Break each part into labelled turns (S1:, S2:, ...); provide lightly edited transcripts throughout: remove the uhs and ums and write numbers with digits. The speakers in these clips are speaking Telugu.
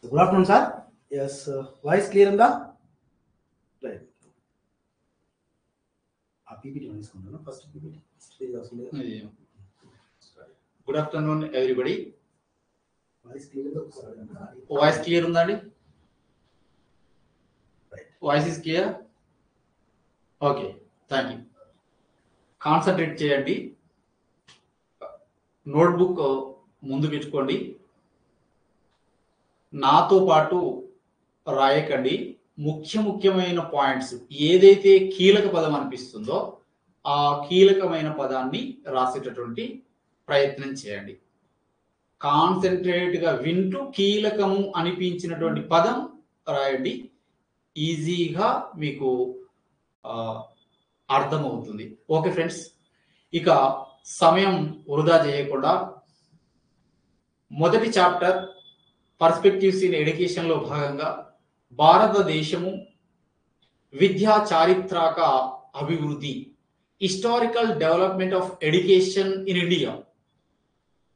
S1: Good afternoon, sir. Yes, voice clear ఉందా? Right. ఆ పీపీటీ తీసుకున్నాను ఫస్ట్ పీపీటీ స్టేజ్ అవసరం లేదు.
S2: Good afternoon everybody. Voice clear ఉందా అండి? Voice is clear? Okay, thank you. Concentrate చేయండి, నోట్బుక్ ముందు పెట్టుకోండి, నాతో పాటు రాయకండి. ముఖ్యమైన పాయింట్స్ ఏదైతే కీలక పదం అనిపిస్తుందో ఆ కీలకమైన పదాన్ని రాసేటటువంటి ప్రయత్నం చేయండి. కాన్సన్ట్రేట్ గా వింటూ కీలకము అనిపించినటువంటి పదం రాయండి. ఈజీగా మీకు అర్థమవుతుంది. ఓకే ఫ్రెండ్స్, ఇక సమయం వృధా చేయకుండా మొదటి చాప్టర్ పర్స్పెక్టివ్స్ ఇన్ ఎడ్యుకేషన్ లో భాగంగా భారతదేశము విద్యా చారిత్రక అభివృద్ధి, historical development of education in India,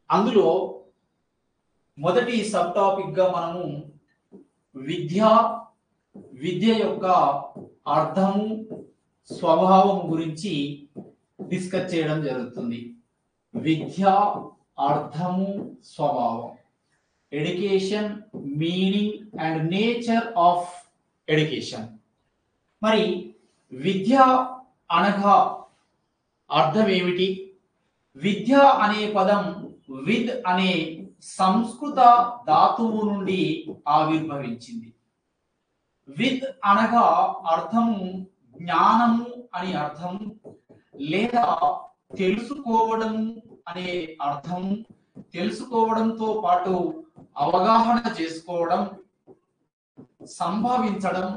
S2: అందులో మొదటి సబ్ టాపిక్ గా మనము విద్య యొక్క అర్థము స్వభావం గురించి డిస్కస్ చేయడం జరుగుతుంది. విద్య అర్థము స్వభావం, education meaning and nature of education. మరి విద్య అనగా అర్థం ఏమిటి? విద్య అనే పదం విద్ అనే సంస్కృత ధాతువు నుండి ఆవిర్భవించింది. విద్ అనగా అర్థము జ్ఞానము అని అర్థము, లేదా తెలుసుకోవడము అనే అర్థము, తెలుసుకోవడంతో పాటు అవగాహన చేసుకోవడం, సంభావించడం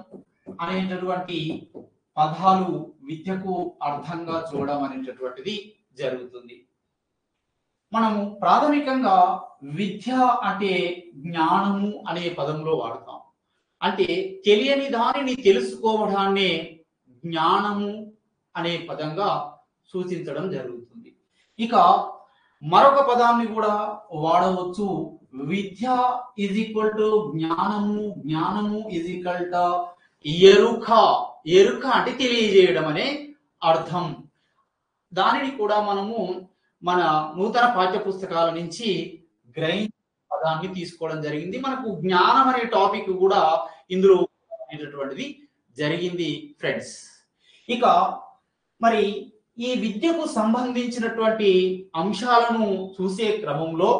S2: అనేటటువంటి పదాలు విద్యకు అర్థంగా చూడడం అనేటటువంటిది జరుగుతుంది. మనము ప్రాథమికంగా విద్య అంటే జ్ఞానము అనే పదంలో వాడతాం. అంటే తెలియని దానిని తెలుసుకోవడాన్నే జ్ఞానము అనే పదంగా సూచించడం జరుగుతుంది. ఇక మరొక పదాన్ని కూడా వాడవచ్చు. విద్య ఈజ్ ఈక్వల్ టు జ్ఞానము, జ్ఞానము ఈజ్ ఈక్వల్ టు ఎరుక. ఎరుక అంటే తెలియజేయడం అనే అర్థం. దానిని కూడా మనము మన నూతన పాఠ్య పుస్తకాల నుంచి గ్రహించిన పదాన్ని తీసుకోవడం జరిగింది. మనకు జ్ఞానం అనే టాపిక్ కూడా ఇందులో అనేటటువంటిది జరిగింది ఫ్రెండ్స్. ఇక మరి ఈ విద్యకు సంబంధించినటువంటి అంశాలను చూసే క్రమంలో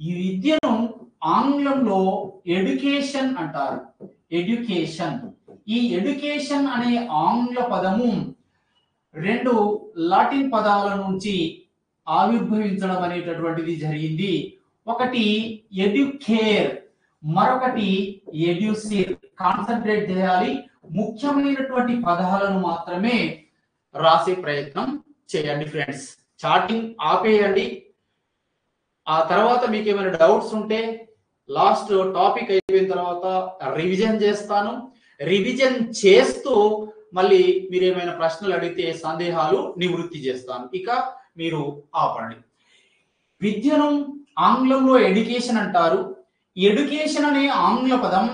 S2: ఈ విద్యను ఆంగ్లంలో ఎడ్యుకేషన్ అంటారు. ఎడ్యుకేషన్, ఈ ఎడ్యుకేషన్ అనే ఆంగ్ల పదము రెండు లాటిన్ పదాల నుంచి ఆవిర్భవించడం అనేటటువంటిది జరిగింది. ఒకటి ఎడ్యుకేర్, మరొకటి ఎడ్యుసిర్. కాన్సన్ట్రేట్ చేయాలి, ముఖ్యమైనటువంటి పదాలను మాత్రమే రాసే ప్రయత్నం చేయండి ఫ్రెండ్స్. చాటింగ్ ఆపేయండి. ఆ తర్వాత మీకు ఏమైనా డౌట్స్ ఉంటే లాస్ట్ టాపిక్ అయిపోయిన తర్వాత రివిజన్ చేస్తాను. రివిజన్ చేస్తూ మళ్ళీ మీరు ఏమైనా ప్రశ్నలు అడిగితే సందేహాలు నివృత్తి చేస్తాను. ఇక మీరు ఆపండి. విద్యను ఆంగ్లంలో ఎడ్యుకేషన్ అంటారు. ఎడ్యుకేషన్ అనే ఆంగ్ల పదం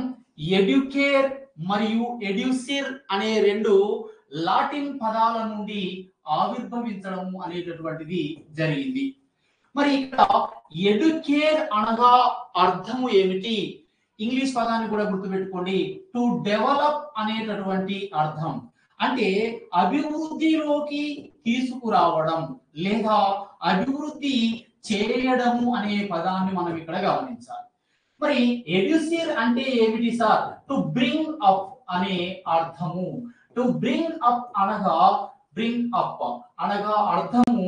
S2: ఎడ్యుకేర్ మరియు ఎడ్యుసిర్ అనే రెండు లాటిన్ పదాల నుండి ఆవిర్భవించడం అనేటటువంటిది జరిగింది. మరి ఇక్కడ ఎడ్యుకేర్ అనగా అర్థము ఏమిటి? ఇంగ్లీష్ పదాన్ని కూడా గుర్తుపెట్టుకోండి. టు డెవలప్ అనేటటువంటి అర్థం. అంటే అభివృద్ధిలోకి తీసుకురావడం లేదా అభివృద్ధి చేయడము అనే పదాన్ని మనం ఇక్కడ గమనించాలి. మరి ఎడ్యుసిర్ అంటే ఏమిటి సార్? టు బ్రింగ్ అప్ అనే అర్థము. టు బ్రింగ్ అప్ అనగా బ్రింగ్ అప్ అనగా అర్థము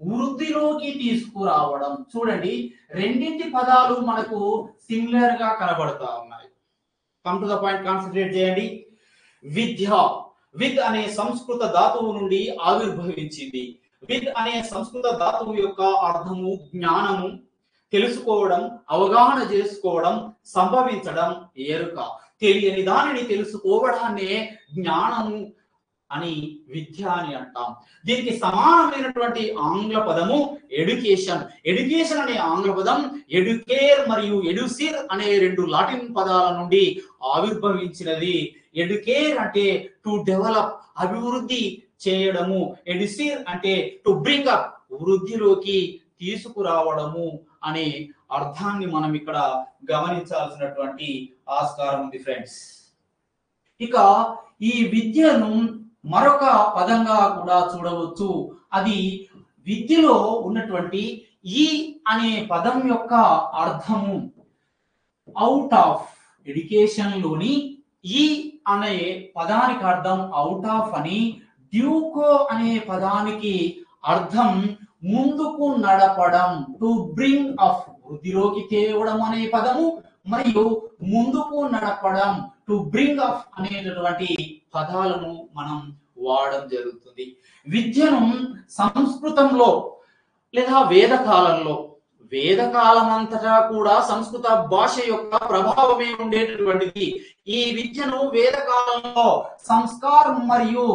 S2: వృద్ధిలోకి తీసుకురావడం. చూడండి, రెండింటి పదాలు మనకు సిమిలర్ గా కనబడతా ఉన్నాయి. Come to the point, concentrate చేయండి. విద్య, విద్ అనే సంస్కృత ధాతువు నుండి ఆవిర్భవించింది. విద్ అనే సంస్కృత ధాతువు యొక్క అర్థము జ్ఞానము, తెలుసుకోవడం, అవగాహన చేసుకోవడం, సంభవించడం, ఎరుక. తెలియని దానిని తెలుసుకోవడాన్నే జ్ఞానము అని విద్య అని అంటాం. దీనికి సమానమైనటువంటి ఆంగ్ల పదము ఎడ్యుకేషన్. ఎడ్యుకేషన్ అనే ఆంగ్ల పదం ఎడ్యుకేర్ మరియు ఎడ్యుసిర్ అనే రెండు లాటిన్ పదాల నుండి ఆవిర్భవించినది. ఎడ్యుకేర్ అంటే టు డెవలప్, అభివృద్ధి చేయడము. ఎడ్యుసిర్ అంటే టు బ్రింగ్ అప్, వృద్ధిలోకి తీసుకురావడము అనే అర్థాన్ని మనం ఇక్కడ గమనించాల్సినటువంటి ఆస్కారం ఉంది ఫ్రెండ్స్. ఇక ఈ విద్యను మరొక పదంగా కూడా చూడవచ్చు. అది విద్యలో ఉన్నటువంటి ఈ అనే పదం యొక్క అర్థము అవుట్ ఆఫ్. ఎడ్యుకేషన్ లోని ఈ అనే పదానికి అర్థం అవుట్ ఆఫ్ అని, డ్యూకో అనే పదానికి అర్థం ముందుకు నడపడం, టు బ్రింగ్ అప్, వృద్ధిలోకి తేవడం అనే పదము, మరియు ముందుకు నడపడం, టు బ్రింగ్ అప్ అనేటటువంటి పదాలను మనం వాడడం జరుగుతుంది. విద్యను సంస్కృతంలో లేదా వేదకాలంలో, వేదకాలం అంతటా కూడా సంస్కృత భాష యొక్క ప్రభావమే ఉండేటటువంటిది. ఈ విద్యను వేదకాలంలో సంస్కారం మరియు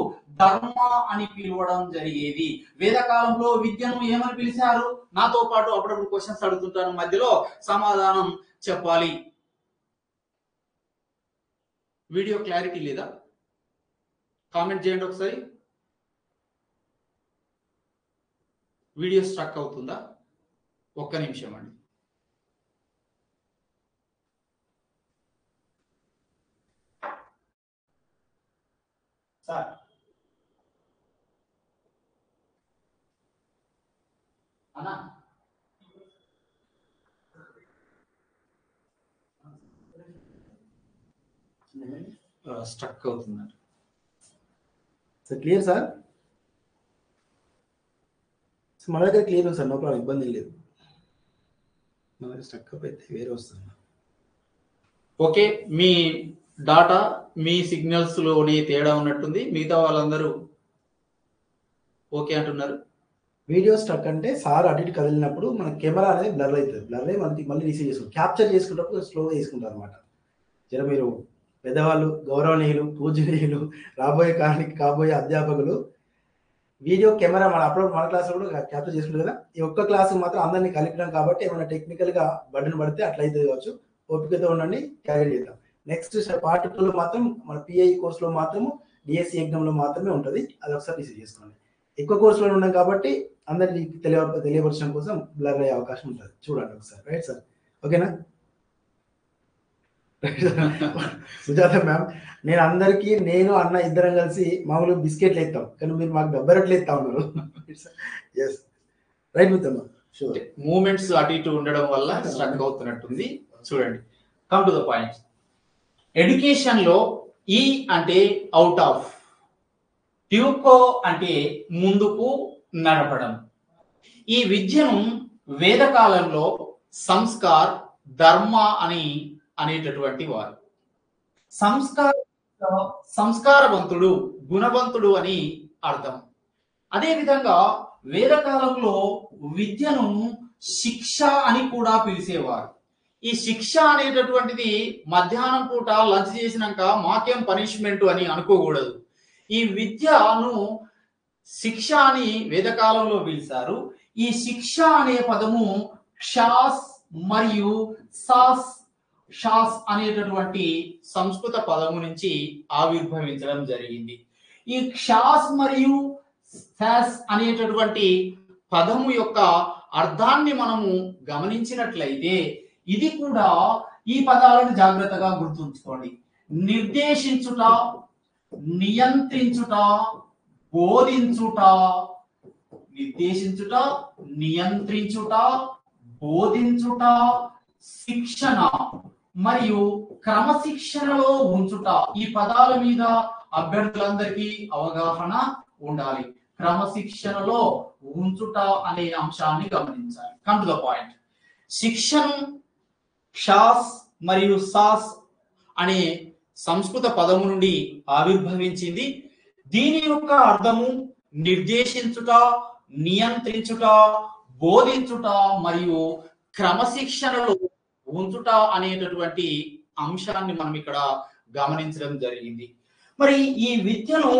S2: ధర్మ అని పిలవడం జరిగేది. వేదకాలంలో విద్యను ఏమని పిలిచారు? నాతో పాటు అప్పుడప్పుడు క్వశ్చన్స్ అడుగుతుంటాను, మధ్యలో సమాధానం చెప్పాలి. వీడియో క్లారిటీ లేదా? కామెంట్ చేయండి ఒకసారి. వీడియో స్ట్రక్ అవుతుందా? ఒక్క నిమిషం అండి. సార్ అన్నా స్ట్రక్ అవుతున్నారు
S1: సార్. Clear sir? మన దగ్గర క్లియర్ ఉంది సార్, నో ప్రాబ్లం, ఇబ్బంది లేదు. మన దగ్గర స్ట్రక్ అప్ అయితే వేరే వస్తుంది.
S2: ఓకే, మీ డాటా మీ సిగ్నల్స్ లోనే తేడా ఉన్నట్టుంది. మిగతా వాళ్ళందరూ ఓకే అంటున్నారు.
S1: వీడియో స్ట్రక్ అంటే సార్ అటు ఇటు కదిలినప్పుడు మన కెమెరా అనేది బ్లర్ అవుతుంది. బ్లర్ అయ్యి మళ్ళీ రిసీవ్ చేసుకుంటాం. క్యాప్చర్ చేసుకున్నప్పుడు స్లోగా తీసుకుంటారు అనమాట. జర మీరు పెద్దవాళ్ళు, గౌరవనీయులు, పూజనీయులు, కాబోయే అధ్యాపకులు వీడియో కెమెరా మన అప్పుడప్పుడు మన క్లాస్ కూడా క్యాప్చర్ చేసుకుంటారు కదా. ఈ ఒక్క క్లాసు మాత్రం అందరినీ కలిపడం కాబట్టి ఏమైనా టెక్నికల్ గా బటన్ పడితే అట్లయితే కావచ్చు. ఓపికతో ఉండండి, క్యారీ చేద్దాం. నెక్స్ట్ పార్ట్ 2 లో మాత్రం మన పిఐ కోర్సులో మాత్రము డిఎస్సి ఎగ్జామ్ లో మాత్రమే ఉంటుంది. అది ఒకసారి రిసీవ్ చేసుకోండి. ఎక్కువ కోర్సులో ఉన్నాం కాబట్టి అందరికి తెలియపరచడం కోసం బ్లర్ అయ్యే అవకాశం ఉంటుంది. చూడండి ఒకసారి. Right sir? ఓకేనా? సుజాత మ్యామ్, నేను అందరికి నేను అన్న ఇద్దరం కలిసి మామూలుగా బిస్కెట్లు ఎత్తాం, కానీ మీరు మాకు డబ్బరట్లు ఎత్తా ఉన్నారు. ఎస్ రైట్ మిత్రమా, షూర్.
S2: మూమెంట్స్ అటు ఇటు ఉండడం వల్ల స్ట్రక్ అవుతున్నట్టుంది. చూడండి, come to the point. Education లో ఈ అంటే అవుట్ ఆఫ్, ట్యూకో అంటే ముందుకు నడపడం. ఈ విద్యను వేదకాలంలో సంస్కార్, ధర్మ అనేటటువంటి వారు. సంస్కారవంతుడు, గుణవంతుడు అని అర్థం. అదే విధంగా వేదకాలంలో విద్యను శిక్ష అని కూడా పిలిచేవారు. ఈ శిక్ష అనేటటువంటిది మధ్యాహ్నం పూట లంచ్ చేసినాక మాకేం పనిష్మెంట్ అని అనుకోకూడదు. ఈ విద్యను శిక్ష అని వేదకాలంలో పిలిచారు. ఈ శిక్ష అనే పదము క్షాస్ మరియు షాస్ అనేటటువంటి సంస్కృత పదము నుంచి ఆవిర్భవించడం జరిగింది. ఈ క్షాస్ మరియు శాస్ అనేటటువంటి పదము యొక్క అర్థాన్ని మనము గమనించినట్లయితే ఇది కూడా, ఈ పదాలను జాగ్రత్తగా గుర్తుంచుకోండి. నిర్దేశించుట, నియంత్రించుట, బోధించుట. నిర్దేశించుట, నియంత్రించుట, బోధించుట, శిక్షణ మరియు క్రమశిక్షణలో ఉంచుట. ఈ పదాల మీద అభ్యర్థులందరికీ అవగాహన ఉండాలి. క్రమశిక్షణలో ఉంచుట అనే అంశాన్ని గమనించాలి. Come to the point. శిక్షణ షాస్ మరియు సాస్ అనే సంస్కృత పదము నుండి ఆవిర్భవించింది. దీని యొక్క అర్థము నిర్దేశించుట, నియంత్రించుట, బోధించుట మరియు క్రమశిక్షణలో ఉంచుట అనేటటువంటి అంశాన్ని మనం ఇక్కడ గమనించడం జరిగింది. మరి ఈ విద్యను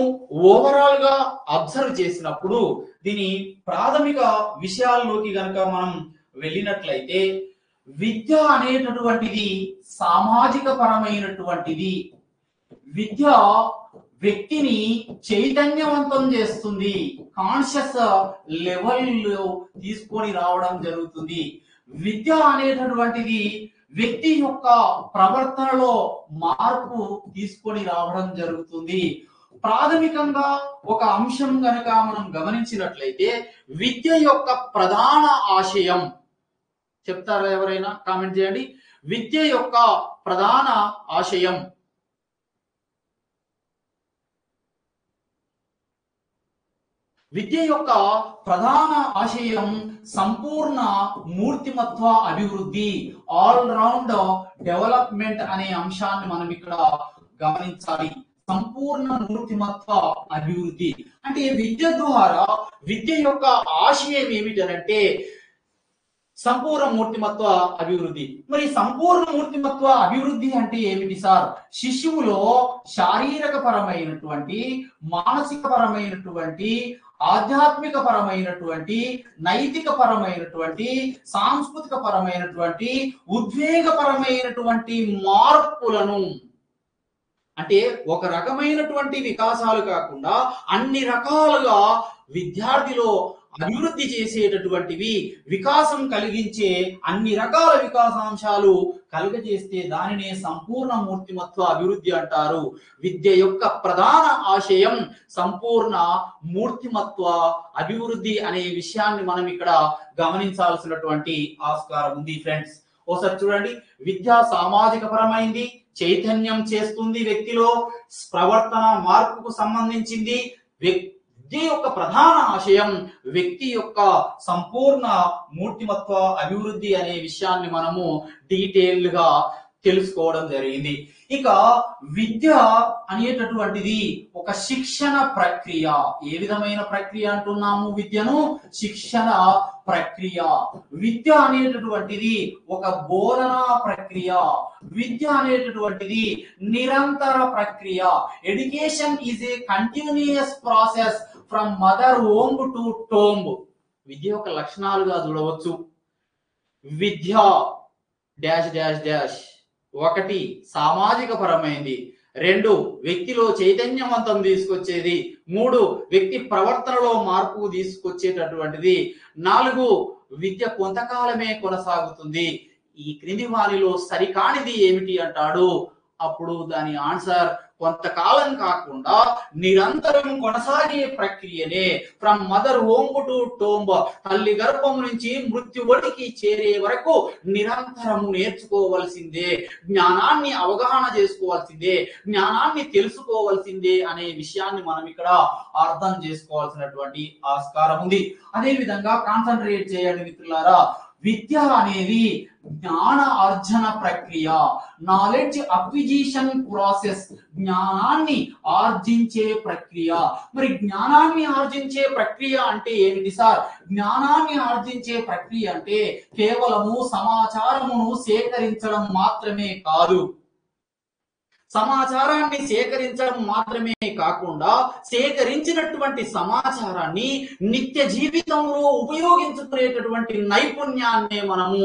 S2: ఓవరాల్ గా అబ్జర్వ్ చేసినప్పుడు దీని ప్రాథమిక విషయాల్లోకి గనక మనం వెళ్ళినట్లయితే విద్య అనేటటువంటిది సామాజిక పరమైనటువంటిది. విద్య వ్యక్తిని చైతన్యవంతం చేస్తుంది, కాన్షియస్ లెవెల్లో తీసుకొని రావడం జరుగుతుంది. విద్య అనేటటువంటిది వ్యక్తి యొక్క ప్రవర్తనలో మార్పు తీసుకొని రావడం జరుగుతుంది. ప్రాథమికంగా ఒక అంశం గనక మనం గమనించినట్లయితే విద్య యొక్క ప్రధాన ఆశయం చెప్తారా? ఎవరైనా కామెంట్ చేయండి. విద్య యొక్క ప్రధాన ఆశయం. విద్య యొక్క ప్రధాన ఆశయం సంపూర్ణ మూర్తిమత్వ అభివృద్ధి, ఆల్ రౌండ్ డెవలప్మెంట్ అనే అంశాన్ని మనం ఇక్కడ గమనించాలి. సంపూర్ణ మూర్తిమత్వ అభివృద్ధి అంటే విద్య ద్వారా విద్య యొక్క ఆశయం ఏమిటంటే సంపూర్ణ మూర్తిమత్వ అభివృద్ధి. మరి సంపూర్ణ మూర్తిమత్వ అభివృద్ధి అంటే ఏమిటి సార్? శిశువులో శారీరక పరమైనటువంటి, మానసిక పరమైనటువంటి, ఆధ్యాత్మిక పరమైనటువంటి, నైతిక పరమైనటువంటి, సాంస్కృతిక పరమైనటువంటి, ఉద్వేగపరమైనటువంటి మార్పులను, అంటే ఒక రకమైనటువంటి వికాసాలు కాకుండా అన్ని రకాలుగా విద్యార్థిలో అభివృద్ధి చేసేటటువంటివి, వికాసం కలిగించే అన్ని రకాల వికాసాంశాలు కలుగజేస్తే దానినే సంపూర్ణ మూర్తిమత్వ అభివృద్ధి అంటారు. విద్య యొక్క ప్రధాన ఆశయం సంపూర్ణ మూర్తిమత్వ అభివృద్ధి అనే విషయాన్ని మనం ఇక్కడ గమనించాల్సినటువంటి ఆస్కారం ఉంది ఫ్రెండ్స్. ఒకసారి చూడండి, విద్య సామాజిక పరమైంది, చైతన్యం చేస్తుంది, వ్యక్తిలో ప్రవర్తన మార్పుకు సంబంధించింది. విద్య యొక్క ప్రధాన ఆశయం వ్యక్తి యొక్క సంపూర్ణ మూర్తిమత్వ అభివృద్ధి అనే విషయాన్ని మనము డీటెయిల్ గా తెలుసుకోవడం జరిగింది. ఇక విద్య అనేటటువంటిది ఒక శిక్షణ ప్రక్రియ. ఏ విధమైన ప్రక్రియ అంటున్నాము? విద్యను శిక్షణ ప్రక్రియ. విద్య అనేటటువంటిది ఒక బోధనా ప్రక్రియ. విద్య అనేటటువంటిది నిరంతర ప్రక్రియ. Education is a continuous process from mother home to tomb. విద్య యొక్క లక్షణాలుగా చూడవచ్చు. విద్య డాష్ డాష్ డాష్. 1 సామాజిక పరమైంది, 2 వ్యక్తిలో చైతన్యవంతం తీసుకొచ్చేది, 3 వ్యక్తి ప్రవర్తనలో మార్పు తీసుకొచ్చేటటువంటిది, 4 విద్య కొంతకాలమే కొనసాగుతుంది. ఈ క్రింది వారిలో సరికానిది ఏమిటి అంటాడు. అప్పుడు దాని ఆన్సర్ కొంతకాలం కాకుండా నిరంతరం కొనసాగే ప్రక్రియనే from mother home to tomb. తల్లి గర్భం నుంచి మృత్యువడికి చేరే వరకు నిరంతరము నేర్చుకోవలసిందే, జ్ఞానాన్ని అవగాహన చేసుకోవాల్సిందే, జ్ఞానాన్ని తెలుసుకోవాల్సిందే అనే విషయాన్ని మనం ఇక్కడ అర్థం చేసుకోవాల్సినటువంటి ఆస్కారం ఉంది. అదే విధంగా కాన్సన్ట్రేట్ చేయండి మిత్రులారా. విద్య అనేది జ్ఞాన ఆర్జన ప్రక్రియ, నాలెడ్జ్ అక్విజిషన్ ప్రాసెస్. జ్ఞానాన్ని ఆర్జించే ప్రక్రియ. మరి జ్ఞానాన్ని ఆర్జించే ప్రక్రియ అంటే ఏమిటి సార్? జ్ఞానాన్ని ఆర్జించే ప్రక్రియ అంటే కేవలము సమాచారమును సేకరించడం మాత్రమే కాదు. సమాచారాన్ని సేకరించడం మాత్రమే కాకుండా సేకరించినటువంటి సమాచారాన్ని నిత్య జీవితంలో ఉపయోగించుకునేటటువంటి నైపుణ్యాన్నే మనము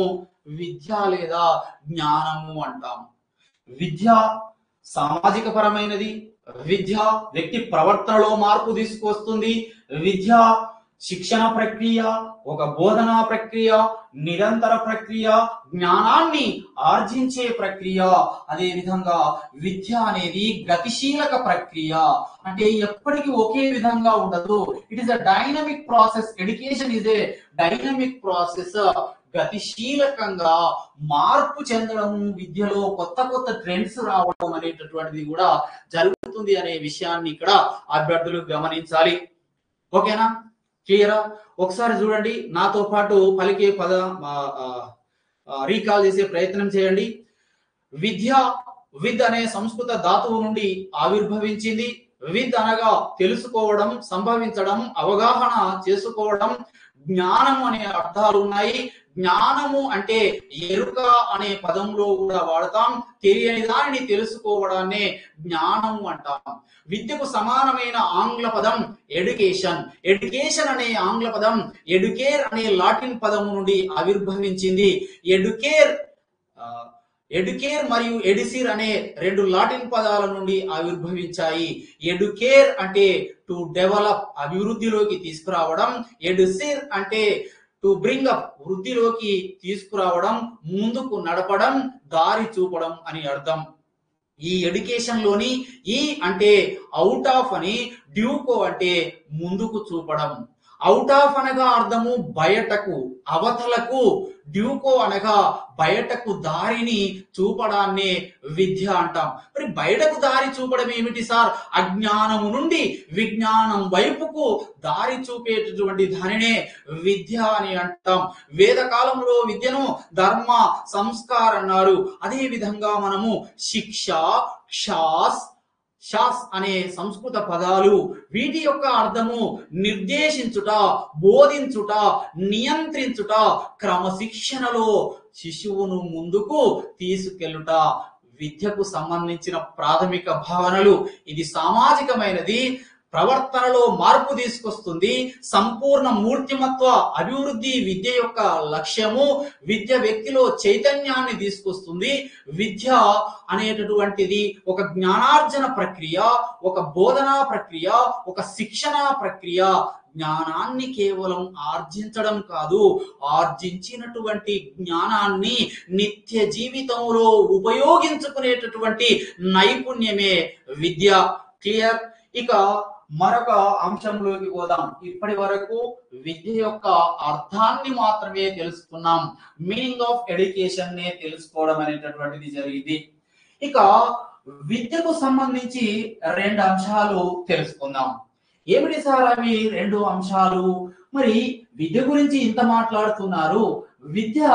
S2: విద్య లేదా జ్ఞానము అంటాము. విద్య సామాజిక పరమైనది, విద్య వ్యక్తి ప్రవర్తనలో మార్పు తీసుకొస్తుంది, విద్య శిక్షణ ప్రక్రియ, ఒక బోధనా ప్రక్రియ, నిరంతర ప్రక్రియ, జ్ఞానాన్ని ఆర్జించే ప్రక్రియ. అదే విధంగా విద్య అనేది గతిశీలక ప్రక్రియ, అంటే ఎప్పటికీ ఒకే విధంగా ఉండదు. It is a dynamic process. Education is a dynamic process. గతిశీలకంగా మార్పు చెందడం, విద్యలో కొత్త కొత్త ట్రెండ్స్ రావడం అనేటటువంటిది కూడా జరుగుతుంది అనే విషయాన్ని ఇక్కడ అభ్యర్థులు గమనించాలి. ఓకేనా? క్లియరా? ఒకసారి చూడండి, నాతో పాటు పలికే పద రీకాల్ చేసే ప్రయత్నం చేయండి. విద్య, విద్ అనే సంస్కృత ధాతువు నుండి ఆవిర్భవించింది. విద్ అనగా తెలుసుకోవడం, సంభవించడం, అవగాహన చేసుకోవడం. జ్ఞానం అనే అర్థాలు ఉన్నాయి. జ్ఞానము అంటే ఎరుక అనే పదంలో కూడా వాడతాం. తెలియని దానిని తెలుసుకోవడాన్నే జ్ఞానము అంటాం. విద్యకు సమానమైన ఆంగ్ల పదం ఎడ్యుకేషన్. ఎడ్యుకేషన్ అనే ఆంగ్ల పదం ఎడ్యుకేర్ అనే లాటిన్ పదము నుండి ఆవిర్భవించింది. ఎడ్యుకేర్ మరియు ఎడిసిర్ అనే రెండు లాటిన్ పదాల నుండి ఆవిర్భవించాయి. ఎడ్యుకేర్ అంటే టు డెవలప్, అభివృద్ధిలోకి తీసుకురావడం. ఎడిసిర్ అంటే టు బ్రింగ్ అప్, వృద్ధిలోకి తీసుకురావడం, ముందుకు నడపడం, దారి చూపడం అని అర్థం. ఈ ఎడ్యుకేషన్ లోని ఈ అంటే అవుట్ ఆఫ్ అని, డ్యూకో అంటే ముందుకు చూపడం. అవుట్ ఆఫ్ అనగా అర్థము బయటకు, అవతలకు. డ్యూకో అనగా బయటకు దారిని చూపడాన్నే విద్య అంటాం. మరి బయటకు దారి చూపడం ఏమిటి సార్? అజ్ఞానము నుండి విజ్ఞానం వైపుకు దారి చూపేటటువంటి దానినే విద్య అని అంటాం. వేద కాలంలో విద్యను ధర్మ, సంస్కార్ అన్నారు. అదే విధంగా మనము శిక్ష, శాస్ అనే సంస్కృత పదాలు, వీటి యొక్క అర్థము నిర్దేశించుట, బోధించుట, నియంత్రించుట, క్రమశిక్షణలో శిశువును ముందుకు తీసుకెళ్ళుట. విద్యకు సంబంధించిన ప్రాథమిక భావనలు. ఇది సామాజికమైనది, ప్రవర్తనలో మార్పు తీసుకొస్తుంది, సంపూర్ణ మూర్తిమత్వ అభివృద్ధి విద్య యొక్క లక్ష్యము. విద్య వ్యక్తిలో చైతన్యాన్ని తీసుకొస్తుంది. విద్య అనేటటువంటిది ఒక జ్ఞానార్జన ప్రక్రియ, ఒక బోధనా ప్రక్రియ, ఒక శిక్షణా ప్రక్రియ. జ్ఞానాన్ని కేవలం ఆర్జించడం కాదు, ఆర్జించినటువంటి జ్ఞానాన్ని నిత్య జీవితంలో ఉపయోగించుకునేటటువంటి నైపుణ్యమే విద్య. క్లియర్? ఇక మరొక అంశంలోకి పోదాం. ఇప్పటి వరకు విద్య యొక్క అర్థాన్ని మాత్రమే తెలుసుకున్నాం. మీనింగ్ ఆఫ్ ఎడ్యుకేషన్ నే తెలుసుకోవడం అనేటటువంటిది జరిగింది. ఇక విద్యకు సంబంధించి రెండు అంశాలు తెలుసుకుందాం. ఏమిటి సార్ అవి రెండు అంశాలు? మరి విద్య గురించి ఇంత మాట్లాడుతున్నారు, విద్య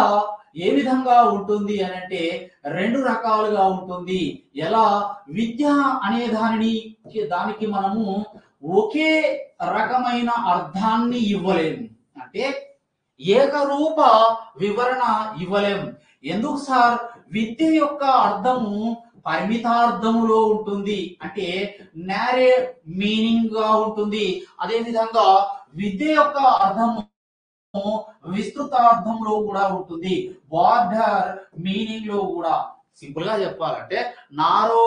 S2: ఏ విధంగా ఉంటుంది అని అంటే రెండు రకాలుగా ఉంటుంది. ఎలా? విద్య అనే దానికి మనము ఒకే రకమైన అర్థాన్ని ఇవ్వలేము, అంటే ఏకరూప వివరణ ఇవ్వలేము. ఎందుకు సార్? విద్య యొక్క అర్థము పరిమితార్థములో ఉంటుంది, అంటే నారే మీనింగ్ గా ఉంటుంది. అదే విధంగా విద్య యొక్క అర్థము విస్తృతార్థంలో కూడా ఉంటుంది, బార్డర్ మీనింగ్ లో కూడా. సింపుల్ గా చెప్పాలంటే narrow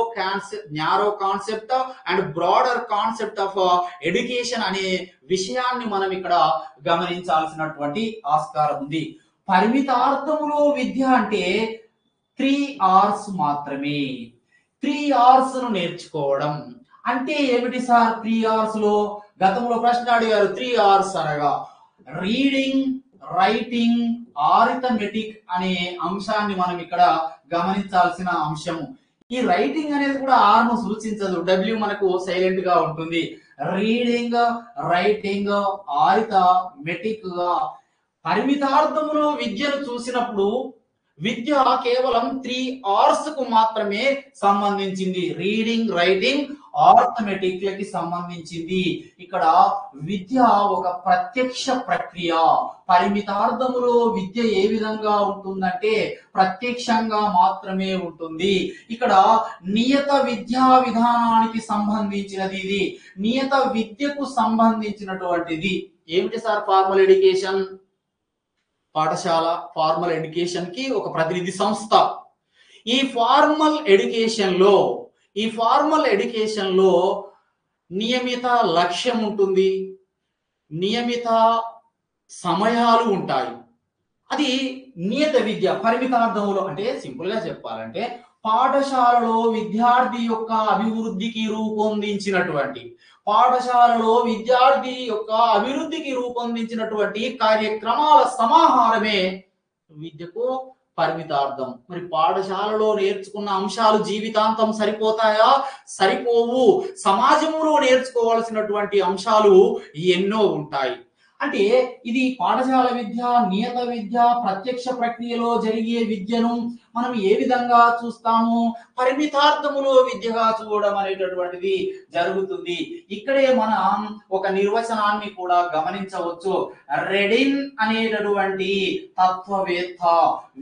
S2: concept and broader concept of education అనే విషయాన్ని మనం ఇక్కడ గమనించాల్సినటువంటి ఆస్కారం ఉంది. పరిమితార్థములో విద్య అంటే 3 hours మాత్రమే. 3 hours ను నేర్చుకోవడం అంటే ఏమిటి సార్? 3 hours లో గతంలో ప్రశ్న అడిగారు. 3 hours అనగా రీడింగ్, రైటింగ్, ఆరిథమెటిక్ అనే అంశాన్ని మనం ఇక్కడ గమనించాల్సిన అంశము. ఈ రైటింగ్ అనేది కూడా ఆర్ ను సూచించదు, డబ్ల్యూ మనకు సైలెంట్ గా ఉంటుంది. రీడింగ్, రైటింగ్, ఆరిథమెటిక్ గా పరిమితార్థములో విద్యను చూసినప్పుడు విద్య కేవలం 3 hours కు మాత్రమే సంబంధించింది. రీడింగ్, రైటింగ్, ఆర్థమెటిక్ లకి సంబంధించింది. ఇక్కడ విద్య ఒక ప్రత్యక్ష ప్రక్రియ. పరిమితార్థములో విద్య ఏ విధంగా ఉంటుందంటే ప్రత్యక్షంగా మాత్రమే ఉంటుంది. ఇక్కడ నియత విద్యా విధానానికి సంబంధించినది. ఇది నియత విద్యకు సంబంధించినటువంటిది. ఏమిటి సార్? ఫార్మల్ ఎడ్యుకేషన్, పాఠశాల, ఫార్మల్ ఎడ్యుకేషన్ కి ఒక ప్రతినిధి సంస్థ. ఈ ఫార్మల్ ఎడ్యుకేషన్ లో నియమిత లక్ష్యం ఉంటుంది, నియమిత సమయాలు ఉంటాయి. అది నియత విద్య. పరిమితార్థంలో అంటే సింపుల్ గా చెప్పాలంటే పాఠశాలలో విద్యార్థి యొక్క అభివృద్ధికి రూపొందించినటువంటి కార్యక్రమాల సమాహారమే విద్యకు పరిమితార్థం. మరి పాఠశాలలో నేర్చుకున్న అంశాలు జీవితాంతం సరిపోతాయా? సరిపోవు. సమాజంలో నేర్చుకోవాల్సినటువంటి అంశాలు ఎన్నో ఉంటాయి. అంటే ఇది పాఠశాల విద్య, నియత విద్య, ప్రత్యక్ష ప్రక్రియలో జరిగే విద్యను మనం ఏ విధంగా చూస్తాము? పరిమితార్థములో విద్యగా చూడడం అనేటటువంటిది జరుగుతుంది. ఇక్కడే మనం ఒక నిర్వచనాన్ని కూడా గమనించవచ్చు. రెడిన్ అనేటటువంటి తత్వవేత్త,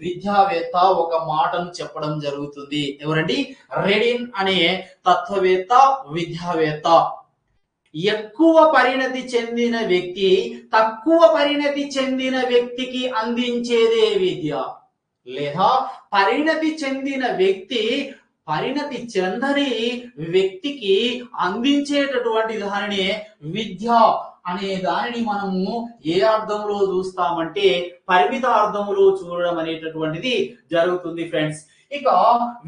S2: విద్యావేత్త ఒక మాటను చెప్పడం జరుగుతుంది. ఎవరండి? రెడిన్ అనే తత్వవేత్త, విద్యావేత్త. ఎక్కువ పరిణతి చెందిన వ్యక్తి తక్కువ పరిణతి చెందిన వ్యక్తికి అందించేదే విద్య, లేదా పరిణతి చెందిన వ్యక్తి పరిణతి చెందని వ్యక్తికి అందించేటటువంటి దానినే విద్య అనే దానిని మనము ఏ అర్థంలో చూస్తామంటే పరిమిత అర్థంలో చూడడం అనేటటువంటిది జరుగుతుంది ఫ్రెండ్స్. ఇక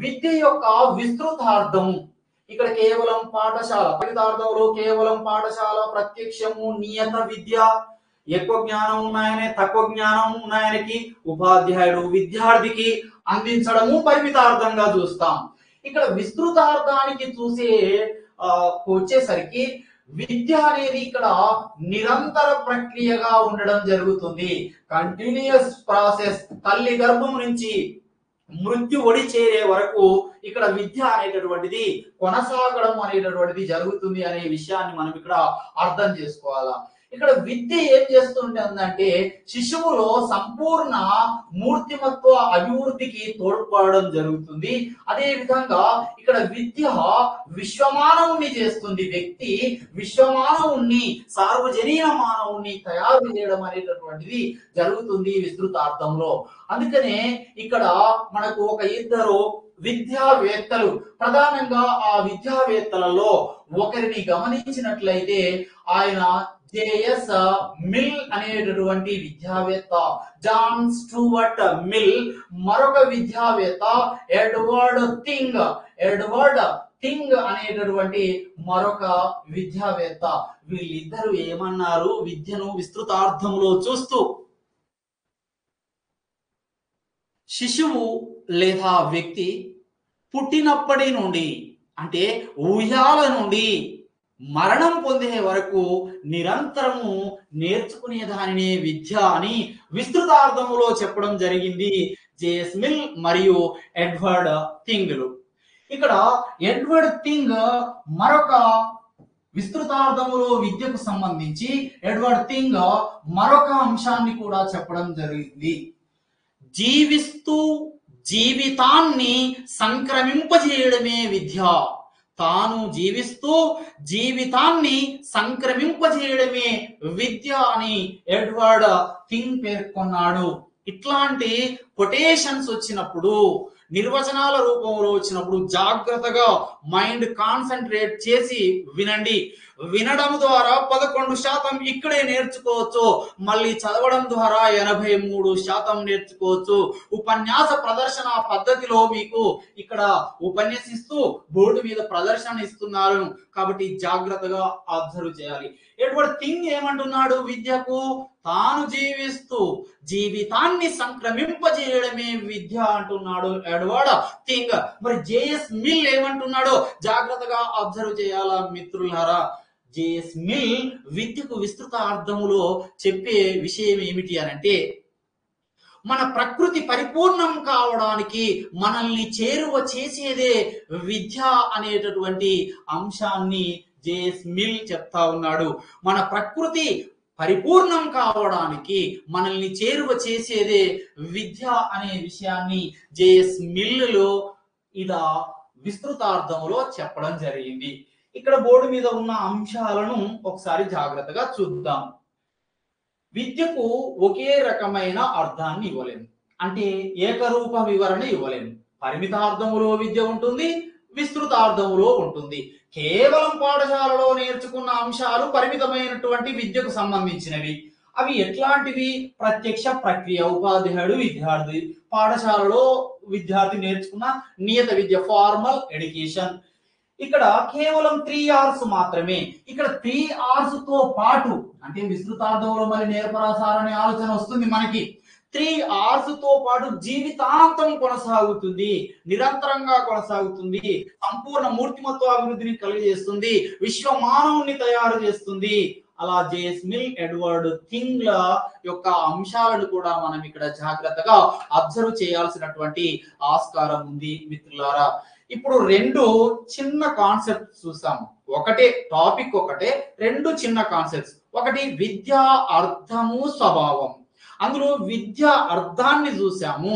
S2: విద్య యొక్క విస్తృతార్థం, ఇక్కడ కేవలం పాఠశాల, పరిమితార్థంలో కేవలం పాఠశాల, ప్రత్యక్షము, నియత విద్య, ఎక్కువ జ్ఞానం ఉన్నాయనే తక్కువ జ్ఞానం ఉన్నాయనికి ఉపాధ్యాయుడు విద్యార్థికి అందించడము పరిమితార్థంగా చూస్తాం. ఇక్కడ విస్తృతార్థానికి వచ్చేసరికి విద్య అనేది ఇక్కడ నిరంతర ప్రక్రియగా ఉండడం జరుగుతుంది. కంటిన్యూస్ ప్రాసెస్, తల్లి గర్భం నుంచి మృత్యు ఒడి చేరే వరకు ఇక్కడ విద్య అనేటటువంటిది కొనసాగడం అనేటటువంటిది జరుగుతుంది అనే విషయాన్ని మనం ఇక్కడ అర్థం చేసుకోవాలా. ఇక్కడ విద్య ఏం చేస్తుంటుందంటే శిశువులో సంపూర్ణ మూర్తిమత్వ అభివృద్ధికి తోడ్పడడం జరుగుతుంది. అదే విధంగా ఇక్కడ విద్య విశ్వమానవుని చేస్తుంది. వ్యక్తి విశ్వమానవుణ్ణి, సార్వజనీన మానవుణ్ణి తయారు చేయడం అనేటటువంటిది జరుగుతుంది విస్తృతార్థంలో. అందుకనే ఇక్కడ మనకు ఒక ఇద్దరు విద్యావేత్తలు, ప్రధానంగా ఆ విద్యావేత్తలలో ఒకరిని గమనించినట్లయితే ఆయన జేఎస్ మిల్ అనేటటువంటి విద్యావేత్త, జాన్ స్టూవర్ట్ మిల్. మరొక విద్యావేత్త ఎడ్వర్డ్ థింగ్ అనేటటువంటి మరొక విద్యావేత్త. వీళ్ళిద్దరూ ఏమన్నారు? విద్యను విస్తృతార్థంలో చూస్తూ శిశువు లేదా వ్యక్తి పుట్టినప్పటి నుండి, అంటే ఊహ్యాల నుండి మరణం పొందే వరకు నిరంతరము నేర్చుకునే దానినే విద్య అని విస్తృతార్థములో చెప్పడం జరిగింది జేఎస్ మిల్ మరియు ఎడ్వర్డ్ థింగ్లు. ఇక్కడ ఎడ్వర్డ్ థింగ్ మరొక విస్తృతార్థములో విద్యకు సంబంధించి ఎడ్వర్డ్ థింగ్ మరొక అంశాన్ని కూడా చెప్పడం జరిగింది. జీవిస్తూ జీవితాన్ని సంక్రమింపజేయడమే విద్య. తాను జీవిస్తూ జీవితాన్ని సంక్రమింపజేయడమే విద్య అని ఎడ్వర్డ్ థింగ్ పేర్కొన్నాడు. ఇట్లాంటి కొటేషన్స్ వచ్చినప్పుడు, నిర్వచనాల రూపంలో వచ్చినప్పుడు జాగ్రత్తగా మైండ్ కాన్సన్ట్రేట్ చేసి వినండి. వినడం ద్వారా 11% ఇక్కడే నేర్చుకోవచ్చు, మళ్ళీ చదవడం ద్వారా 83% నేర్చుకోవచ్చు. ఉపన్యాస ప్రదర్శన పద్ధతిలో మీకు ఇక్కడ ఉపన్యసిస్తూ బోర్డు మీద ప్రదర్శన ఇస్తున్నారు కాబట్టి జాగ్రత్తగా అబ్జర్వ్ చేయాలి. ఎడ్వర్డ్ థింగ్ ఏమంటున్నాడు? విద్యకు తాను జీవిస్తూ జీవితాన్ని సంక్రమింపజేయడమే విద్య అంటున్నాడు ఎడ్వర్డ్ థింగ్. మరి జేఎస్ మిల్ ఏమంటున్నాడో జాగ్రత్తగా అబ్జర్వ్ చేయాలా మిత్రులారా. జేఎస్ మిల్ విద్యకు విస్తృత అర్థములో చెప్పే విషయం ఏమిటి అనంటే, మన ప్రకృతి పరిపూర్ణం కావడానికి మనల్ని చేరువ చేసేదే విద్య అనేటటువంటి అంశాన్ని జేఎస్ మిల్ చెప్తా ఉన్నాడు. మన ప్రకృతి పరిపూర్ణం కావడానికి మనల్ని చేరువ చేసేదే విద్య అనే విషయాన్ని జేఎస్ మిల్లో ఇలా విస్తృతార్థంలో చెప్పడం జరిగింది. ఇక్కడ బోర్డు మీద ఉన్న అంశాలను ఒకసారి జాగ్రత్తగా చూద్దాం. విద్యకు ఒకే రకమైన అర్థాన్ని ఇవ్వలేము, అంటే ఏకరూప వివరణ ఇవ్వలేము. పరిమితార్థములో విద్య ఉంటుంది, విస్తృతార్థములో ఉంటుంది. కేవలం పాఠశాలలో నేర్చుకున్న అంశాలు పరిమితమైనటువంటి విద్యకు సంబంధించినవి. అవి ఎట్లాంటివి? ప్రత్యక్ష ప్రక్రియ, ఉపాధ్యాయుడు విద్యార్థి, పాఠశాలలో విద్యార్థి నేర్చుకున్న నియత విద్య, ఫార్మల్ ఎడ్యుకేషన్. ఇక్కడ కేవలం 3 hours మాత్రమే. ఇక్కడ 3 hours తో పాటు, అంటే విస్తృతార్థంలో మరి నేర్పరాసారనే ఆలోచన వస్తుంది మనకి. 3 hours తో పాటు జీవితాంతం కొనసాగుతుంది, నిరంతరంగా కొనసాగుతుంది, సంపూర్ణ మూర్తిమత్వ అభివృద్ధిని కలిగజేస్తుంది, విశ్వ మానవుని తయారు చేస్తుంది అలా జేస్మిల్ ఎడ్వర్డ్ థింగ్ ల యొక్క అంశాలను కూడా మనం ఇక్కడ జాగ్రత్తగా అబ్జర్వ్ చేయాల్సినటువంటి ఆస్కారం ఉంది మిత్రులారా. ఇప్పుడు రెండు చిన్న కాన్సెప్ట్స్ చూసాము. ఒకటే టాపిక్, ఒకటే రెండు చిన్న కాన్సెప్ట్స్. ఒకటి విద్య అర్థము స్వభావం. అందులో విద్య అర్థాన్ని చూసాము,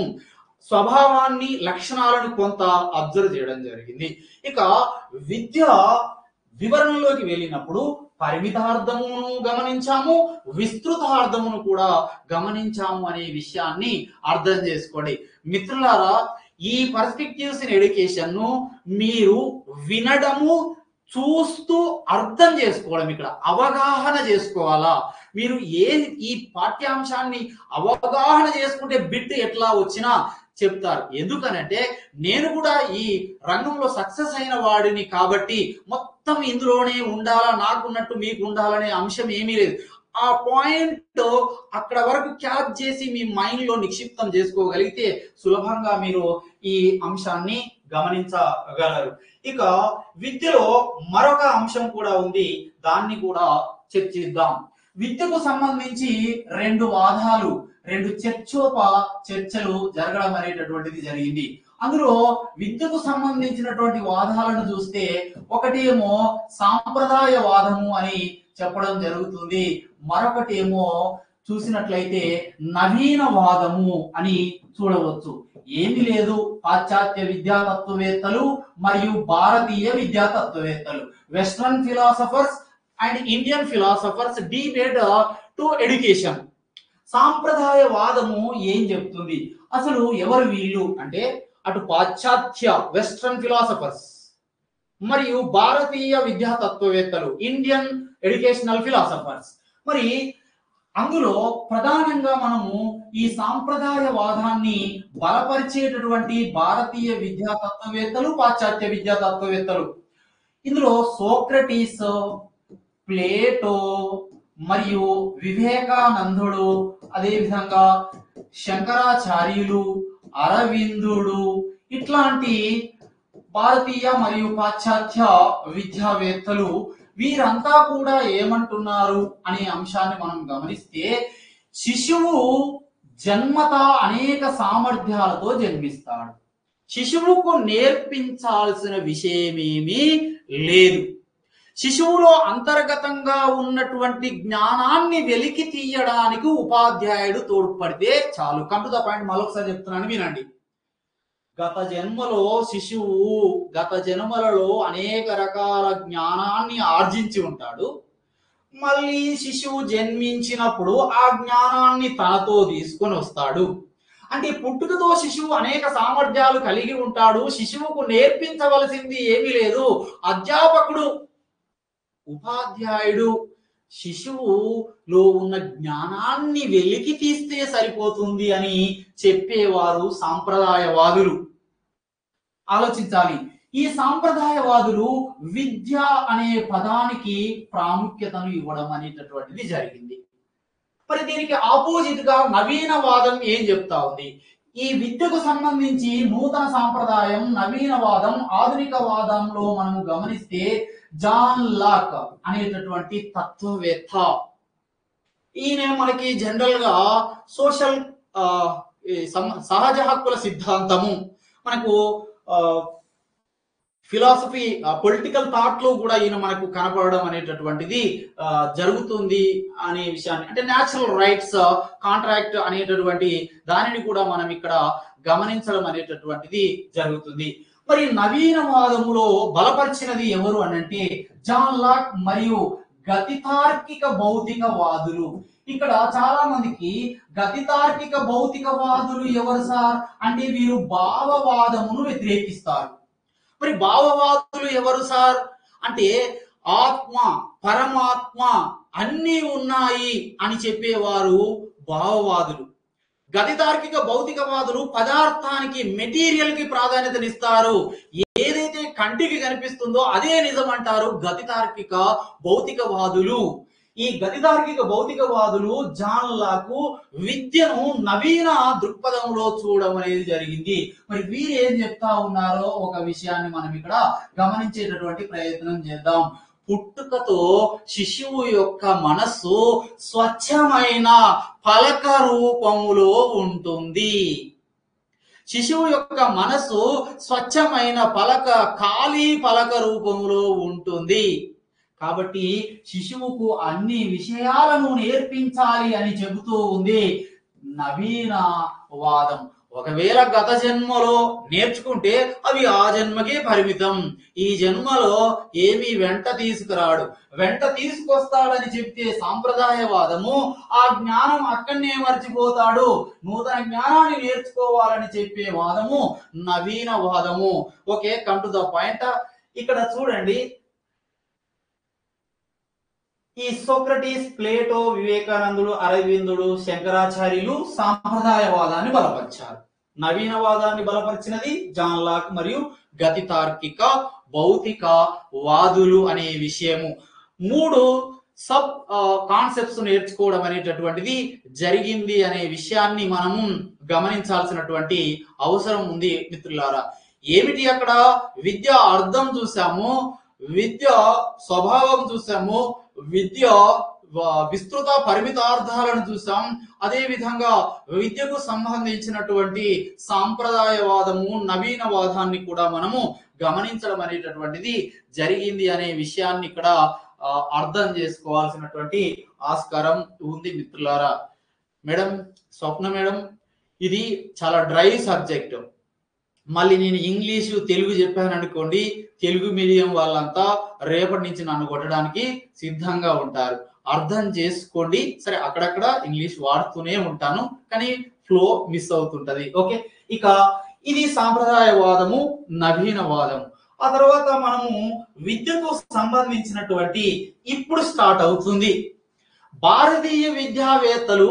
S2: స్వభావాన్ని లక్షణాలను కొంత అబ్జర్వ్ చేయడం జరిగింది. ఇక విద్య వివరణలోకి వెళ్ళినప్పుడు పరిమితార్థమును గమనించాము, విస్తృతార్థమును కూడా గమనించాము అనే విషయాన్ని అర్థం చేసుకోండి మిత్రులారా. ఈ పర్స్పెక్టివ్స్ ఇన్ ఎడ్యుకేషన్ ను మీరు వినడము, చూస్తూ అర్థం చేసుకోవడం, ఇక్కడ అవగాహన చేసుకోవాలా. మీరు ఈ పాఠ్యాంశాన్ని అవగాహన చేసుకుంటే బిట్ ఎట్లా వచ్చినా చెప్తారు. ఎందుకనంటే నేను కూడా ఈ రంగంలో సక్సెస్ అయిన వాడిని కాబట్టి మొత్తం ఇందులోనే ఉండాలా, నాకున్నట్టు మీకు ఉండాలనే అంశం ఏమీ లేదు. ఆ పాయింట్ అక్కడ వరకు క్యాచ్ చేసి మీ మైండ్ లో నిక్షిప్తం చేసుకోగలిగితే సులభంగా మీరు ఈ అంశాన్ని గమనించగలరు. ఇక విద్యలో మరొక అంశం కూడా ఉంది, దాన్ని కూడా చర్చిద్దాం. విద్యకు సంబంధించి రెండు వాదాలు, రెండు చర్చలు జరగడం అనేటటువంటిది జరిగింది. అందులో విద్యకు సంబంధించినటువంటి వాదాలను చూస్తే ఒకటి ఏమో సాంప్రదాయవాదము అని చెప్పడం జరుగుతుంది, మరొకటి ఏమో చూసినట్లయితే నవీనవాదము అని చూడవచ్చు. ఏమి లేదు, పాశ్చాత్య విద్యాతత్వవేత్తలు మరియు భారతీయ విద్యాతత్వవేత్తలు, western philosophers and Indian philosophers debate to education. సాంప్రదాయవాదము ఏం చెప్తుంది, అసలు ఎవరు వీళ్ళు అంటే అటు పాశ్చాత్య వెస్ట్రన్ ఫిలాసఫర్స్ మరియు భారతీయ విద్యాతత్వవేత్తలు ఇండియన్ ఎడ్యుకేషనల్ ఫిలాసఫర్స్. మరి అందులో ప్రధానంగా మనము ఈ సాంప్రదాయవాదాన్ని బలపరిచేటటువంటి భారతీయ విద్యాతత్వవేత్తలు, పాశ్చాత్య విద్యాతత్వవేత్తలు. ఇందులో సోక్రటీస్, ప్లేటో మరియు వివేకానందుడు, అదేవిధంగా శంకరాచార్యులు, అరవిందుడు, ఇట్లాంటి భారతీయ మరియు పాశ్చాత్య విద్యావేత్తలు వీరంతా కూడా ఏమంటున్నారు అనే అంశాన్ని మనం గమనిస్తే, శిశువు జన్మత అనేక సామర్థ్యాలతో జన్మిస్తాడు, శిశువుకు నేర్పించాల్సిన విషయమేమీ లేదు, శిశువులో అంతర్గతంగా ఉన్నటువంటి జ్ఞానాన్ని వెలికి తీయడానికి ఉపాధ్యాయుడు తోడ్పడితే చాలు. కమ్ టు ద పాయింట్, మరొకసారి చెప్తున్నాను వినండి. గత జన్మలలో అనేక రకాల జ్ఞానాన్ని ఆర్జించి ఉంటాడు. మళ్ళీ శిశువు జన్మించినప్పుడు ఆ జ్ఞానాన్ని తనతో తీసుకొని వస్తాడు. అంటే పుట్టుకతో శిశువు అనేక సామర్థ్యాలు కలిగి ఉంటాడు. శిశువుకు నేర్పించవలసింది ఏమీ లేదు. అధ్యాపకుడు, ఉపాధ్యాయుడు శిశువులో ఉన్న జ్ఞానాన్ని వెలికి తీస్తే సరిపోతుంది అని చెప్పేవారు సాంప్రదాయవాదులు. ఆలోచించాలి, ఈ సాంప్రదాయవాదులు విద్య అనే పదానికి ప్రాముఖ్యతను ఇవ్వడం అనేటటువంటిది జరిగింది. మరి దీనికి ఆపోజిట్ గా నవీనవాదం ఏం చెప్తా ఉంది? ఈ విద్యకు సంబంధించి నూతన సాంప్రదాయం, నవీనవాదం, ఆధునికవాదంలో మనం గమనిస్తే జాన్ లాక్ అనేటటువంటి తత్వవేత్త, ఈయన మనకి జనరల్ గా సోషల్ సహజ హక్కుల సిద్ధాంతము, మనకు ఫిలాసఫీ, పొలిటికల్ థాట్ లో కూడా ఈయన మనకు కనపడడం అనేటటువంటిది జరుగుతుంది అనే విషయాన్ని, అంటే న్యాచురల్ రైట్స్ కాంట్రాక్ట్ అనేటటువంటి దానిని కూడా మనం ఇక్కడ గమనించడం అనేటటువంటిది జరుగుతుంది. మరి నవీనవాదములో బలపరిచినది ఎవరు అనంటే జాన్ లాక్ మరియు గతితార్కిక భౌతికవాదులు. ఇక్కడ చాలా మందికి గతితార్కిక భౌతికవాదులు ఎవరు సార్ అంటే వీరు భావవాదమును వ్యతిరేకిస్తారు. మరి భావవాదులు ఎవరు సార్ అంటే ఆత్మ, పరమాత్మ అన్నీ ఉన్నాయి అని చెప్పేవారు భావవాదులు. గతితార్కిక భౌతికవాదులు పదార్థానికి, మెటీరియల్ కి ప్రాధాన్యతనిస్తారు. ఏదైతే కంటికి కనిపిస్తుందో అదే నిజం అంటారు గతితార్కిక భౌతికవాదులు. ఈ గతితార్కిక భౌతికవాదులు జాన్ లాక్ విద్యను నవీన దృక్పథంలో చూడడం అనేది జరిగింది. మరి వీరు ఏం చెప్తా ఉన్నారో ఒక విషయాన్ని మనం ఇక్కడ గమనించేటటువంటి ప్రయత్నం చేద్దాం. పుట్టుకతో శిశువు యొక్క మనస్సు స్వచ్ఛమైన పలక రూపములో ఉంటుంది. శిశువు యొక్క మనసు స్వచ్ఛమైన ఖాళీ పలక రూపంలో ఉంటుంది. కాబట్టి శిశువుకు అన్ని విషయాలను నేర్పించాలి అని చెబుతూ ఉంది నవీనవాదం. ఒకవేళ గత జన్మలో నేర్చుకుంటే అవి ఆ జన్మకే పరిమితం. ఈ జన్మలో ఏమీ వెంట తీసుకురాడు. వెంట తీసుకొస్తాడని చెప్తే సాంప్రదాయవాదము ఆ జ్ఞానం అక్కడనే మర్చిపోతాడు. నూతన జ్ఞానాన్ని నేర్చుకోవాలని చెప్పే వాదము నవీనవాదము. Okay, come to the point. ఇక్కడ చూడండి, ఈ సోక్రటీస్, ప్లేటో, వివేకానందుడు, అరవిందుడు, శంకరాచార్యులు సాంప్రదాయవాదాన్ని బలపరిచారు. నవీనవాదాన్ని బలపరిచినది జాన్ లాక్ మరియు గతి తార్కిక భౌతిక వాదులు అనే విషయము. 3 సబ్ కాన్సెప్ట్స్ నేర్చుకోవడం అనేటటువంటిది జరిగింది అనే విషయాన్ని మనము గమనించాల్సినటువంటి అవసరం ఉంది మిత్రులారా. ఏమిటి అక్కడ? విద్య అర్థం చూసాము, విద్య స్వభావం చూసాము, విద్య విస్తృత పరిమితార్థాలను చూసాం. అదే విధంగా విద్యకు సంబంధించినటువంటి సాంప్రదాయవాదము, నవీనవాదాన్ని కూడా మనము గమనించడం అనేటటువంటిది జరిగింది అనే విషయాన్ని ఇక్కడ అర్థం చేసుకోవాల్సినటువంటి ఆస్కారం ఉంది మిత్రులారా. మేడం స్వప్న మేడం, ఇది చాలా డ్రై సబ్జెక్ట్. మళ్ళీ నేను ఇంగ్లీషు తెలుగు చెప్పాను అనుకోండి, తెలుగు మీడియం వాళ్ళంతా రేపటి నుంచి నన్ను కొట్టడానికి సిద్ధంగా ఉంటారు. అర్థం చేసుకోండి. సరే, అక్కడక్కడ ఇంగ్లీష్ వాడుతూనే ఉంటాను, కానీ ఫ్లో మిస్ అవుతుంటది. ఓకే, ఇక ఇది సాంప్రదాయవాదము, నవీనవాదము. ఆ తర్వాత మనము విద్యకు సంబంధించినటువంటి ఇప్పుడు స్టార్ట్ అవుతుంది. భారతీయ విద్యావేత్తలు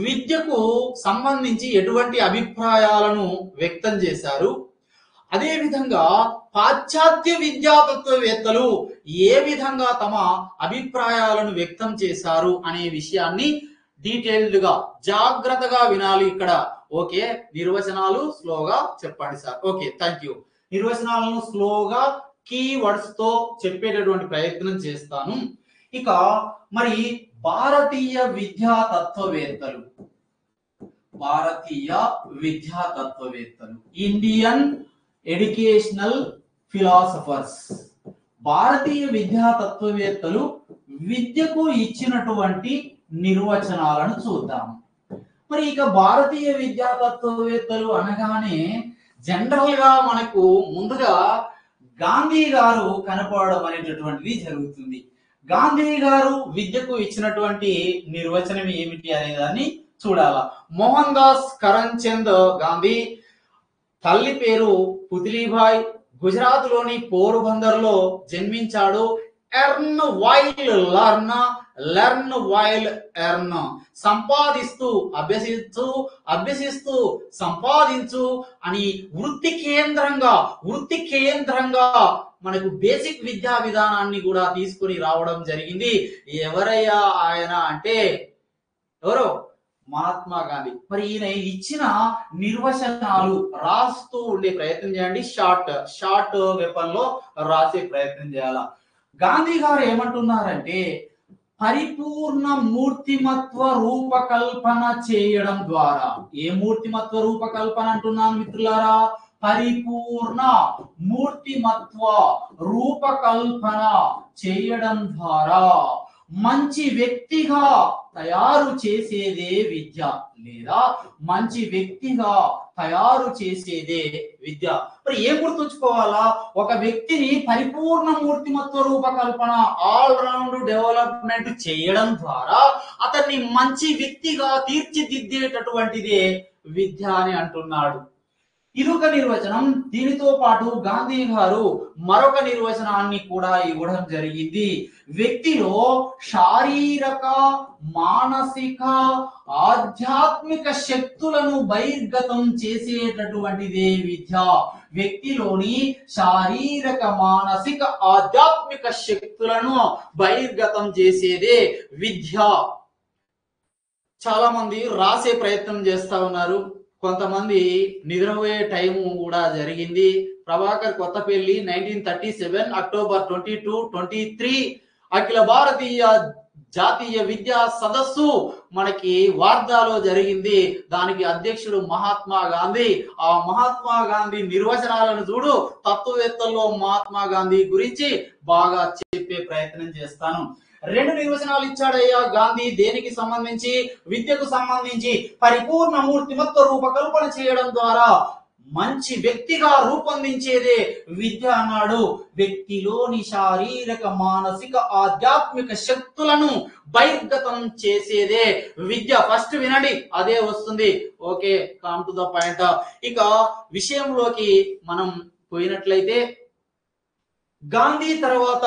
S2: విద్యకు సంబంధించి ఎటువంటి అభిప్రాయాలను వ్యక్తం చేశారు, అదే విధంగా పాశ్చాత్య విద్యాతత్వవేత్తలు ఏ విధంగా తమ అభిప్రాయాలను వ్యక్తం చేశారు అనే విషయాన్ని డీటెయిల్డ్ గా జాగ్రత్తగా వినాలి ఇక్కడ. ఓకే, నిర్వచనాలు స్లోగా చెప్పండి సార్. Okay, thank you. నిర్వచనాలను స్లోగా కీవర్డ్స్ తో చెప్పేటటువంటి ప్రయత్నం చేస్తాను. ఇక మరి భారతీయ విద్యాతత్వవేత్తలు, ఇండియన్ ఎడ్యుకేషనల్ ఫిలాసఫర్స్, భారతీయ విద్యాతత్వవేత్తలు విద్యకు ఇచ్చినటువంటి నిర్వచనాలను చూద్దాం. మరి ఇక భారతీయ విద్యాతత్వవేత్తలు అనగానే జనరల్ గా మనకు ముందుగా గాంధీ గారు కనపడడం అనేటటువంటిది జరుగుతుంది. గాంధీ గారు విద్యకు ఇచ్చినటువంటి నిర్వచనం ఏమిటి అనే దాన్ని చూడాలా. మోహన్ దాస్ కరంచంద్ గాంధీ, తల్లి పేరు పుత్లీబాయ్, గుజరాత్ లోని పోర్బందర్ లో జన్మించాడు. Earn while learn, learn while earn, సంపాదిస్తూ అభ్యసిస్తూ సంపాదించు అని వృత్తి కేంద్రంగా మనకు బేసిక్ విద్యా విధానాన్ని కూడా తీసుకుని రావడం జరిగింది. ఎవరయ్యా ఆయన అంటే ఎవరో మహాత్మా గాంధీ. మరి ఈయన ఇచ్చిన నిర్వచనాలు రాస్తూ ఉండే ప్రయత్నం చేయండి. షార్ట్ వెపన్ లో రాసే ప్రయత్నం చేయాల. గాంధీ గారు ఏమంటున్నారంటే, పరిపూర్ణ మూర్తిమత్వ రూపకల్పన చేయడం ద్వారా. ఏ మూర్తిమత్వ రూపకల్పన అంటున్నాను మిత్రులారా? పరిపూర్ణ మూర్తిమత్వ రూపకల్పన చేయడం ద్వారా మంచి వ్యక్తిగా తయారు చేసేదే విద్య, లేదా మంచి వ్యక్తిగా తయారు చేసేదే విద్య. మరి ఏం గుర్తుంచుకోవాలా? ఒక వ్యక్తిని పరిపూర్ణ మూర్తిమత్వ రూపకల్పన, ఆల్ రౌండ్ డెవలప్మెంట్ చేయడం ద్వారా అతన్ని మంచి వ్యక్తిగా తీర్చిదిద్దేటటువంటిదే విద్య అని అంటున్నాడు. ఇదొక నిర్వచనం. దీనితో పాటు గాంధీ గారు మరొక నిర్వచనాన్ని కూడా ఇవ్వడం జరిగింది. వ్యక్తిలో శారీరక, మానసిక, ఆధ్యాత్మిక శక్తులను బహిర్గతం చేసేటటువంటిదే విద్య. వ్యక్తిలోని శారీరక, మానసిక, ఆధ్యాత్మిక శక్తులను బహిర్గతం చేసేదే విద్య. చాలా మంది రాసే ప్రయత్నం చేస్తా ఉన్నారు. కొంతమంది నిద్రపోయే టైము కూడా జరిగింది. ప్రభాకర్ కొత్తపల్లి 1937 అక్టోబర్ 22, 23 అఖిల భారతీయ జాతీయ విద్యా సదస్సు మనకి వార్ధాలో జరిగింది. దానికి అధ్యక్షుడు మహాత్మా గాంధీ. ఆ మహాత్మా గాంధీ నిర్వచనాలను చూడు, తత్వవేత్తల్లో మహాత్మా గాంధీ గురించి బాగా చెప్పే ప్రయత్నం చేస్తాను. 2 నిర్వచనాలు ఇచ్చాడయ్యా గాంధీ. దేనికి సంబంధించి? విద్యకు సంబంధించి. పరిపూర్ణ మూర్తిమత్వ రూపకల్పన చేయడం ద్వారా మంచి వ్యక్తిగా రూపొందించేదే విద్య అన్నాడు. వ్యక్తిలోని శారీరక, మానసిక, ఆధ్యాత్మిక శక్తులను బహిర్గతం చేసేదే విద్య. ఫస్ట్ వినండి, అదే వస్తుంది. Okay, come to the point. ఇక విషయంలోకి మనం పోయినట్లయితే, గాంధీ తర్వాత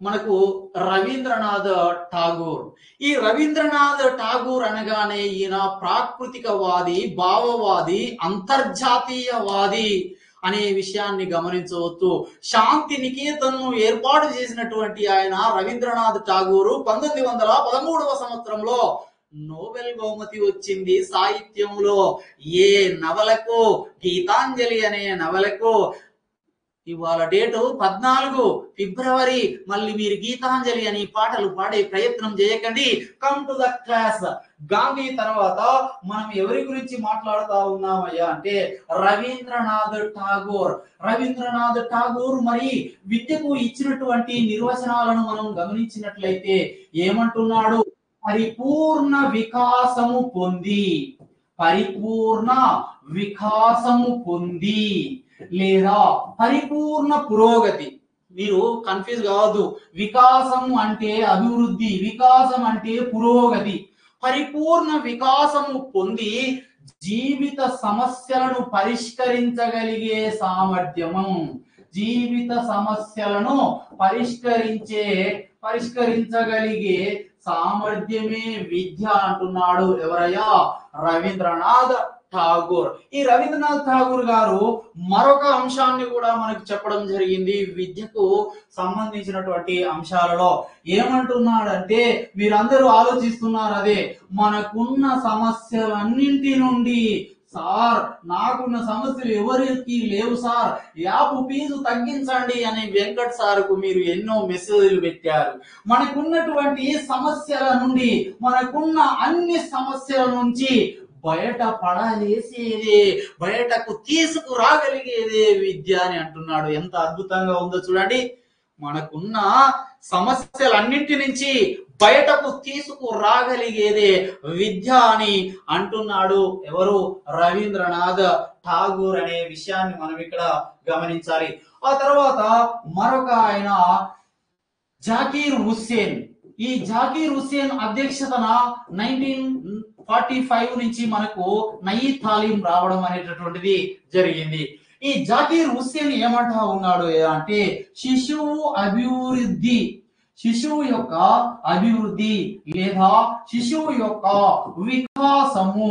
S2: మనకు రవీంద్రనాథ్ ఠాగూర్. ఈ రవీంద్రనాథ్ ఠాగూర్ అనగానే ఈయన ప్రాకృతికవాది, భావవాది, అంతర్జాతీయవాది అనే విషయాన్ని గమనించవచ్చు. శాంతి నికేతన్ను ఏర్పాటు చేసినటువంటి ఆయన రవీంద్రనాథ్ ఠాగూర్ 1913వ సంవత్సరంలో నోబెల్ బహుమతి వచ్చింది సాహిత్యంలో. ఏ నవలకు? గీతాంజలి అనే నవలకు. ఇవాళ డేటు 14 ఫిబ్రవరి. మళ్ళీ మీరు గీతాంజలి అని పాటలు పాడే ప్రయత్నం చేయకండి. Come to the class. Gandhi తర్వాత మనం ఎవరి గురించి మాట్లాడుతా ఉన్నామయ్యా అంటే రవీంద్రనాథ్ ఠాగూర్. రవీంద్రనాథ్ ఠాగూర్ మరి విద్యకు ఇచ్చినటువంటి నిర్వచనాలను మనం గమనించినట్లయితే ఏమంటున్నాడు? పరిపూర్ణ వికాసము పొంది, పరిపూర్ణ వికాసము పొంది లేదా పరిపూర్ణ పురోగతి. మీరు కన్ఫ్యూజ్ కావద్దు. వికాసం అంటే అభివృద్ధి, వికాసం అంటే పురోగతి. పరిపూర్ణ వికాసము పొంది జీవిత సమస్యలను పరిష్కరించగలిగే సామర్థ్యము, జీవిత సమస్యలను పరిష్కరించగలిగే సామర్థ్యమే విద్య అంటున్నాడు. ఎవరయ్యా? రవీంద్రనాథ్ ఠాగూర్. ఈ రవీంద్రనాథ్ ఠాగూర్ గారు మరొక అంశాన్ని కూడా మనకు చెప్పడం జరిగింది విద్యకు సంబంధించినటువంటి అంశాలలో. ఏమంటున్నాడంటే, మీరందరూ ఆలోచిస్తున్నారు అదే, మనకున్న సమస్యలన్నింటి నుండి సార్ నాకున్న సమస్యలు ఎవరికి లేవు సార్, యాప్ ఫీజు తగ్గించండి అని వెంకట్ సార్కు మీరు ఎన్నో మెసేజ్లు పెట్టారు. మనకున్నటువంటి సమస్యల నుండి, మనకున్న అన్ని సమస్యల నుంచి బయట పడలేసేదే, బయటకు తీసుకురాగలిగేదే విద్య అని అంటున్నాడు. ఎంత అద్భుతంగా ఉందో చూడండి. మనకున్న సమస్యలన్నింటి నుంచి బయటకు తీసుకురాగలిగేదే విద్య అని అంటున్నాడు. ఎవరు? రవీంద్రనాథ్ ఠాగూర్ అనే విషయాన్ని మనం ఇక్కడ గమనించాలి. ఆ తర్వాత మరొక ఆయన జాకీర్ హుస్సేన్. ఈ జాకీర్ హుస్సేన్ అధ్యక్షతన 1945 నుంచి మనకు నయీ తాలీం రావడం అనేటటువంటిది జరిగింది. ఈ జాకీర్ హుస్సేన్ ఏమంటా ఉన్నాడు అంటే, శిశువు అభివృద్ధి, శిశువు యొక్క అభివృద్ధి లేదా శిశువు యొక్క వికాసము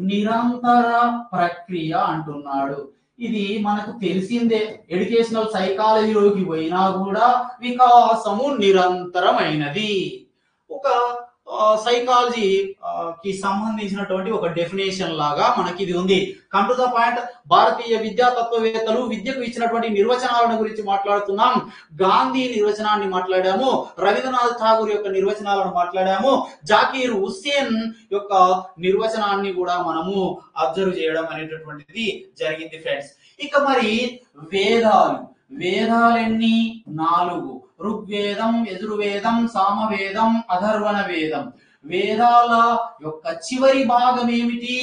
S2: నిరంతర ప్రక్రియ అంటున్నాడు. ఇది మనకు తెలిసిందే. ఎడ్యుకేషనల్ సైకాలజీలోకి పోయినా కూడా వికాసము నిరంతరమైనది. ఒక సైకాలజీ కి సంబంధించినటువంటి ఒక డెఫినేషన్ లాగా మనకి ఇది ఉంది. Come to the point. భారతీయ విద్యా తత్వవేత్తలు విద్యకు ఇచ్చినటువంటి నిర్వచనాలను గురించి మాట్లాడుతున్నాం. గాంధీ నిర్వచనాన్ని మాట్లాడాము, రవీంద్రనాథ్ ఠాగూర్ యొక్క నిర్వచనాలను మాట్లాడాము, జాకీర్ హుస్సేన్ యొక్క నిర్వచనాన్ని కూడా మనము అబ్జర్వ్ చేయడం అనేటటువంటిది జరిగింది ఫ్రెండ్స్. ఇక మరి వేదాలు, వేదాలెన్ని? 4. ఋగ్వేదం, యజుర్వేదం, సామవేదం, అథర్వణ వేదం. వేదాల యొక్క చివరి భాగం ఏమిటి?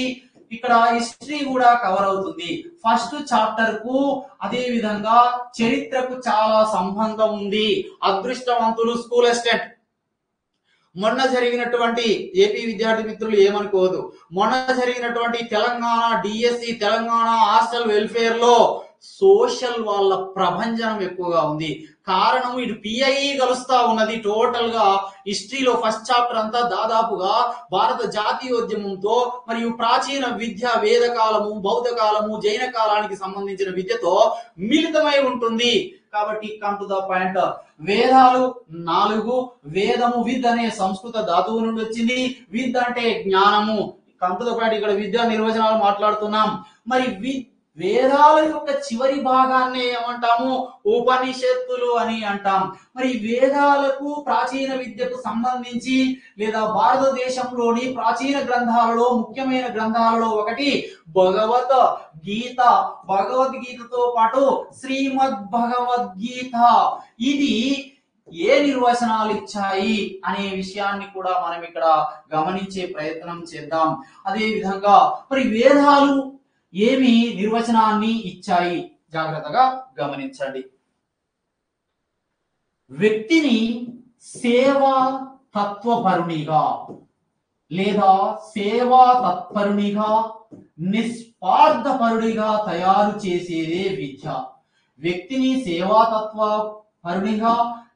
S2: ఇక్కడ హిస్టరీ కూడా కవర్ అవుతుంది. ఫస్ట్ చాప్టర్ కు అదే విధంగా చరిత్రకు చాలా సంబంధం ఉంది. అదృష్టవంతులు స్కూల్ అసిస్టెంట్. మొన్న జరిగినటువంటి ఏపీ విద్యార్థి మిత్రులు ఏమనుకోవద్దు, మొన్న జరిగినటువంటి Telangana DSC, Telangana hostel welfare లో సోషల్ వాళ్ళ ప్రభంజనం ఎక్కువగా ఉంది. కారణం ఇటు పిఐఈ కలుస్తా ఉన్నది. టోటల్ గా హిస్టరీలో ఫస్ట్ చాప్టర్ అంతా దాదాపుగా భారత జాతీయోద్యమంతో మరియు ప్రాచీన విద్య, వేద కాలము, బౌద్ధ కాలము, జైన కాలానికి సంబంధించిన విద్యతో మిళితమై ఉంటుంది. కాబట్టి కమ్ టు ద పాయింట్. వేదాలు 4. వేదము విద్ అనే సంస్కృత ధాతువు నుండి వచ్చింది. విద్ అంటే జ్ఞానము. కంప్యూటర్ పాయింట్ ఇక్కడ విద్యా నిర్వచనాలు మాట్లాడుతున్నాం. మరి వేదాల యొక్క చివరి భాగాన్ని ఏమంటాము? ఉపనిషత్తులు అని అంటాం. మరి వేదాలకు ప్రాచీన విద్యకు సంబంధించి లేదా భారతదేశంలోని ప్రాచీన గ్రంథాలలో ముఖ్యమైన గ్రంథాలలో ఒకటి భగవత గీత. భగవద్గీతతో పాటు శ్రీమద్ భగవద్గీత. ఇది ఏ నిర్వచనాలు ఇచ్చాయి అనే విషయాన్ని కూడా మనం ఇక్కడ గమనించే ప్రయత్నం చేద్దాం. అదే విధంగా మరి వేదాలు ఏమి నిర్వచనాన్ని ఇచ్చాయి జాగ్రత్తగా గమనించండి. వ్యక్తిని సేవా తత్వపరునిగా లేదా సేవా తత్పరునిగా నిస్వార్థపరుడిగా తయారు చేసేదే విద్య. వ్యక్తిని సేవాతత్వ పరునిగా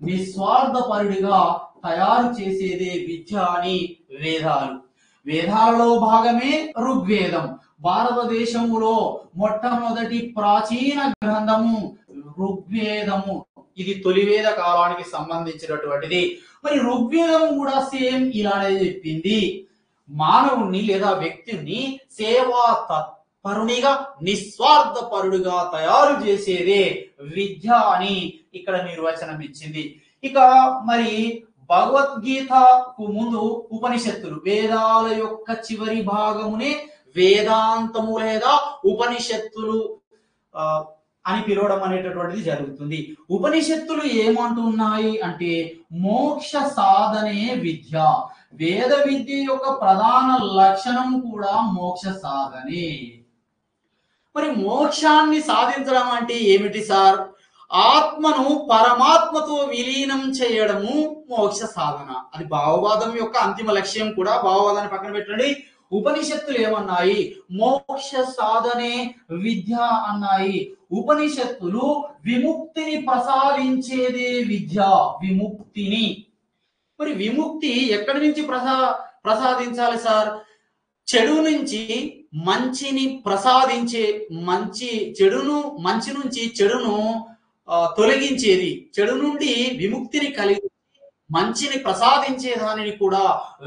S2: నిస్వార్థపరుడిగా తయారు చేసేదే విద్య అని వేదాలు. వేదాలలో భాగమే ఋగ్వేదం. భారతదేశంలో మొట్టమొదటి ప్రాచీన గ్రంథము ఋగ్వేదము. ఇది తొలివేద కాలానికి సంబంధించినటువంటిది. మరి ఋగ్వేదం కూడా సేమ్ ఇలానే చెప్పింది. మానవుణ్ణి లేదా వ్యక్తిని సేవా తత్పరునిగా నిస్వార్థపరుడిగా తయారు చేసేదే విద్య అని ఇక్కడ నిర్వచనం ఇచ్చింది. ఇక మరి భగవద్గీతకు ముందు ఉపనిషత్తులు, వేదాల యొక్క చివరి భాగమునే వేదాంతము లేదా ఉపనిషత్తులు అని పిలవడం అనేటటువంటిది జరుగుతుంది. ఉపనిషత్తులు ఏమంటున్నాయి అంటే మోక్ష సాధనే విద్య. వేద విద్య యొక్క ప్రధాన లక్షణం కూడా మోక్ష సాధనే. మరి మోక్షాన్ని సాధించడం అంటే ఏమిటి సార్? ఆత్మను పరమాత్మతో విలీనం చేయడము మోక్ష సాధన. అది భావవాదం యొక్క అంతిమ లక్ష్యం కూడా. భావవాదాన్ని పక్కన పెట్టండి. ఉపనిషత్తులు ఏమన్నాయి? మోక్ష సాధనే విద్య అన్నాయి. ఉపనిషత్తులు విముక్తిని ప్రసాదించేదే విద్య. విముక్తిని. మరి విముక్తి ఎక్కడి నుంచి ప్రసాదించాలి సార్? చెడు నుంచి మంచిని ప్రసాదించే, మంచి నుంచి చెడును తొలగించేది, చెడు నుండి విముక్తిని కలిగి మంచిని ప్రసాదించే దానిని కూడా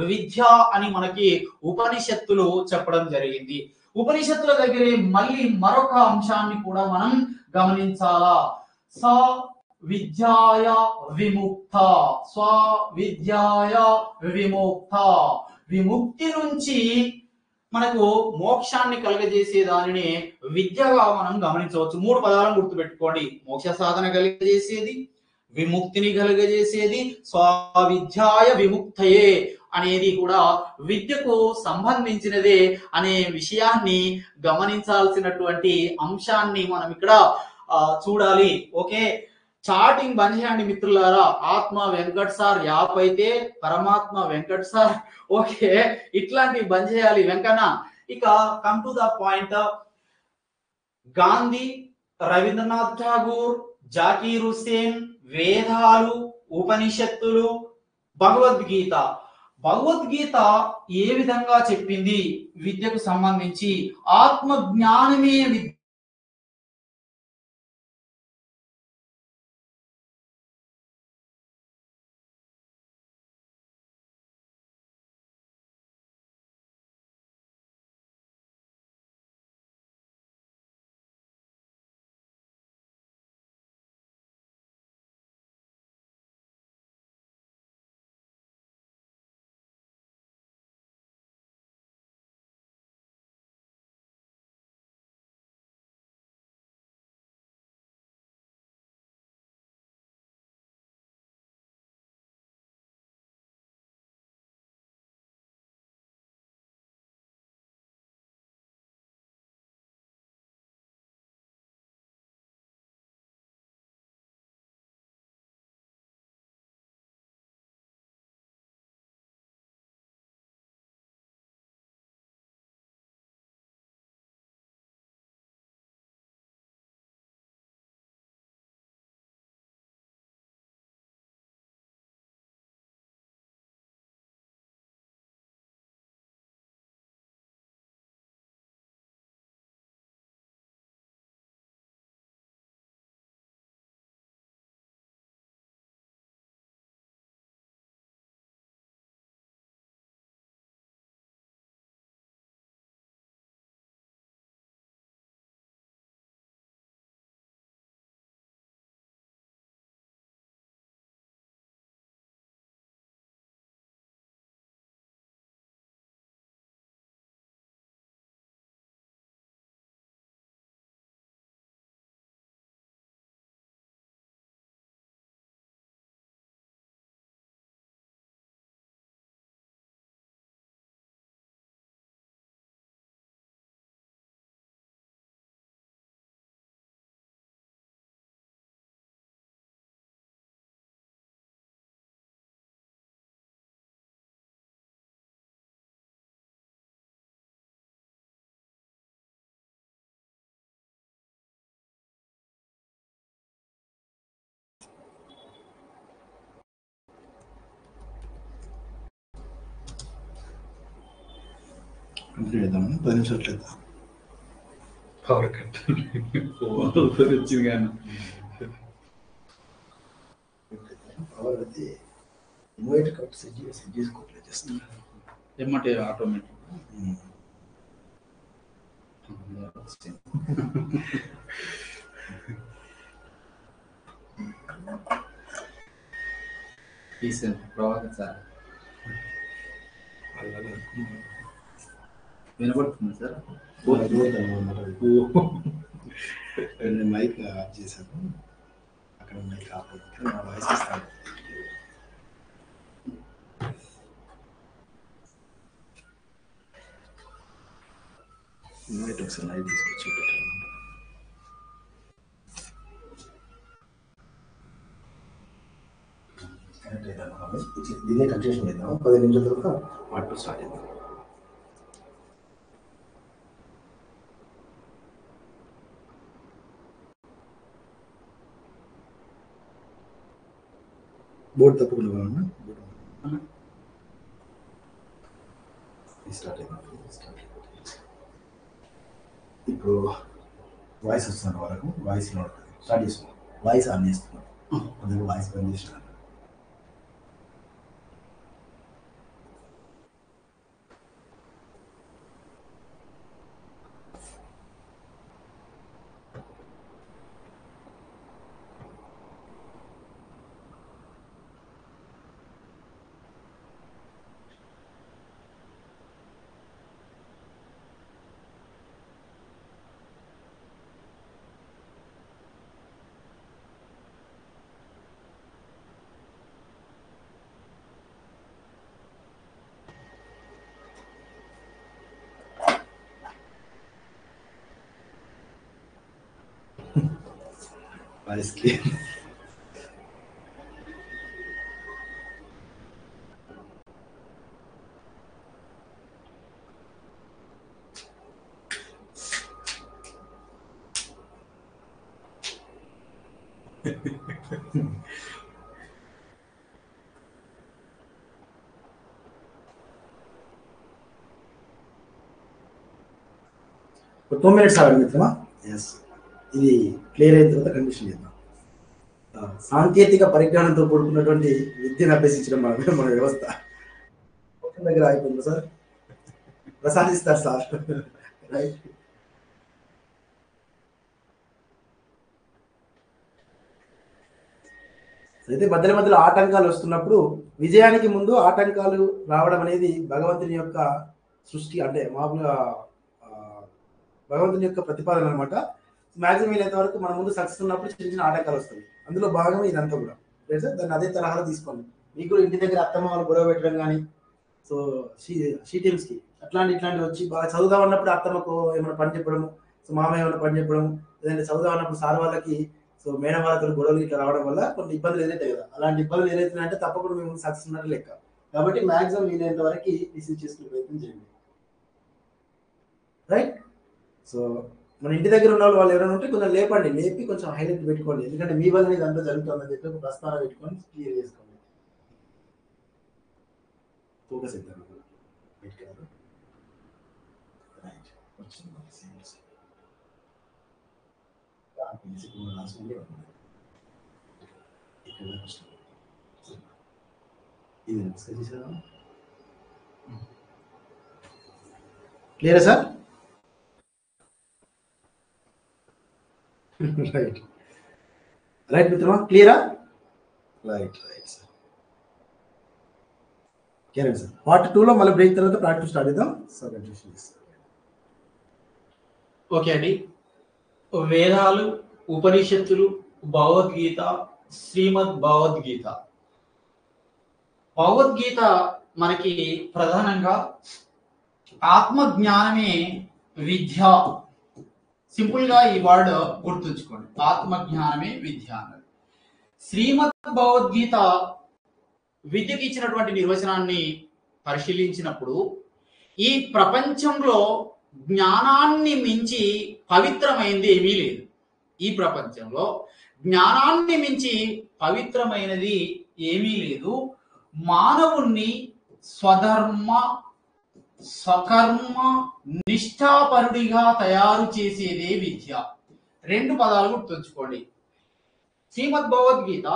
S2: విద్య అని మనకి ఉపనిషత్తులు చెప్పడం జరిగింది. ఉపనిషత్తుల దగ్గరే మళ్ళీ మరొక అంశాన్ని కూడా మనం గమనించాలా. స విద్యాయ విముక్త, స్వ విద్యాయ విముక్త. విముక్తి నుంచి మనకు మోక్షాన్ని కలుగజేసే దానిని విద్యగా మనం గమనించవచ్చు. 3 పదాలను గుర్తుపెట్టుకోండి. మోక్ష సాధన కలిగజేసేది, విముక్తిని కలుగజేసేది, స్వవిద్యాయ విముక్తయే అనేది కూడా విద్యకు సంబంధించినదే అనే విషయాన్ని గమనించాల్సినటువంటి అంశాన్ని మనం ఇక్కడ చూడాలి. ఓకే, చాటింగ్ బంద్ చేయండి మిత్రులారా. ఆత్మ వెంకట్ సార్ యాప్ అయితే పరమాత్మ వెంకట్ సార్. ఓకే, ఇట్లాంటివి బంద్ చేయాలి వెంకన్న. ఇక come to the point. Gandhi, Rabindranath Tagore, Zakir Hussain, వేదాలు, ఉపనిషత్తులు, భగవద్గీత. భగవద్గీత ఏ విధంగా చెప్పింది విద్యకు సంబంధించి? ఆత్మ జ్ఞానమే విద్య.
S1: కంప్లీట్ చేద్దామని 10 నిమిషాలు చేద్దాం.
S2: పవర్ కట్ వచ్చింది కానీ
S1: పవర్ అయితే ఇన్వర్టర్ కరెక్ట్ సెట్ చేసుకోవట్లేదు జస్ట్
S2: ఏమంటే ఆటోమేటిక్ ప్రభాకర్ సార్ వినపడుతుంది సార్.
S1: మైక్ ఆఫ్ చేశాను, అక్కడ మైక్ ఆఫ్ నా వాయిస్ ఇస్తాను. ఇన్వైట్ ఒకసారి లైవ్ తీసుకొచ్చి పెట్టాను. దీన్నే కంటిన్యూషన్ చేద్దాం. 10 నిమిషాల తర్వాత పార్ట్ 2 స్టార్ట్ చేద్దాం. బోర్డు తప్పకుండా కావాలన్నా స్టార్ట్ అయినా. ఇప్పుడు వాయిస్ వస్తున్నాను వరకు వాయిస్ స్టార్ట్ చేస్తున్నాను. వాయిస్ ఆన్ చేస్తున్నాను, అందుకు వాయిస్ బంద్ చేస్తున్నాను. వాయిస్కి ఒక 2 minutes ఆగండి మిత్రమా. ఎస్, ఇది క్లియర్ అయిన తర్వాత కండిషన్ చేద్దాం. సాంకేతిక పరిజ్ఞానంతో కూడుకున్నటువంటి విద్యను అభ్యసించడం మన వ్యవస్థ ఒక దగ్గర అయిపోయింది సార్. ప్రసాదిస్తారు సార్. రైట్, అయితే మధ్యలో ఆటంకాలు వస్తున్నప్పుడు విజయానికి ముందు ఆటంకాలు రావడం అనేది భగవంతుని యొక్క సృష్టి, అంటే మామూలుగా భగవంతుని యొక్క ప్రతిపాదన అనమాట. మ్యాక్సిమం వీలైనంత వరకు మన ముందు సక్సెస్ ఉన్నప్పుడు చిన్న చిన్న ఆటంకాలు వస్తాయి. అందులో భాగం ఇదంతా కూడా రైట్ సార్. దాన్ని అదే తరహాలో తీసుకోండి. మీకు కూడా ఇంటి దగ్గర అత్తమ్మ వాళ్ళు గొడవ పెట్టడం కానీ, సో షీ టీమ్స్కి ఇట్లాంటివి వచ్చి బాగా చదువుదాం అన్నప్పుడు అత్తమ్మకు ఏమైనా పని చెప్పడము, సో మామయ్య ఏమైనా పని చెప్పడం, లేదంటే చదువుదాం అన్నప్పుడు సార్ వాళ్ళకి సో మేడం వాళ్ళతో గొడవలు ఇట్లా రావడం వల్ల కొన్ని ఇబ్బందులు ఎదురైతాయి కదా. అలాంటి ఇబ్బందులు ఎదురైతున్నాయంటే తప్పకుండా మేము సక్సెస్ ఉన్నట్టు లెక్క. కాబట్టి మ్యాక్సిమం వీలైనంత వరకు రిసీవ్ చేసుకునే ప్రయత్నం చేయండి. రైట్, సో మన ఇంటి దగ్గర ఉన్న వాళ్ళు ఎవరైనా ఉంటే కొంచెం లేపి కొంచెం హైలైట్ పెట్టుకోండి. ఎందుకంటే మీ వల్ల ఇదంతా జరుగుతుందని చెప్పి ఒక ప్రస్తావన పెట్టుకొని క్లియర్ చేసుకోండి. ఫోకస్ ఇద్దాం. క్లియరా సార్? రైట్ రైట్ మిత్రమా, క్లియరా? Right sir. Clear sir. Part 2లో మళ్ళీ బ్రేక్ తర్వాత ప్రాక్టీస్ స్టార్ట్ చేద్దాం సార్.
S2: ఓకే అండి. వేదాలు, ఉపనిషత్తులు, భగవద్గీత, శ్రీమద్ భగవద్గీత. భగవద్గీత మనకి ప్రధానంగా ఆత్మజ్ఞానమే విద్య. సింపుల్ గా ఈ వర్డ్ గుర్తుంచుకోండి, ఆత్మజ్ఞానమే విద్య అన్నది. శ్రీమద్ భగవద్గీత విద్యకి ఇచ్చినటువంటి నిర్వచనాన్ని పరిశీలించినప్పుడు ఈ ప్రపంచంలో జ్ఞానాన్ని మించి పవిత్రమైనది ఏమీ లేదు. ఈ ప్రపంచంలో జ్ఞానాన్ని మించి పవిత్రమైనది ఏమీ లేదు. మానవుణ్ణి స్వధర్మ స్వకర్మ నిష్ఠాపరుడిగా తయారు చేసేదే విద్య. రెండు పదాలు గుర్తుంచుకోండి. శ్రీమద్ భగవద్గీత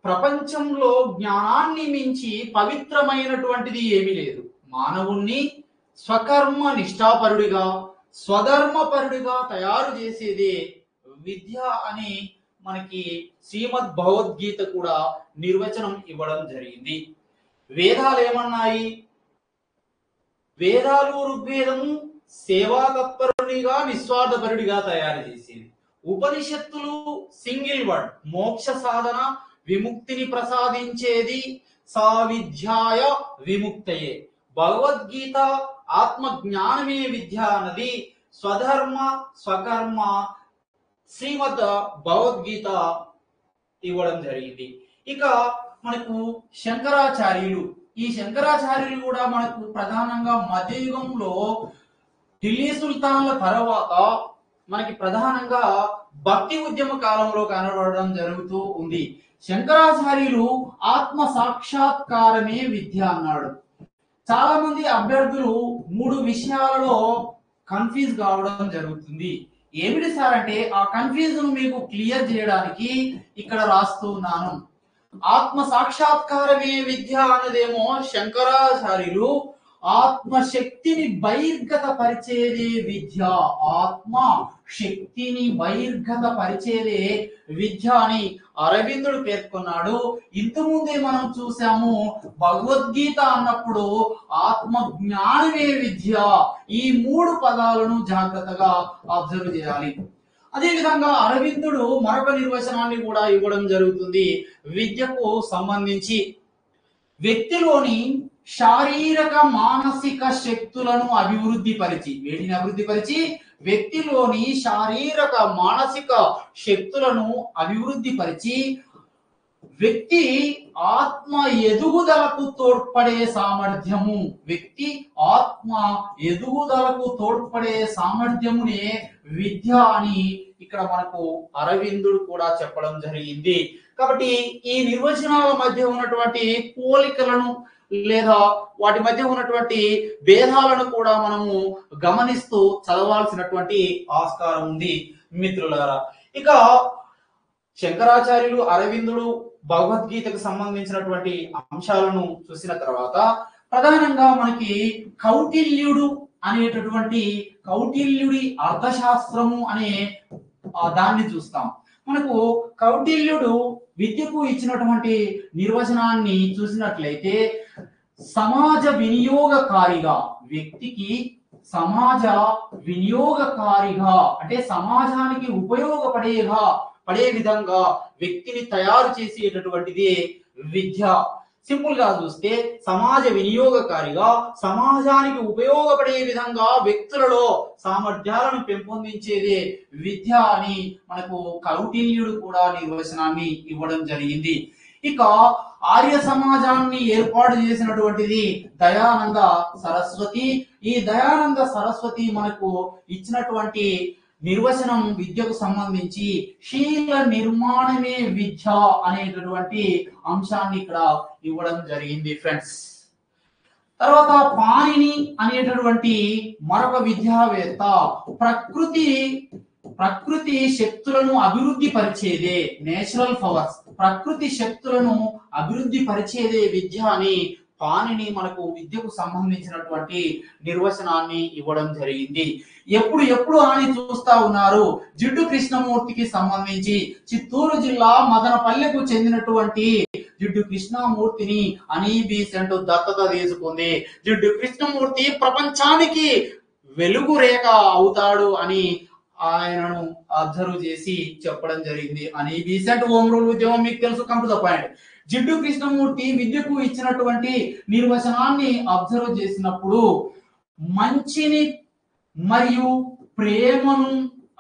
S2: ప్రపంచంలో జ్ఞానాన్ని మించి పవిత్రమైనటువంటిది ఏమీ లేదు. మానవుణ్ణి స్వకర్మ నిష్ఠాపరుడిగా స్వధర్మపరుడిగా తయారు చేసేదే విద్య అని మనకి శ్రీమద్ భగవద్గీత కూడా నిర్వచనం ఇవ్వడం జరిగింది. వేదాలు ఏమన్నాయి? వేదాలు ఋగ్వేదము సేవాతత్పరుడిగా నిస్వార్థపరుడిగా తయారు చేసేది. ఉపనిషత్తులు సింగిల్ వర్డ్ మోక్ష సాధన విముక్తిని ప్రసాదించేది సా విద్యాయ విముక్తయే. భగవద్గీత ఆత్మ జ్ఞానమే విద్య అన్నది స్వధర్మ స్వకర్మ శ్రీమద్ భగవద్గీత ఇవ్వడం జరిగింది. ఇక మనకు శంకరాచార్యులు, ఈ శంకరాచార్యులు కూడా మనకు ప్రధానంగా మధ్యయుగంలో ఢిల్లీ సుల్తాన్ల తర్వాత మనకి ప్రధానంగా భక్తి ఉద్యమ కాలంలో కనబడడం జరుగుతూ ఉంది. శంకరాచార్యులు ఆత్మ సాక్షాత్కారమే విద్య అన్నాడు. చాలా మంది అభ్యర్థులు మూడు విషయాలలో కన్ఫ్యూజ్ కావడం జరుగుతుంది. ఏమిటి సార్ అంటే ఆ కన్ఫ్యూజన్ మీకు క్లియర్ చేయడానికి ఇక్కడ రాస్తున్నాను. ఆత్మ సాక్షాత్కారమే విద్య అన్నదేమో శంకరాచార్యులు ఆత్మ శక్తిని బహిర్గత పరిచేదే విద్య, ఆత్మ శక్తిని బహిర్గత పరిచేదే విద్య అని అరవిందుడు పేర్కొన్నాడు. ఇంతకుముందే మనం చూసాము భగవద్గీత అన్నప్పుడు ఆత్మ జ్ఞానమే విద్య. ఈ మూడు పదాలను జాగ్రత్తగా అబ్జర్వ్ చేయాలి. అదే విధంగా అరవిందుడు మరొక నిర్వచనాన్ని కూడా ఇవ్వడం జరుగుతుంది. విద్యకు సంబంధించి వ్యక్తిలోని శారీరక మానసిక శక్తులను అభివృద్ధి పరిచి, వేటిని అభివృద్ధి పరిచి? వ్యక్తిలోని శారీరక మానసిక శక్తులను అభివృద్ధి పరిచి వ్యక్తి ఆత్మ ఎదుగుదలకు తోడ్పడే సామర్థ్యము, వ్యక్తి ఆత్మ ఎదుగుదలకు తోడ్పడే సామర్థ్యమునే విద్య అని ఇక్కడ మనకు అరవిందుడు కూడా చెప్పడం జరిగింది. కాబట్టి ఈ నిర్వచనాల మధ్య ఉన్నటువంటి పోలికలను లేదా వాటి మధ్య ఉన్నటువంటి భేదాలను కూడా మనము గమనిస్తూ చదవాల్సినటువంటి ఆస్కారం ఉంది మిత్రులారా. ఇక శంకరాచార్యులు అరవిందుడు భగవద్గీతకు సంబంధించినటువంటి అంశాలను చూసిన తర్వాత ప్రధానంగా మనకి కౌటిల్యుడు అనేటటువంటి కౌటిల్యుడి అర్థశాస్త్రము అనే దాన్ని చూస్తాం. మనకు కౌటిల్యుడు విద్యకు ఇచ్చినటువంటి నిర్వచనాన్ని చూసినట్లయితే సమాజ వినియోగకారిగా, వ్యక్తికి సమాజ వినియోగకారిగా అంటే సమాజానికి పడే విధంగా వ్యక్తిని తయారు చేసేటటువంటిది విద్య. సింపుల్ గా చూస్తే సమాజ వినియోగకారిగా సమాజానికి ఉపయోగపడే విధంగా వ్యక్తులలో సామర్థ్యాలను పెంపొందించేదే విద్య అని మనకు కౌటిల్యుడు కూడా నిర్వచనాన్ని ఇవ్వడం జరిగింది. ఇక ఆర్య సమాజాన్ని ఏర్పాటు చేసినటువంటిది దయానంద సరస్వతి. ఈ దయానంద సరస్వతి మనకు ఇచ్చినటువంటి నిర్వచనం విద్యకు సంబంధించి శీల నిర్మాణమే విద్య అనేటటువంటి అంశాన్ని ఇక్కడ ఇవ్వడం జరిగింది ఫ్రెండ్స్. తర్వాత పాణిని అనేటటువంటి మరొక విద్యావేత్త ప్రకృతి శక్తులను అభివృద్ధి పరిచేదే, నేచురల్ పవర్స్, ప్రకృతి శక్తులను అభివృద్ధి పరిచేదే విద్య అని పాణిని మనకు విద్యకు సంబంధించినటువంటి నిర్వచనాన్ని ఇవ్వడం జరిగింది. ఎప్పుడు అని చూస్తా ఉన్నారు. జిడ్డు కృష్ణమూర్తికి సంబంధించి చిత్తూరు జిల్లా మదనపల్లెకు చెందినటువంటి జిడ్డు కృష్ణమూర్తిని అనీబీ సెంటు దత్తత తీసుకుంది. జిడ్డు కృష్ణమూర్తి ప్రపంచానికి వెలుగు రేఖ అవుతాడు అని ఆయనను అబ్జర్వ్ చేసి చెప్పడం జరిగింది. అనీబీ సెంట్ హోమ్ రూల్ ఉద్యమం మీకు తెలుసు, come to the point. Jiddu Krishnamurti విద్యకు ఇచ్చినటువంటి నిర్వచనాన్ని అబ్జర్వ్ చేసినప్పుడు మంచిని మరియు ప్రేమను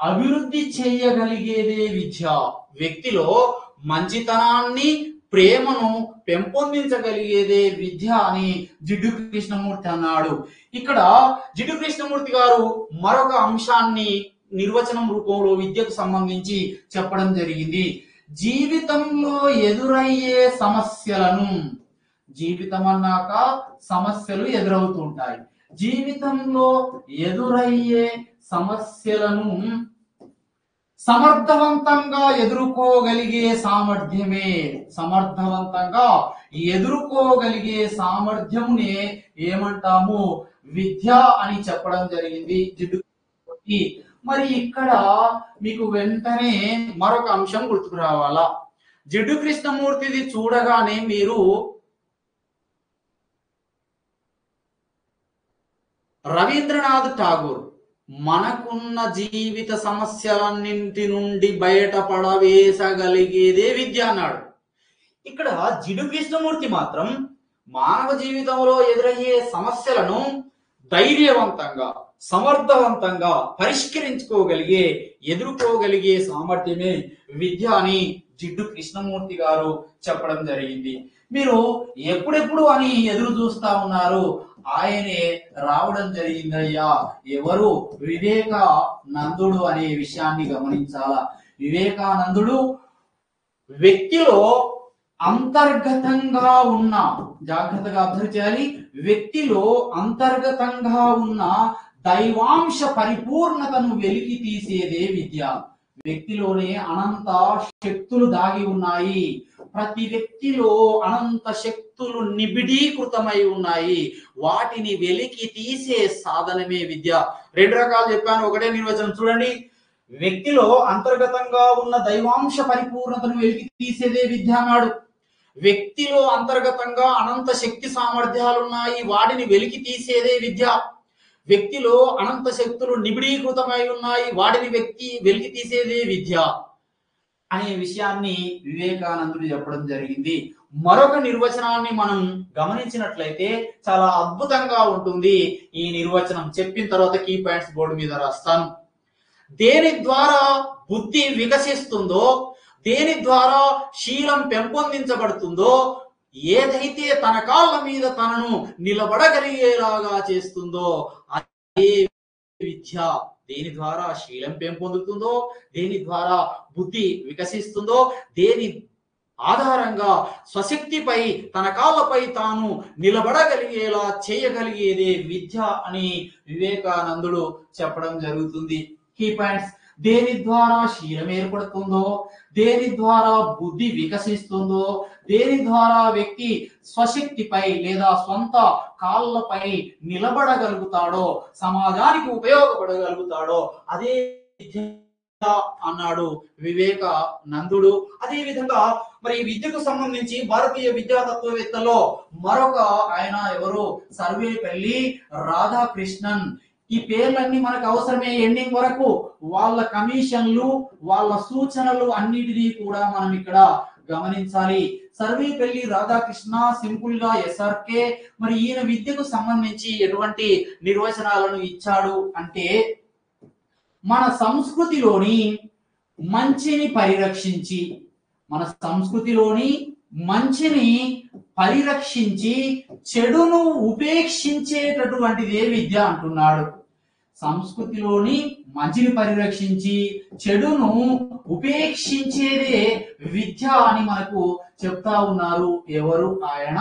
S2: అభివృద్ధి చేయగలిగేదే విద్య. వ్యక్తిలో మంచితనాన్ని ప్రేమను పెంపొందించగలిగేదే విద్య అని జిడ్డు కృష్ణమూర్తి అన్నాడు. ఇక్కడ జిడ్డు కృష్ణమూర్తి గారు మరొక అంశాన్ని నిర్వచనం రూపంలో విద్యకు సంబంధించి చెప్పడం జరిగింది. జీవితంలో ఎదురయ్యే సమస్యలను, జీవితం అన్నాక సమస్యలు ఎదురవుతుంటాయి, జీవితంలో ఎదురయ్యే సమస్యలను సమర్థవంతంగా ఎదుర్కోగలిగే సామర్థ్యమే, సమర్థవంతంగా ఎదుర్కోగలిగే సామర్థ్యమునే ఏమంటాము? విద్య అని చెప్పడం జరిగింది జిడ్డు. మరి ఇక్కడ మీకు వెంటనే మరొక అంశం గుర్తుకు రావాలా. జిడ్డు కృష్ణమూర్తిది చూడగానే మీరు రవీంద్రనాథ్ ఠాగూర్ మనకున్న జీవిత సమస్యలన్నింటి నుండి బయటపడవేసగలిగేదే విద్య అన్నాడు. ఇక్కడ జిడ్డు కృష్ణమూర్తి మాత్రం మానవ జీవితంలో ఎదురయ్యే సమస్యలను ధైర్యవంతంగా సమర్థవంతంగా పరిష్కరించుకోగలిగే ఎదుర్కోగలిగే సామర్థ్యమే విద్య అని జిడ్డు కృష్ణమూర్తి గారు చెప్పడం జరిగింది. మీరు ఎప్పుడెప్పుడు అని ఎదురు చూస్తా ఉన్నారు, ఆయనే రావడం జరిగిందయ్యా. ఎవరు? వివేకానందుడు అనే విషయాన్ని గమనించాలా. వివేకానందుడు వ్యక్తిలో అంతర్గతంగా ఉన్న, జాగ్రత్తగా అబ్జర్వ్ చేయాలి, వ్యక్తిలో అంతర్గతంగా ఉన్న దైవాంశ పరిపూర్ణతను వెలికి తీసేదే విద్య. వ్యక్తిలోనే అనంత శక్తులు దాగి ఉన్నాయి. ప్రతి వ్యక్తిలో అనంత శక్తులు నిబిడీకృతమై ఉన్నాయి. వాటిని వెలికి తీసే సాధనమే విద్య. రెండు రకాలు చెప్పాను, ఒకటే నిర్వచనం చూడండి. వ్యక్తిలో అంతర్గతంగా ఉన్న దైవాంశ పరిపూర్ణతను వెలికి తీసేదే విద్య అన్నాడు. వ్యక్తిలో అంతర్గతంగా అనంత శక్తి సామర్థ్యాలు ఉన్నాయి, వాటిని వెలికి తీసేదే విద్య. వ్యక్తిలో అనంత శక్తులు నిబిడీకృతమై ఉన్నాయి, వాటిని వెలికి తీసేదే విద్య అనే విషయాన్ని వివేకానందుడు చెప్పడం జరిగింది. మరొక నిర్వచనాన్ని మనం గమనించినట్లయితే చాలా అద్భుతంగా ఉంటుంది. ఈ నిర్వచనం చెప్పిన తర్వాత కీ పాయింట్స్ బోర్డు మీద రాస్తాను. దేని ద్వారా బుద్ధి వికసిస్తుందో, దేని ద్వారా శీలం పెంపొందించబడుతుందో, ఏదైతే తన కాళ్ళ మీద తనను నిలబడగలిగేలాగా చేస్తుందో అదే విద్య. దేని ద్వారా శీలం పెంపొందుతుందో, దేని ద్వారా బుద్ధి వికసిస్తుందో, దేని ఆధారంగా స్వశక్తిపై తన కాళ్ళపై తాను నిలబడగలిగేలా చేయగలిగేదే విద్య అని వివేకానందుడు చెప్పడం జరుగుతుంది. కీ పాయింట్స్: దేని ద్వారా శీలం ఏర్పడుతుందో, దేని ద్వారా బుద్ధి వికసిస్తుందో, దేని ద్వారా వ్యక్తి స్వశక్తిపై లేదా స్వంత కాళ్ళపై నిలబడగలుగుతాడో, సమాజానికి ఉపయోగపడగలుగుతాడో అదే విద్య అన్నాడు వివేకానందుడు. అదే విధంగా మరి విద్యకు సంబంధించి భారతీయ విద్యా తత్వవేత్తలో మరొక ఆయన ఎవరు? సర్వేపల్లి రాధాకృష్ణన్. ఈ పేర్లన్నీ మనకు అవసరమే ఎండింగ్ వరకు. వాళ్ళ కమిషన్లు, వాళ్ళ సూచనలు అన్నిటినీ కూడా మనం ఇక్కడ గమనించాలి. సర్వేపల్లి రాధాకృష్ణ సింపుల్ గా ఎస్ఆర్కే. మరి ఈయన విద్యకు సంబంధించి ఎటువంటి నిర్వచనాలను ఇచ్చాడు అంటే, మన సంస్కృతిలోని మంచిని పరిరక్షించి, మన సంస్కృతిలోని మంచిని పరిరక్షించి చెడును ఉపేక్షించేటటువంటిదే విద్య అంటున్నాడు. సంస్కృతిలోని మంచిని పరిరక్షించి చెడును ఉపేక్షించేదే విద్య అని మనకు చెప్తా ఉన్నారు. ఎవరు? ఆయన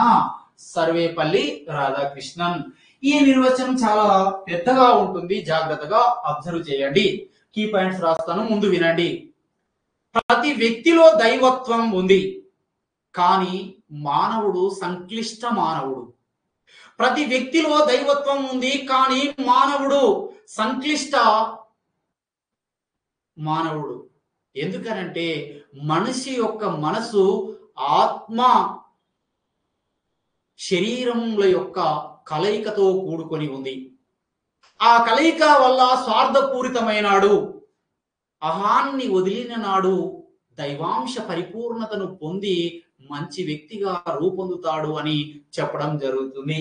S2: సర్వేపల్లి రాధాకృష్ణన్. ఈ నిర్వచనం చాలా పెద్దగా ఉంటుంది, జాగ్రత్తగా అబ్జర్వ్ చేయండి. కీ పాయింట్స్ రాస్తాను, ముందు వినండి. ప్రతి వ్యక్తిలో దైవత్వం ఉంది, కానీ మానవుడు సంక్లిష్ట మానవుడు. ప్రతి వ్యక్తిలో దైవత్వం ఉంది, కానీ మానవుడు సంక్లిష్ట మానవుడు. ఎందుకనంటే మనిషి యొక్క మనసు ఆత్మ శరీరముల యొక్క కలయికతో కూడుకొని ఉంది. ఆ కలయిక వల్ల స్వార్థపూరితమైనాడు. అహాన్ని వదిలిన నాడు దైవాంశ పరిపూర్ణతను పొంది మంచి వ్యక్తిగా రూపొందుతాడు అని చెప్పడం జరుగుతుంది.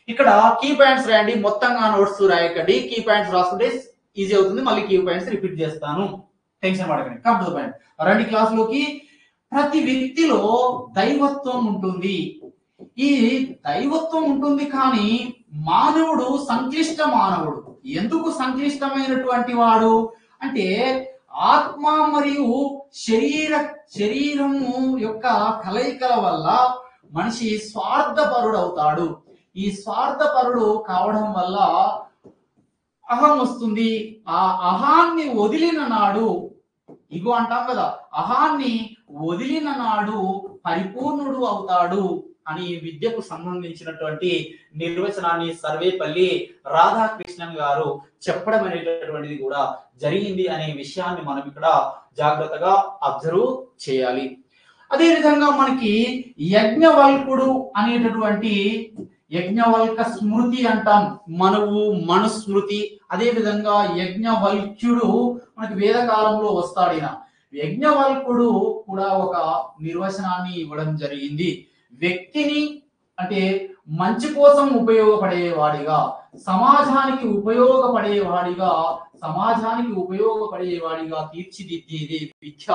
S2: ఇక్కడ కీ పాయింట్స్ రాయండి, మొత్తంగా నోట్స్ రాయకండి. కీ పాయింట్స్ రాస్తుంటే ఈజీ అవుతుంది. మళ్ళీ కీ పాయింట్స్ రిపీట్ చేస్తాను, టెన్షన్ పడకండి. Come to the point. రండి క్లాస్ లోకి. ప్రతి వ్యక్తిలో దైవత్వం ఉంటుంది. ఈ దైవత్వం ఉంటుంది, కానీ మానవుడు సంక్లిష్ట మానవుడు. ఎందుకు సంక్లిష్టమైనటువంటి వాడు అంటే, ఆత్మ మరియు శరీరము యొక్క కలయికల వల్ల మనిషి స్వార్థపరుడవుతాడు. ఈ స్వార్థపరుడు కావడం వల్ల అహం వస్తుంది. ఆ అహాన్ని వదిలిన నాడు, ఇగో అంటాం కదా, అహాన్ని వదిలిన నాడు పరిపూర్ణుడు అవుతాడు అని విద్యకు సంబంధించినటువంటి నిర్వచనాన్ని సర్వేపల్లి రాధాకృష్ణన్ గారు చెప్పడం అనేటటువంటిది కూడా జరిగింది అనే విషయాన్ని మనం ఇక్కడ జాగ్రత్తగా అబ్జర్వ్ చేయాలి. అదే విధంగా మనకి యజ్ఞవల్కుడు అనేటటువంటి, యజ్ఞవల్క స్మృతి అంటాం, మనుస్మృతి. అదే విధంగా యజ్ఞవల్క్యుడు మనకి వేదకాలంలో వస్తాడు. యజ్ఞవల్కుడు కూడా ఒక నిర్వచనాన్ని ఇవ్వడం జరిగింది. వ్యక్తిని అంటే మంచి కోసం ఉపయోగపడేవాడిగా, సమాజానికి ఉపయోగపడేవాడిగా తీర్చిదిద్దేది విద్య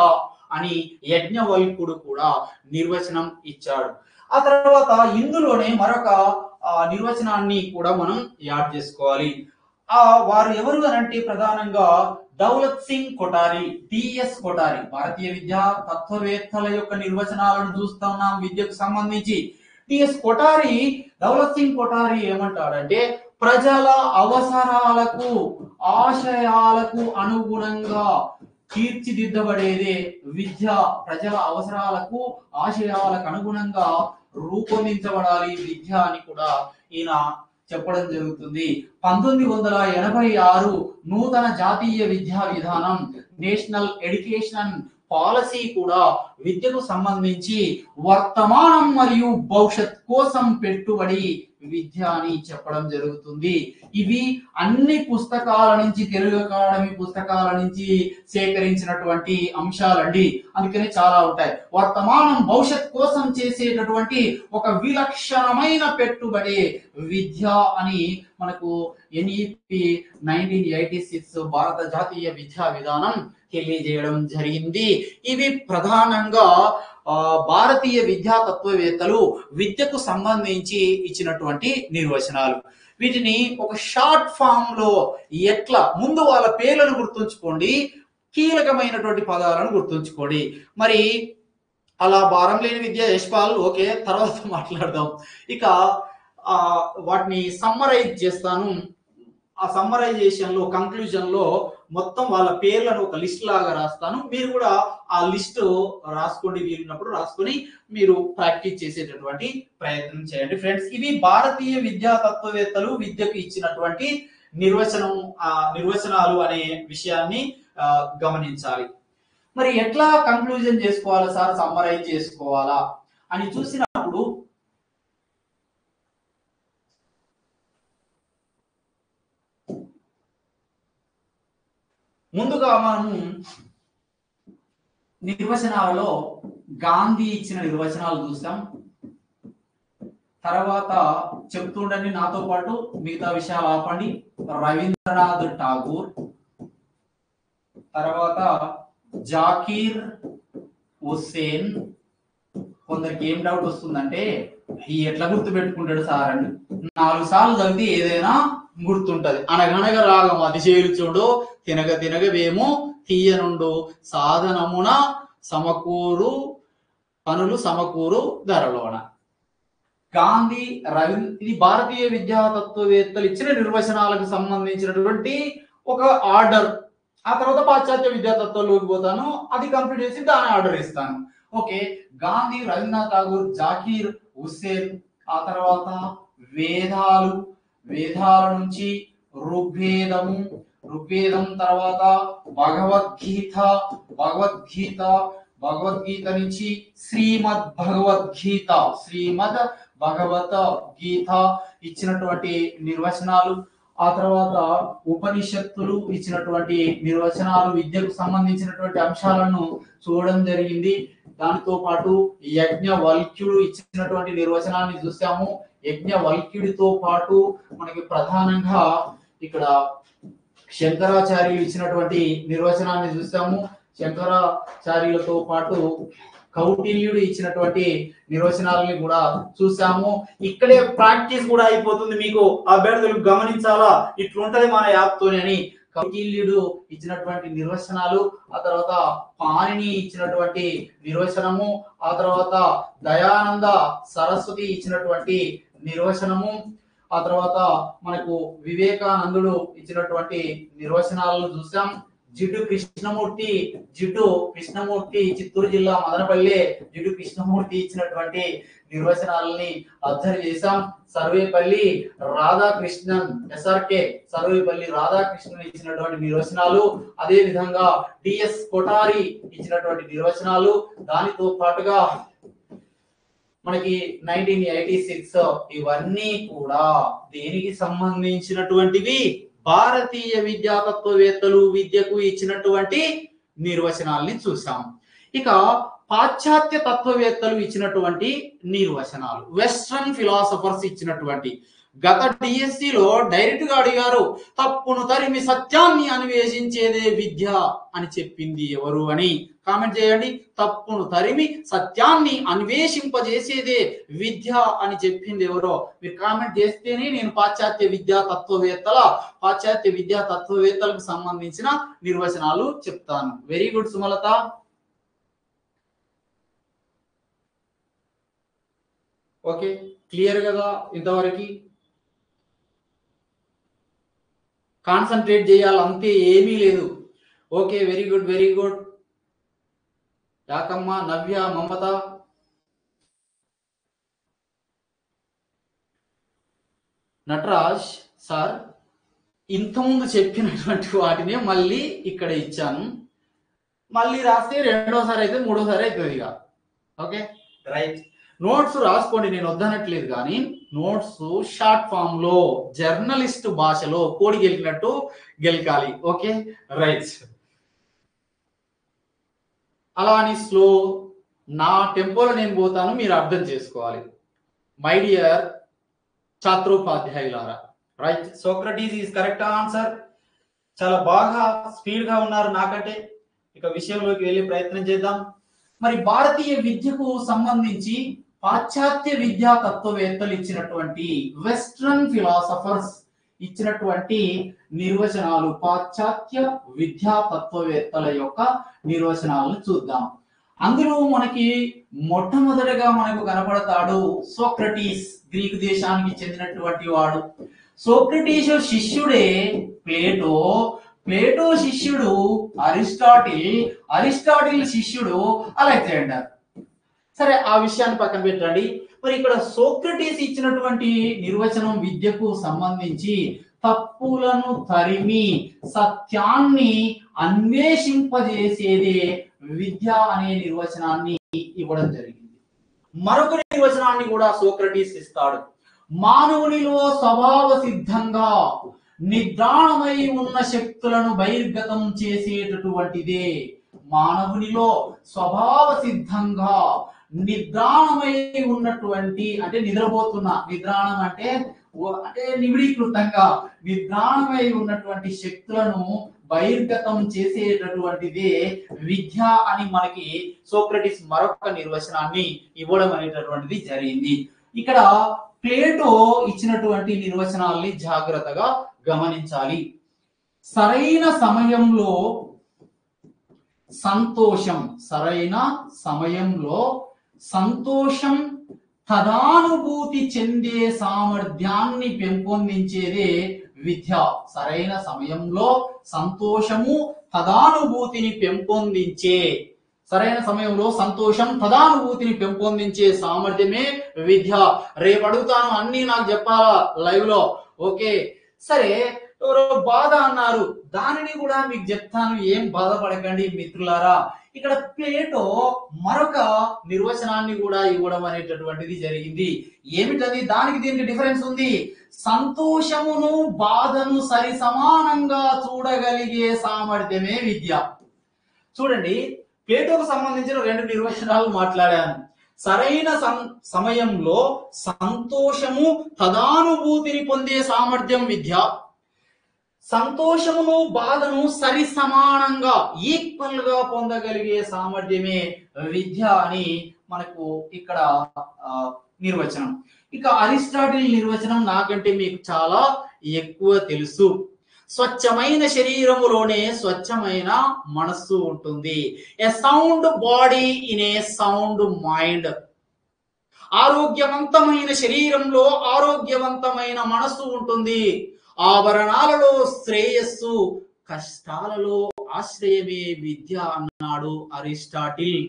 S2: అని యజ్ఞవల్కుడు కూడా నిర్వచనం ఇచ్చాడు. ఆ తర్వాత ఇందులోనే మరొక నిర్వచనాన్ని కూడా మనం యాడ్ చేసుకోవాలి. వారు ఎవరు అనంటే ప్రధానంగా దౌలత్ సింగ్ కొఠారి, టిఎస్ కొఠారి. భారతీయ విద్యా తత్వవేత్తల యొక్క నిర్వచనాలను చూస్తున్నాం విద్యకు సంబంధించి. టిఎస్ కొఠారి, దౌలత్ సింగ్ కొఠారి ఏమంటాడంటే, ప్రజల అవసరాలకు ఆశయాలకు అనుగుణంగా తీర్చిదిద్దబడేదే విద్య. ప్రజల అవసరాలకు ఆశయాలకు అనుగుణంగా రూపొందించబడాలి విద్య అని కూడా ఈయన చెప్పడం జరుగుతుంది. 1986 నూతన జాతీయ విద్యా విధానం, నేషనల్ ఎడ్యుకేషన్ పాలసీ కూడా విద్యకు సంబంధించి వర్తమానం మరియు భవిష్యత్ కోసం పెట్టుబడి విద్య అని చెప్పడం జరుగుతుంది. ఇవి అన్ని పుస్తకాల నుంచి, తెలుగు అకాడమీ పుస్తకాల నుంచి సేకరించినటువంటి అంశాలండి. అందుకనే చాలా ఉంటాయి. వర్తమానం భవిష్యత్ కోసం చేసేటటువంటి ఒక విలక్షణమైన పెట్టుబడి విద్య అని మనకు ఎన్ఈపి 1986 భారత జాతీయ విద్యా విధానం తెలియజేయడం జరిగింది. ఇవి ప్రధానంగా భారతీయ విద్యా తత్వవేత్తలు విద్యకు సంబంధించి ఇచ్చినటువంటి నిర్వచనాలు. వీటిని ఒక షార్ట్ ఫామ్ లో ఎట్లా, ముందు వాళ్ళ పేర్లను గుర్తుంచుకోండి, కీలకమైనటువంటి పదాలను గుర్తుంచుకోండి. మరి అలా భారం లేని విద్య యశ్పాల్, ఓకే, తర్వాత మాట్లాడదాం. ఇక వాటిని సమ్మరైజ్ చేస్తాను. ఆ సమ్మరైజేషన్ లో, కంక్లూజన్ లో మొత్తం వాళ్ళ పేర్లను ఒక లిస్ట్ లాగా రాస్తాను. మీరు కూడా ఆ లిస్ట్ రాసుకోండి, వీలున్నప్పుడు రాసుకొని మీరు ప్రాక్టీస్ చేసేటటువంటి ప్రయత్నం చేయండి ఫ్రెండ్స్. ఇవి భారతీయ విద్యా తత్వవేత్తలు విద్యకు ఇచ్చినటువంటి నిర్వచనాలు అనే విషయాన్ని గమనించాలి. మరి ఎట్లా కంక్లూజన్ చేసుకోవాలా సార్, సమ్మరైజ్ చేసుకోవాలా అని చూసినప్పుడు ముందుగా మనం నిర్వచనాలలో గాంధీ ఇచ్చిన నిర్వచనాలు చూసాం. తర్వాత చెప్తుండండి నాతో పాటు, మిగతా విషయాలు ఆపండి. రవీంద్రనాథ్ ఠాగూర్, తర్వాత జాకీర్ హుస్సేన్. కొందరికి ఏం డౌట్ వస్తుందంటే, ఎట్లా గుర్తు పెట్టుకుంటాడు సార్ అని. 4 సార్లు చదివితే ఏదైనా గుర్తుంటది. అనగనగ రాగం అతిశయులు చూడు, తినగ తినగవేమో తీయనుండు, సాధనమున సమకూరు పనులు సమకూరు ధరలోన. గాంధీ, ఇది భారతీయ విద్యా తత్వవేత్తలు ఇచ్చిన నిర్వచనాలకు సంబంధించినటువంటి ఒక ఆర్డర్. ఆ తర్వాత పాశ్చాత్య విద్యా తత్వంలోకి పోతాను, అది కంప్లీట్ చేసి దాని ఆర్డర్ ఇస్తాను. ఓకే, గాంధీ, రవీంద్రనాథ్ ఠాగూర్, జాకీర్ హుస్సేన్. ఆ తర్వాత వేదాల నుంచి ఋగ్వేదం తర్వాత భగవద్గీత నుంచి శ్రీమద్ భగవద్గీత ఇచ్చినటువంటి నిర్వచనాలు. ఆ తర్వాత ఉపనిషత్తులు ఇచ్చినటువంటి నిర్వచనాలు, విద్యకు సంబంధించినటువంటి అంశాలను చూడడం జరిగింది. దానితో పాటు యజ్ఞవల్క్యుడు ఇచ్చినటువంటి నిర్వచనాన్ని చూసాము. యజ్ఞవల్క్యుడితో పాటు మనకి ప్రధానంగా ఇక్కడ శంకరాచార్యులు ఇచ్చినటువంటి నిర్వచనాన్ని చూసాము. శంకరాచార్యులతో పాటు కౌటిల్యుడు ఇచ్చినటువంటి నిర్వచనాలని కూడా చూసాము. ఇక్కడే ప్రాక్టీస్ కూడా అయిపోతుంది మీకు, అభ్యర్థులు గమనించాలా, ఇట్లుంటది మన యాప్ తోని అని. కౌటిల్యుడు ఇచ్చినటువంటి నిర్వచనాలు, ఆ తర్వాత పాణిని ఇచ్చినటువంటి నిర్వచనము, ఆ తర్వాత దయానంద సరస్వతి ఇచ్చినటువంటి నిర్వచనము, ఆ తర్వాత మనకు వివేకానందుడు ఇచ్చినటువంటి నిర్వచనాలను చూసాం. జిడ్డు కృష్ణమూర్తి చిత్తూరు జిల్లా మదనపల్లి జిడ్డు కృష్ణమూర్తి ఇచ్చినటువంటి నిర్వచనాలని అబ్జర్వ్ చేశాం. సర్వేపల్లి రాధాకృష్ణన్ SRK సర్వేపల్లి రాధాకృష్ణన్ ఇచ్చినటువంటి నిర్వచనాలు, అదే విధంగా డిఎస్ కొఠారి ఇచ్చినటువంటి నిర్వచనాలు, దానితో పాటుగా మనకి 1986 ఇవన్నీ కూడా దేనికి సంబంధించినటువంటివి? భారతీయ విద్యా తత్వవేత్తలు విద్యకు ఇచ్చినటువంటి నిర్వచనాల్ని చూసాం. ఇక పాశ్చాత్య తత్వవేత్తలు ఇచ్చినటువంటి నిర్వచనాలు, వెస్ట్రన్ ఫిలాసఫర్స్ ఇచ్చినటువంటి, గత డిఎస్సిలో డైరెక్ట్ గా అడిగారు, తప్పును తరిమి సత్యాన్ని అన్వేషించేదే విద్య అని చెప్పింది ఎవరు అని కామెంట్ చేయండి. తప్పును తరిమి సత్యాన్ని అన్వేషింపజేసేదే విద్య అని చెప్పింది ఎవరో మీరు కామెంట్ చేస్తేనే నేను పాశ్చాత్య విద్యా తత్వవేత్తలకు సంబంధించిన నిర్వచనాలు చెప్తాను. Very good Sumalatha. Okay, clear కదా ఇంతవరకు? కాన్సన్ట్రేట్ చేయాలి, అంతే, ఏమీ లేదు. Okay, very good very good. Yakamma, Navya, Mamatha. Nataraj sir ఇంతకుముందు చెప్పినటువంటి వాటినే మళ్ళీ ఇక్కడ ఇచ్చాను. మళ్ళీ రాస్తే రెండోసారి అయితే మూడోసారి అవుతుంది ఇక. Okay right. నోట్స్ రాసుకోండి, నేను వద్దనట్లేదు, కానీ నోట్స్ షార్ట్ ఫామ్ లో జర్నలిస్ట్ భాషలో కోడి గెలికినట్టు గెలకాలి. Okay right. అలా అని స్లో, నా టెంపోలో నేను పోతాను, మీరు అర్థం చేసుకోవాలి. మై డియర్ ఛాత్రోపాధ్యాయులారా, right, Socrates is correct answer. చాలా బాగా స్పీడ్ గా ఉన్నారు నాకంటే. ఇక విషయంలోకి వెళ్ళే ప్రయత్నం చేద్దాం. మరి భారతీయ విద్యకు సంబంధించి పాశ్చాత్య విద్యా తత్వవేత్తలు ఇచ్చినటువంటి, వెస్ట్రన్ ఫిలాసఫర్స్ ఇచ్చినటువంటి నిర్వచనాలు, పాశ్చాత్య విద్యా తత్వవేత్తల యొక్క నిర్వచనాలను చూద్దాం. అందులో మనకి మొట్టమొదటిగా మనకు కనపడతాడు సోక్రటీస్, గ్రీకు దేశానికి చెందినటువంటి వాడు. సోక్రటీస్ శిష్యుడే ప్లేటో, ప్లేటో శిష్యుడు అరిస్టాటిల్ శిష్యుడు అలెగ్జాండర్. సరే, ఆ విషయాన్ని పక్కన పెట్టండి. మరి ఇక్కడ సోక్రటీస్ ఇచ్చినటువంటి నిర్వచనం విద్యకు సంబంధించి తప్పులను తరిమి సత్యాన్ని అన్వేషింపజేసేదే విద్య అనే నిర్వచనాన్ని ఇవ్వడం జరిగింది. మరొక నిర్వచనాన్ని కూడా సోక్రటీస్ ఇస్తాడు. మానవునిలో స్వభావ సిద్ధంగా నిద్రాణమై ఉన్న శక్తులను బహిర్గతం చేసేటటువంటిదే. మానవునిలో స్వభావ సిద్ధంగా నిద్రాణమై ఉన్నటువంటి, అంటే నిద్రపోతున్న, నిద్రాణం అంటే నివిడీకృతంగా నిద్రాణమై ఉన్నటువంటి శక్తులను బహిర్గతం చేసేటటువంటిదే విద్య అని మనకి సోక్రటీస్ మరొక నిర్వచనాన్ని ఇవ్వడం అనేటటువంటిది జరిగింది. ఇక్కడ ప్లేటో ఇచ్చినటువంటి నిర్వచనాల్ని జాగ్రత్తగా గమనించాలి. సరైన సమయంలో సంతోషం, సరైన సమయంలో సంతోషం తదానుభూతి చెందే సామర్థ్యాన్ని పెంపొందించేదే విద్య. సరైన సమయంలో సంతోషము తదానుభూతిని పెంపొందించే, సరైన సమయంలో సంతోషం తదానుభూతిని పెంపొందించే సామర్థ్యమే విద్య. రేపు అడుగుతాను, అన్ని నాకు చెప్పాలా లైవ్ లో. ఓకే సరే, ఎవరో బాధ అన్నారు, దానిని కూడా మీకు చెప్తాను, ఏం బాధపడకండి మిత్రులారా. ఇక్కడ ప్లేటో మరొక నిర్వచనాన్ని కూడా ఇవ్వడం అనేటటువంటిది జరిగింది. ఏమిటది? దానికి దీనికి డిఫరెన్స్ ఉంది. సంతోషమును బాధను సరి సమానంగా చూడగలిగే సామర్థ్యమే విద్య. చూడండి, ప్లేటోకు సంబంధించిన రెండు నిర్వచనాలు మాట్లాడాను. సరైన సమయంలో సంతోషము తదానుభూతిని పొందే సామర్థ్యం విద్య. సంతోషమును బాధను సరి సమానంగా ఈక్వల్ గా పొందగలిగే సామర్థ్యమే విద్య అని మనకు ఇక్కడ నిర్వచనం. ఇక అరిస్టాటిల్ నిర్వచనం నాకంటే మీకు చాలా ఎక్కువ తెలుసు. స్వచ్ఛమైన శరీరములోనే స్వచ్ఛమైన మనస్సు ఉంటుంది. A sound body in a sound mind. ఆరోగ్యవంతమైన శరీరంలో ఆరోగ్యవంతమైన మనస్సు ఉంటుంది. ఆభరణాలలో శ్రేయస్సు, కష్టాలలో ఆశ్రయమే విద్య అన్నాడు అరిస్టాటిల్.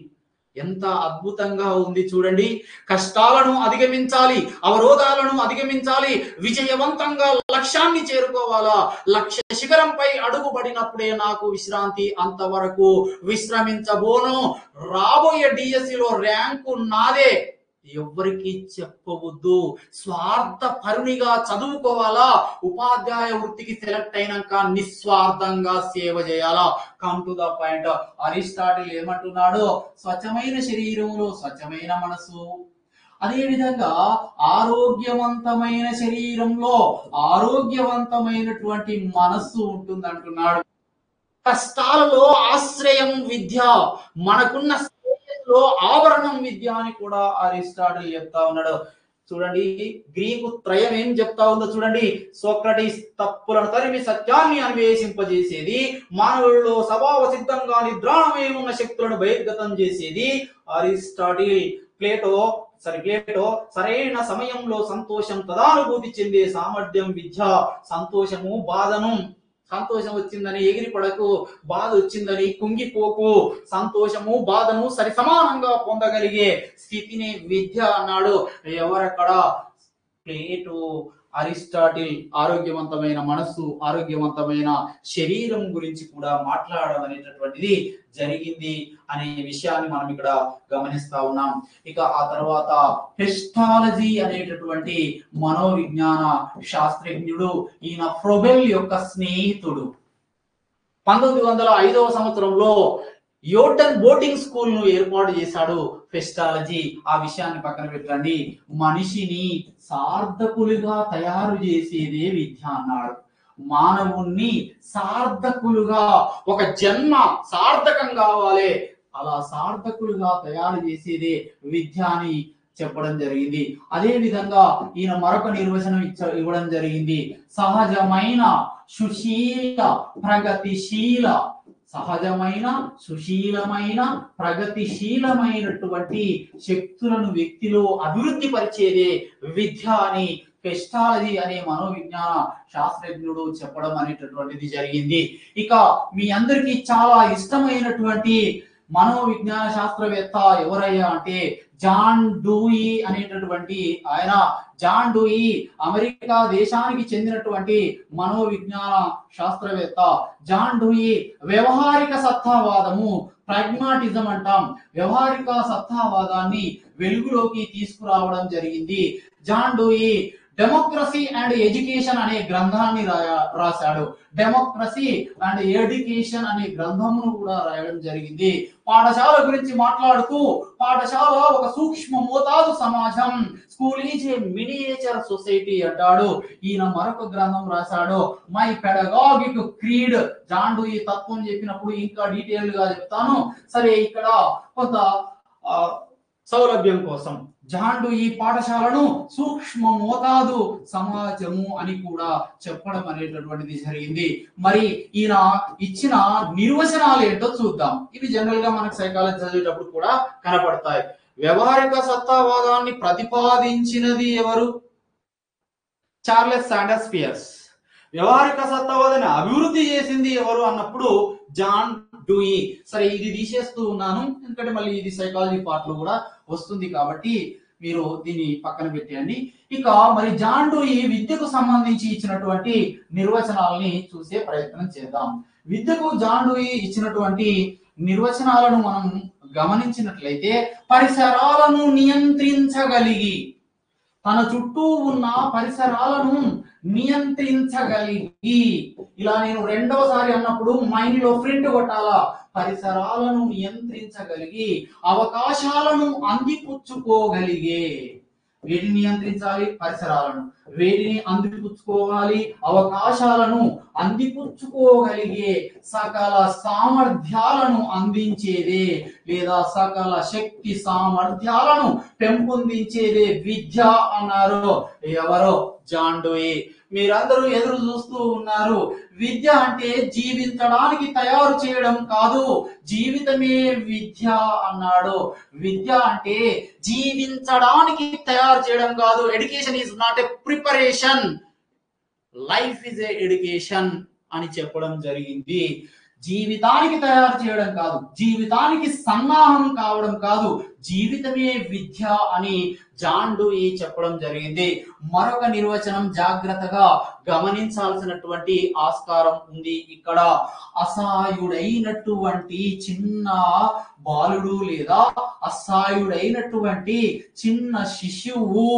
S2: ఎంత అద్భుతంగా ఉంది చూడండి. కష్టాలను అధిగమించాలి, అవరోధాలను అధిగమించాలి, విజయవంతంగా లక్ష్యాన్ని చేరుకోవాలా. లక్ష్య శిఖరంపై అడుగుబడినప్పుడే నాకు విశ్రాంతి, అంతవరకు విశ్రమించబోను. రాబోయే డిఎస్సిలో ర్యాంకు నాదే, ఎవ్వరికి చెప్పవద్దు. స్వార్థ పరునిగా చదువుకోవాలా. ఉపాధ్యాయ వృత్తికి సెలెక్ట్ అయినాక నిస్వార్థంగా సేవ చేయాలా. Come to the point. Aristotle ఏమంటున్నాడు? స్వచ్ఛమైన శరీరంలో స్వచ్ఛమైన మనసు, అదే విధంగా ఆరోగ్యవంతమైన శరీరంలో ఆరోగ్యవంతమైనటువంటి మనస్సు ఉంటుంది అంటున్నాడు. కష్టాలలో ఆశ్రయం విద్య, మనకున్న లో ఆవరణం విద్య అని కూడా అరిస్టాటిల్ చెప్తా ఉన్నాడు. చూడండి గ్రీకు త్రయం ఏం చెప్తా ఉందో చూడండి. సోక్రటీస్ తప్పులను తరిమి సత్యాన్ని అన్వేషింపజేసేది, మానవుల్లో స్వభావ సిద్ధంగా నిద్రాణమై ఉన్న శక్తులను బహిర్గతం చేసేది అరిస్టాటిల్. ప్లేటో సరైన సమయంలో సంతోషం తదానుభూతి చెందే సామర్థ్యం విద్య. సంతోషము బాధను, సంతోషం వచ్చిందని ఎగిరి పడకు, బాధ వచ్చిందని కుంగిపోకు. సంతోషము బాధను సరి సమానంగా పొందగలిగే స్థితిని విద్య అన్నాడు. ఎవరక్కడ? ప్లేటో, అరిస్టాటిల్ ఆరోగ్యవంతమైన మనస్సు, ఆరోగ్యవంతమైన శరీరం గురించి కూడా మాట్లాడడం అనేటటువంటిది జరిగింది అనే విషయాన్ని మనం ఇక్కడ గమనిస్తా ఉన్నాం. ఇక ఆ తర్వాత పెస్టాలజీ అనేటటువంటి మనోవిజ్ఞాన శాస్త్రజ్ఞుడు, ఈయన ఫ్రోబెల్ యొక్క స్నేహితుడు. 1905వ సంవత్సరంలో యోటన్ బోటింగ్ స్కూల్ ను ఏర్పాటు చేశాడు. పెస్టాలజీ ఆ విషయాన్ని పక్కన పెట్టండి. మనిషిని సార్థకులుగా తయారు చేసేదే విద్య అన్నాడు. మానవుణ్ణి సార్థకులుగా, ఒక జన్మ సార్థకం కావాలి, అలా సార్థకులుగా తయారు చేసేదే విద్య అని చెప్పడం జరిగింది. అదే విధంగా ఈయన మరొక నిర్వచనం ఇవ్వడం జరిగింది. సహజమైన సుశీల ప్రగతిశీల, సహజమైన సుశీలమైన ప్రగతిశీలమైనటువంటి శక్తులను వ్యక్తిలో అభివృద్ధి పరిచేదే విద్య అని పెస్టాలజీ అనే మనోవిజ్ఞాన శాస్త్రజ్ఞుడు చెప్పడం అనేటటువంటిది జరిగింది. ఇక మీ అందరికీ చాలా ఇష్టమైనటువంటి మనోవిజ్ఞాన శాస్త్రవేత్త ఎవరయ్యా అంటే జాన్ డూయి అనేటటువంటి ఆయన. జాన్ డూయి అమెరికా దేశానికి చెందినటువంటి మనోవిజ్ఞాన శాస్త్రవేత్త. జాన్ డూయి వ్యవహారిక సత్తావాదము, ప్రాగ్మాటిజం అంటాం, వ్యవహారిక సత్తావాదాన్ని వెలుగులోకి తీసుకురావడం జరిగింది. John Dewey democracy and education అనే గ్రంథాన్ని రాశాడు. డెమోక్రసీ అండ్ ఎడ్యుకేషన్ అనే గ్రంథమును కూడా రాయడం జరిగింది. పాఠశాల గురించి మాట్లాడుతూ, పాఠశాల ఒక సూక్ష్మ మోతాదు సమాజం, school is a miniature society అంటాడు. ఈయన మరొక గ్రంథం రాశాడు, మై పెడగాగిక్ క్రీడ్. జాన్ డూయి తత్వం చెప్పినప్పుడు ఇంకా డీటెయిల్ గా చెప్తాను. సరే, ఇక్కడ కొంత సౌలభ్యం కోసం జాన్ డూయి పాఠశాలను సూక్ష్మ మోతాదు సమాజము అని కూడా చెప్పడం అనేటటువంటిది జరిగింది. మరి ఈయన ఇచ్చిన నిర్వచనాలు ఏంటో చూద్దాం. ఇవి జనరల్ గా మనకు సైకాలజీ చదివేటప్పుడు కూడా కనపడతాయి. వ్యవహారిక సత్తావాదాన్ని ప్రతిపాదించినది ఎవరు? Charles Sanders Peirce. వ్యవహారిక సత్తావాదాన్ని అభివృద్ధి చేసింది ఎవరు అన్నప్పుడు జాన్ డూయి. సరే, ఇది తీసేస్తూ ఉన్నాను ఎందుకంటే మళ్ళీ ఇది సైకాలజీ పార్ట్ లో కూడా వస్తుంది కాబట్టి మీరు దీన్ని పక్కన పెట్టండి. ఇక మరి జాన్ డూయి విద్యకు సంబంధించి ఇచ్చినటువంటి నిర్వచనాలని చూసే ప్రయత్నం చేద్దాం. విద్యకు జాన్ డూయి ఇచ్చినటువంటి నిర్వచనాలను మనం గమనించినట్లయితే, పరిసరాలను నియంత్రించగలిగి, తన చుట్టూ ఉన్న పరిసరాలను నియంత్రించగలిగి, ఇలా నేను రెండవసారి అన్నప్పుడు మైండ్ లో ప్రింట్ కొట్టాలా, పరిసరాలను నియంత్రించగలిగి, అవకాశాలను అందిపుచ్చుకోగలిగే. వేటిని నియంత్రించాలి? పరిసరాలను. వేటిని అందిపుచ్చుకోవాలి? అవకాశాలను అందిపుచ్చుకోగలిగే సకల సామర్థ్యాలను అందించేదే, లేదా సకల శక్తి సామర్థ్యాలను పెంపొందించేదే విద్య అన్నారు ఎవరో? John Dewey. మీరందరూ ఎదురు చూస్తూ ఉన్నారు. విద్య అంటే జీవించడానికి తయారు చేయడం కాదు, జీవితమే విద్య అన్నాడు. విద్య అంటే జీవించడానికి తయారు చేయడం కాదు. Education is not a preparation, life is a education అని చెప్పడం జరిగింది. జీవితానికి తయారు చేయడం కాదు, జీవితానికి సన్నాహం కావడం కాదు, జీవితమే విద్య అని జాన్ డూయి చెప్పడం జరిగింది. మరొక నిర్వచనం జాగ్రత్తగా గమనించాల్సినటువంటి ఆస్కారం ఉంది ఇక్కడ. అసహాయుడైనటువంటి చిన్న బాలుడు లేదా అసహాయుడైనటువంటి చిన్న శిశువు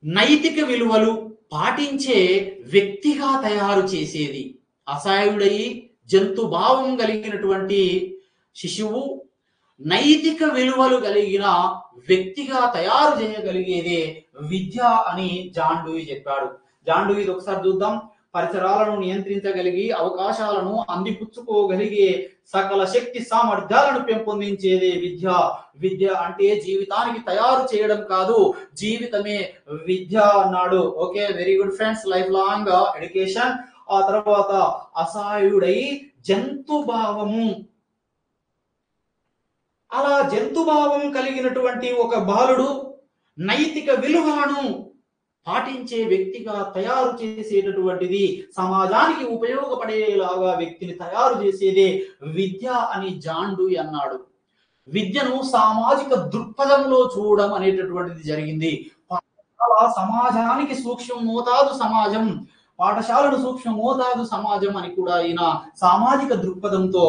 S2: నైతిక విలువలు పాటించే వ్యక్తిగా తయారు చేసేది. అసహాయుడై జంతు భావం కలిగినటువంటి శిశువు నైతిక విలువలు కలిగిన వ్యక్తిగా తయారు చేయగలిగేదే విద్య అని జాన్ డూయి చెప్పాడు. జాన్ డూయి ఒకసారి చూద్దాం. పరిసరాలను నియంత్రించగలిగి అవకాశాలను అందిపుచ్చుకోగలిగే సకల శక్తి సామర్థ్యాలను పెంపొందించేదే విద్య. విద్య అంటే జీవితానికి తయారు చేయడం కాదు, జీవితమే విద్య అన్నాడు. Okay, very good friends, life long education. ఆ తర్వాత అసహాయుడై జంతు భావము. అలా జంతుభావం కలిగినటువంటి ఒక బాలుడు నైతిక విలువలను పాటించే వ్యక్తిగా తయారు చేసేటటువంటిది, సమాజానికి ఉపయోగపడేలాగా వ్యక్తిని తయారు చేసేదే విద్య అని జాన్ డూయి అన్నాడు. విద్యను సామాజిక దృక్పథంలో చూడడం అనేటటువంటిది జరిగింది. సమాజానికి సూక్ష్మ మోతాదు సమాజం, పాఠశాలను సూక్ష్మ మోతాదు సమాజం అని కూడా ఈయన సామాజిక దృక్పథంతో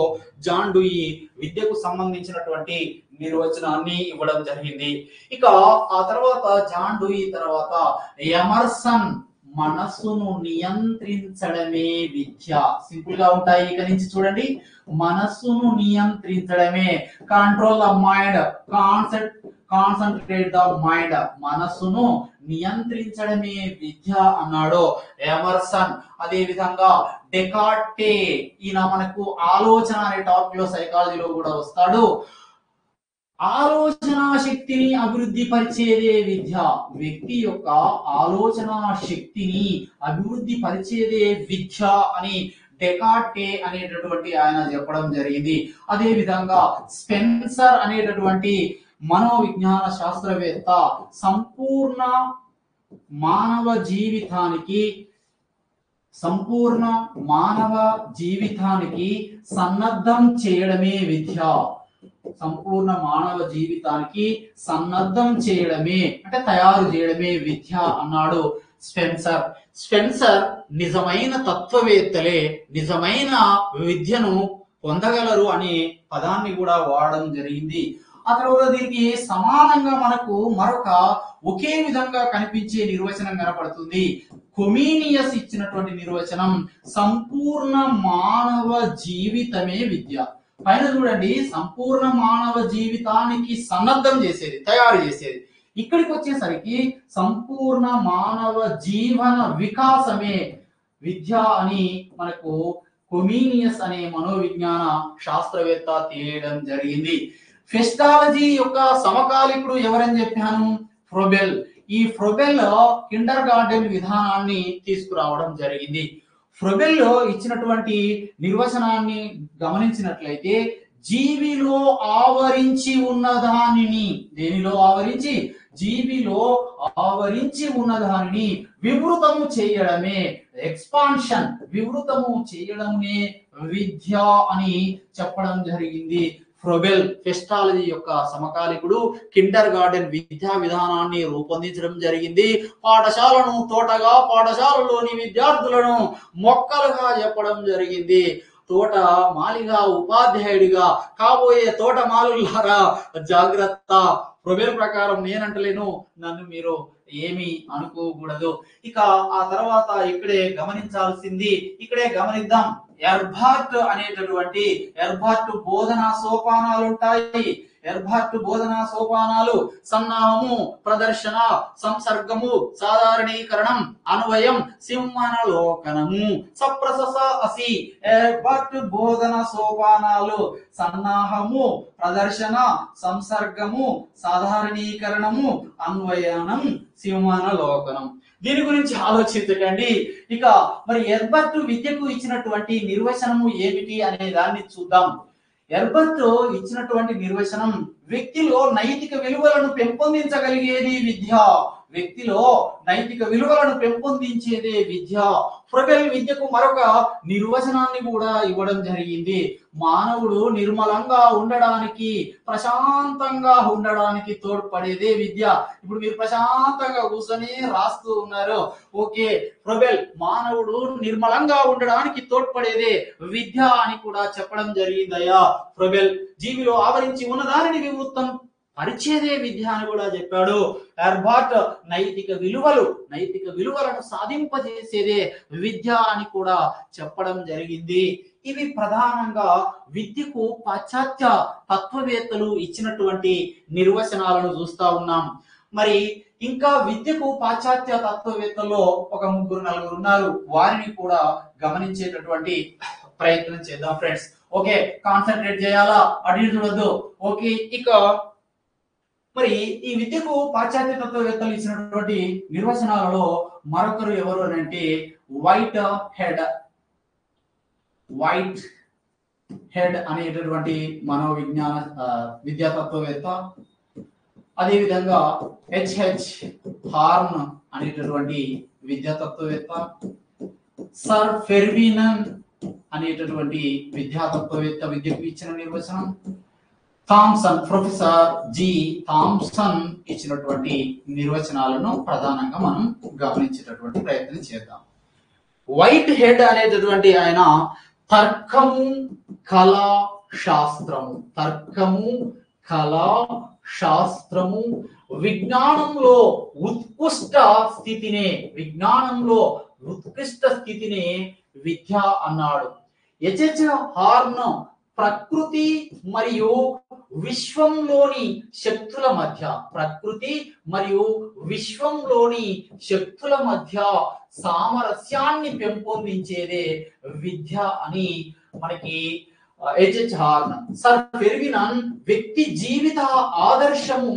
S2: జాన్ డూయి విద్యకు సంబంధించినటువంటి నిర్వచనాన్ని ఇవ్వడం జరిగింది. ఇక ఆ తర్వాత జాన్ డూయి తర్వాత ఎమర్సన్ మనస్సును నియంత్రించడమే విద్య. సింపుల్ గా ఉంటాయి. ఇక నుంచి చూడండి, మనస్సును నియంత్రించడమే, control the mind, concentrate the mind, మనస్సును నియంత్రించడమే విద్య అన్నాడు ఎమర్సన్. అదే విధంగా డెకార్టే, ఈయన మనకు ఆలోచన అనే టాపిక్ లో సైకాలజీలో కూడా వస్తాడు. ఆలోచన శక్తిని అభివృద్ధి పరిచేదే విద్య. వ్యక్తి యొక్క ఆలోచన శక్తిని అభివృద్ధి పరిచేదే విద్య అని డెకార్టే అనేటటువంటి ఆయన చెప్పడం జరిగింది. అదే విధంగా స్పెన్సర్ అనేటటువంటి మనోవిజ్ఞాన శాస్త్రవేత్త సంపూర్ణ మానవ జీవితానికి సన్నద్ధం చేయడమే విద్య. సంపూర్ణ మానవ జీవితానికి సన్నద్ధం చేయడమే అంటే తయారు చేయడమే విద్య అన్నాడు స్పెన్సర్. స్పెన్సర్ నిజమైన తత్వవేత్తలే నిజమైన విద్యను పొందగలరు అనే పదాన్ని కూడా వాడడం జరిగింది. ఆ తర్వాత దీనికి సమానంగా మనకు మరొక ఒకే విధంగా కనిపించే నిర్వచనం కనపడుతుంది. కొమీనియస్ ఇచ్చినటువంటి నిర్వచనం సంపూర్ణ మానవ జీవితమే విద్య. పైన చూడండి, సంపూర్ణ మానవ జీవితానికి సన్నద్ధం చేసేది, తయారు చేసేది. ఇక్కడికి వచ్చేసరికి సంపూర్ణ మానవ జీవన వికాసమే విద్య అని మనకు కొమీనియస్ అనే మనోవిజ్ఞాన శాస్త్రవేత్త తెలియడం జరిగింది. ఫెస్టాలజీ యొక్క సమకాలికుడు ఎవరని చెప్పాను? ఫ్రోబెల్. ఈ ఫ్రోబెల్ కిండర్ గార్డెన్ విధానాన్ని తీసుకురావడం జరిగింది. ఫ్రోబెల్ ఇచ్చినటువంటి నిర్వచనాన్ని గమనించినట్లయితే జీవిలో ఆవరించి ఉన్న దానిని, దేనిలో ఆవరించి? జీవిలో ఆవరించి ఉన్న దానిని వివృతము చేయడమే, ఎక్స్పాన్షన్, వివృతము చేయడమే విద్య అని చెప్పడం జరిగింది. ఫ్రోబెల్ ఫెస్టాలజీ యొక్క సమకాలికుడు, కిండర్ గార్డెన్ విద్యా విధానాన్ని రూపొందించడం జరిగింది. పాఠశాలను తోటగా, పాఠశాలలోని విద్యార్థులను మొక్కలుగా చెప్పడం జరిగింది. తోట మాలిగా, ఉపాధ్యాయుడిగా కాబోయే తోట మాలులారా జాగ్రత్త. ఫ్రోబెల్ ప్రకారం నేనంటలేను, నన్ను మీరు ఏమి అనుకోకూడదు. ఇక ఆ తర్వాత ఇక్కడే గమనిద్దాం. ఎర్బార్ట్ అనేటటువంటి, ఎర్బార్ట్ బోధనా సోపానాలు ఉంటాయి. ఎర్బాట్ బోధనా సోపానాలు సన్నాహము, ప్రదర్శన, సంసర్గము, సాధారణీకరణం, అన్వయం, సింహనలోకనము. సప్రసస అసి ఎర్బాట్ బోధన సోపానాలు సన్నాహము, ప్రదర్శన, సంసర్గము, సాధారణీకరణము, అన్వయనం, సింహనలోకనం. దీని గురించి ఆలోచించకండి. ఇక మరి ఎర్బర్ట్ విద్యకు ఇచ్చినటువంటి నిర్వచనము ఏమిటి అనే దాన్ని చూద్దాం. ఎర్బర్ట్ ఇచ్చినటువంటి నిర్వచనం, వ్యక్తిలో నైతిక విలువలను పెంపొందించగలిగేది విద్య. వ్యక్తిలో నైతిక విలువలను పెంపొందించేదే విద్య. ఫ్రోబెల్ విద్యకు మరొక నిర్వచనాన్ని కూడా ఇవ్వడం జరిగింది. మానవుడు నిర్మలంగా ఉండడానికి, ప్రశాంతంగా ఉండడానికి తోడ్పడేదే విద్య. ఇప్పుడు మీరు ప్రశాంతంగా కూర్చొని రాస్తూ ఉన్నారు, ఓకే, ఫ్రోబెల్ మానవుడు నిర్మలంగా ఉండడానికి తోడ్పడేదే విద్య అని కూడా చెప్పడం జరిగిందయ్యా. ఫ్రోబెల్ జీవిలో ఆవరించి ఉన్న దానిని వివృత్తం పరిచేదే విద్య అని కూడా చెప్పాడు. ఎర్బాట్ నైతిక విలువలను సాధింపజేసేదే విద్య అని కూడా చెప్పడం జరిగింది. ఇవి ప్రధానంగా విద్యకు పాశ్చాత్య తత్వవేత్తలు ఇచ్చినటువంటి నిర్వచనాలను చూస్తా ఉన్నాం. మరి ఇంకా విద్యకు పాశ్చాత్య తత్వవేత్తల్లో ఒక 3-4 ఉన్నారు. వారిని కూడా గమనించేటటువంటి ప్రయత్నం చేద్దాం ఫ్రెండ్స్. ఓకే, కాన్సన్ట్రేట్ చేయాలా, అడిగి చూడొద్దు. ఓకే, ఇక మరి ఈ విద్యకు పాశ్చాత్య తత్వవేత్తలు ఇచ్చినటువంటి నిర్వచనాలలో మరొకరు ఎవరు అంటే వైట్ హెడ్ అనేటటువంటి మనోవిజ్ఞాన విద్యా తత్వవేత్త, అదేవిధంగా హెచ్ హార్న్ అనేటటువంటి విద్యా తత్వవేత్త, సర్ ఫెర్డినాండ్ అనేటటువంటి విద్యా తత్వవేత్త విద్యకు ఇచ్చిన నిర్వచనం, థామ్సన్, ప్రొఫెసర్ జి థామ్సన్ ఇచ్చినటువంటి నిర్వచనాలను ప్రధానంగా మనం గమనించేటటువంటి ప్రయత్నం చేద్దాం. వైట్ హెడ్ అనేటటువంటి ఆయన తర్కము, కళా శాస్త్రము, విజ్ఞానంలో ఉత్కృష్ట స్థితినే విద్య అన్నాడు. హెచ్ హార్న్ ప్రకృతి మరియు విశ్వంలోని శక్తుల మధ్య సామరస్యాన్ని పెంపొందించేదే విద్య అని మనకి హెచ్ హార్న్. సర్ ఫెర్డినాండ్ వ్యక్తి జీవిత ఆదర్శము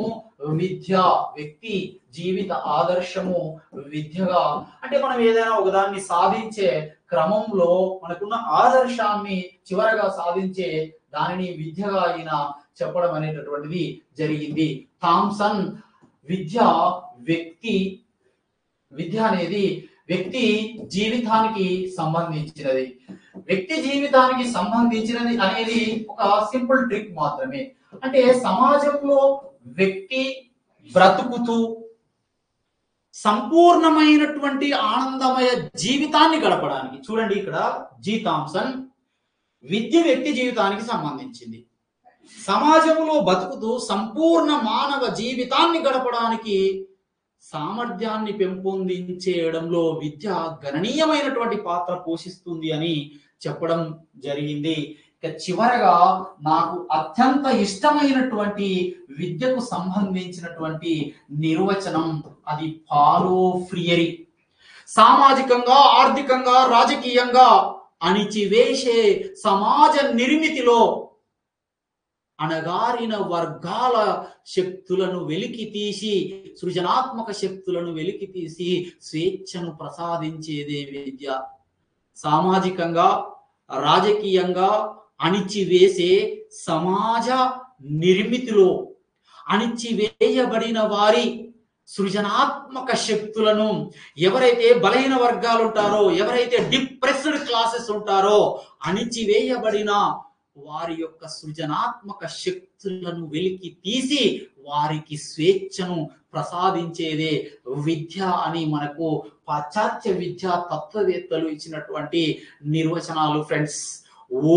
S2: విద్యగా, అంటే మనం ఏదైనా ఒకదాన్ని సాధించే క్రమంలో మనకున్న ఆదర్శాన్ని చివరగా సాధించే దానిని విద్యగా ఆయన చెప్పడం అనేటటువంటిది జరిగింది. థామ్సన్ విద్య అనేది వ్యక్తి జీవితానికి సంబంధించినది అనేది ఒక సింపుల్ ట్రిక్ మాత్రమే. అంటే సమాజంలో వ్యక్తి బ్రతుకుతూ సంపూర్ణమైనటువంటి ఆనందమయ జీవితాన్ని గడపడానికి, చూడండి ఇక్కడ జి థామ్సన్, విద్య వ్యక్తి జీవితానికి సంబంధించింది. సమాజంలో బతుకుతూ సంపూర్ణ మానవ జీవితాన్ని గడపడానికి సామర్థ్యాన్ని పెంపొందించేయడంలో విద్య గణనీయమైనటువంటి పాత్ర పోషిస్తుంది అని చెప్పడం జరిగింది. ఇక చివరగా నాకు అత్యంత ఇష్టమైనటువంటి విద్యకు సంబంధించినటువంటి నిర్వచనం, అది పాలో ఫ్రియరీ. సామాజికంగా, ఆర్థికంగా, రాజకీయంగా అణిచివేసే సమాజ నిర్మితిలో అణగారిన వర్గాల శక్తులను వెలికి తీసి, సృజనాత్మక శక్తులను వెలికి తీసి స్వేచ్ఛను ప్రసాదించేదే విద్య. సామాజికంగా, రాజకీయంగా అణిచివేసే సమాజ నిర్మితిలో అణిచివేయబడిన వారి సృజనాత్మక శక్తులను, ఎవరైతే బలహీన వర్గాలు ఉంటారో, ఎవరైతే డిప్రెస్డ్ క్లాసెస్ ఉంటారో, అణిచివేయబడిన వారి యొక్క సృజనాత్మక శక్తులను వెలికి తీసి వారికి స్వేచ్ఛను ప్రసాదించేదే విద్య అని మనకు పాశ్చాత్య విద్యా తత్వవేత్తలు ఇచ్చినటువంటి నిర్వచనాలు ఫ్రెండ్స్.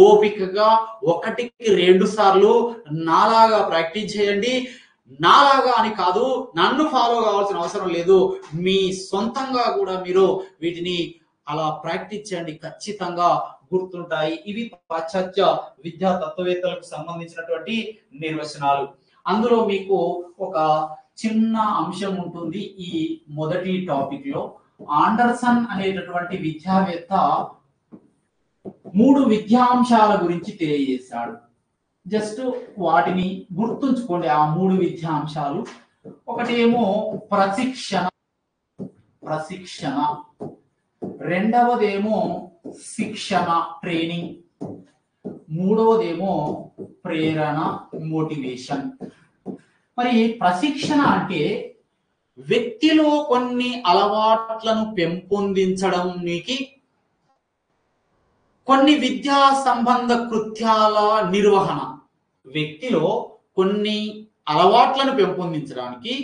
S2: ఓపికగా 1-2 సార్లు నాలాగా ప్రాక్టీస్ చేయండి. నాలాగా అని కాదు, నన్ను ఫాలో కావాల్సిన అవసరం లేదు, మీ సొంతంగా కూడా మీరు వీటిని అలా ప్రాక్టీస్ చేయండి, ఖచ్చితంగా గుర్తుంటాయి. ఇవి పాశ్చాత్య విద్యా తత్వవేత్తలకు సంబంధించినటువంటి నిర్వచనాలు. అందులో మీకు ఒక చిన్న అంశం ఉంటుంది ఈ మొదటి టాపిక్ లో. ఆండర్సన్ అనేటటువంటి విద్యావేత్త 3 విద్యాంశాల గురించి తెలియజేశాడు. జస్ట్ వాటిని గుర్తుంచుకోండి. ఆ 3 విద్యాంశాలు ఒకటేమో ప్రశిక్షణ, రెండవదేమో శిక్షణ, ట్రైనింగ్, మూడవదేమో ప్రేరణ, మోటివేషన్. మరి ప్రశిక్షణ అంటే వ్యక్తిలో కొన్ని అలవాట్లను పెంపొందించడానికి కొన్ని విద్యా సంబంధ కృత్యాల నిర్వహణ. వ్యక్తిలో కొన్ని అలవాట్లను పెంపొందించడానికి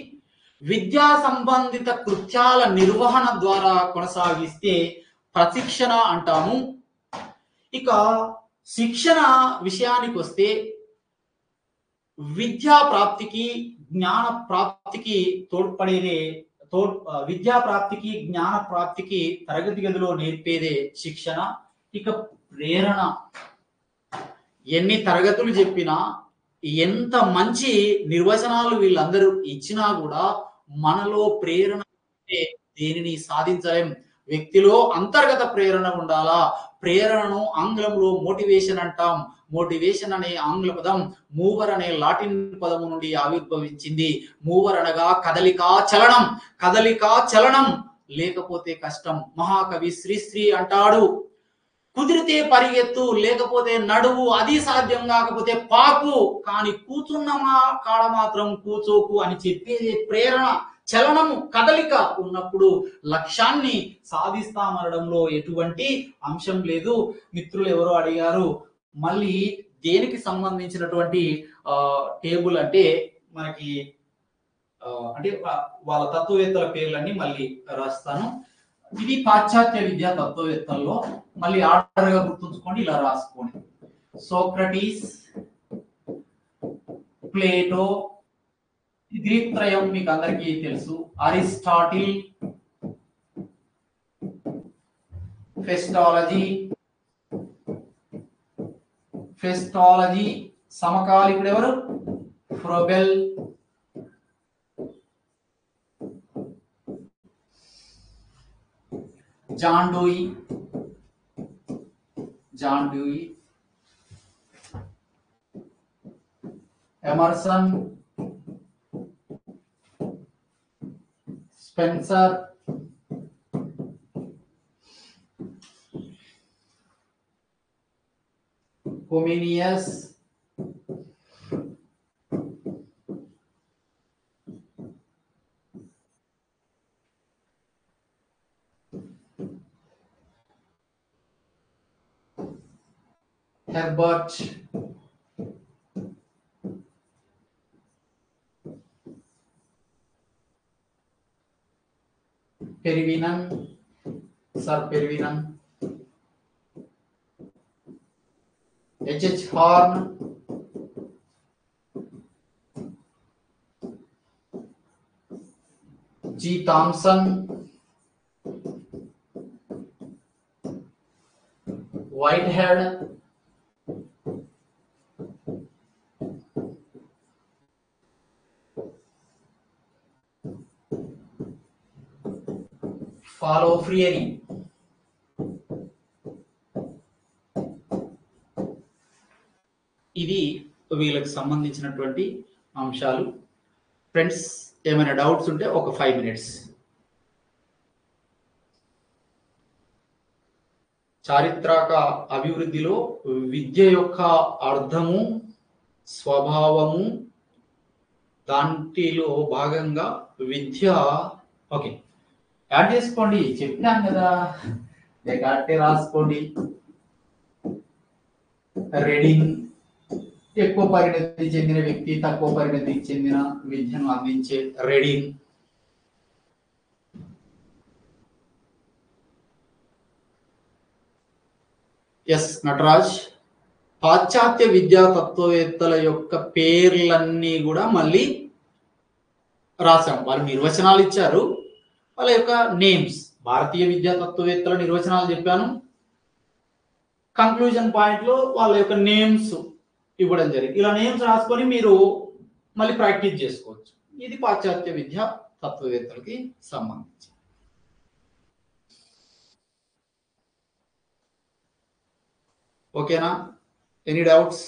S2: విద్యా సంబంధిత కృత్యాల నిర్వహణ ద్వారా కొనసాగిస్తే ప్రశిక్షణ అంటాము. ఇక శిక్షణ విషయానికి వస్తే విద్యా ప్రాప్తికి జ్ఞాన ప్రాప్తికి తోడ్పడేదే విద్యా ప్రాప్తికి జ్ఞాన ప్రాప్తికి తరగతి గదిలో నేర్పేదే శిక్షణ. ఇక ప్రేరణ, ఎన్ని తరగతులు చెప్పినా ఎంత మంచి నిర్వచనాలు వీళ్ళందరూ ఇచ్చినా కూడా మనలో ప్రేరణ దేనిని సాధించలేం. వ్యక్తిలో అంతర్గత ప్రేరణ ఉండాలా. ప్రేరణను ఆంగ్లంలో మోటివేషన్ అంటాం. మోటివేషన్ అనే ఆంగ్ల పదం మూవర్ అనే లాటిన్ పదము నుండి ఆవిర్భవించింది. మూవర్ అనగా కదలిక, చలనం. కదలిక, చలనం లేకపోతే కష్టం. మహాకవి శ్రీశ్రీ అంటాడు, కుదిరితే పరిగెత్తు, లేకపోతే నడువు, అది సాధ్యం కాకపోతే పాకు, కానీ కూర్చున్న కాడ మాత్రం కూచోకు అని చెప్పేది ప్రేరణ. చలనము, కదలిక ఉన్నప్పుడు లక్ష్యాన్ని సాధిస్తామనడంలో ఎటువంటి అంశం లేదు. మిత్రులు ఎవరో అడిగారు మళ్ళీ దేనికి సంబంధించినటువంటి టేబుల్ అంటే మనకి అంటే వాళ్ళ తత్వవేత్తల పేర్లన్నీ మళ్ళీ రాస్తాను. ఇది పాశ్చాత్య విద్యా తత్వవేత్తల్లో మళ్ళీ ఆర్డర్ గా గుర్తుంచుకోండి, ఇలా రాసుకోండి. సోక్రటీస్, ప్లేటో, గ్రీక్ త్రయం మీకు అందరికీ తెలుసు. అరిస్టాటిల్, ఫెస్టాలజీ సమకాలికుడు ఎవరు? Froebel. John Dewey, Emerson, Spencer, Comenius, Herbert, Percy Nunn, sir Percy Nunn, H Horne, G Thomson, Whitehead, Paulo Freire. ఇది వీళ్ళకి సంబంధించినటువంటి అంశాలు. ఫ్రెండ్స్, ఏమైనా డౌట్స్ ఉంటే ఒక 5 minutes. చారిత్రక అభివృద్ధిలో విద్య యొక్క అర్థము, స్వభావము, దాంట్లో భాగంగా విద్య. ఓకే, యాడ్ చేసుకోండి, చెప్పాను కదా, కరెక్టే రాసుకోండి. రీడింగ్, ఎక్కువ పరిణతి చెందిన వ్యక్తి, తక్కువ పరిణతి చెందిన విద్యను అందించే రీడింగ్. ఎస్ నటరాజ్, పాశ్చాత్య విద్యా తత్వవేత్తల యొక్క పేర్లన్నీ కూడా మళ్ళీ రాశాం. వాళ్ళు నిర్వచనాలు ఇచ్చారు, వాళ్ళ యొక్క నేమ్స్. భారతీయ విద్యా తత్వవేత్తల నిర్వచనాలు చెప్పాను. కంక్లూజన్ పాయింట్ లో వాళ్ళ యొక్క నేమ్స్ ఇవ్వడం జరిగింది. ఇలా నేమ్స్ రాసుకొని మీరు మళ్ళీ ప్రాక్టీస్ చేసుకోవచ్చు. ఇది పాశ్చాత్య విద్య తత్వవేత్తలకి సంబంధించి. ఓకేనా? Any doubts?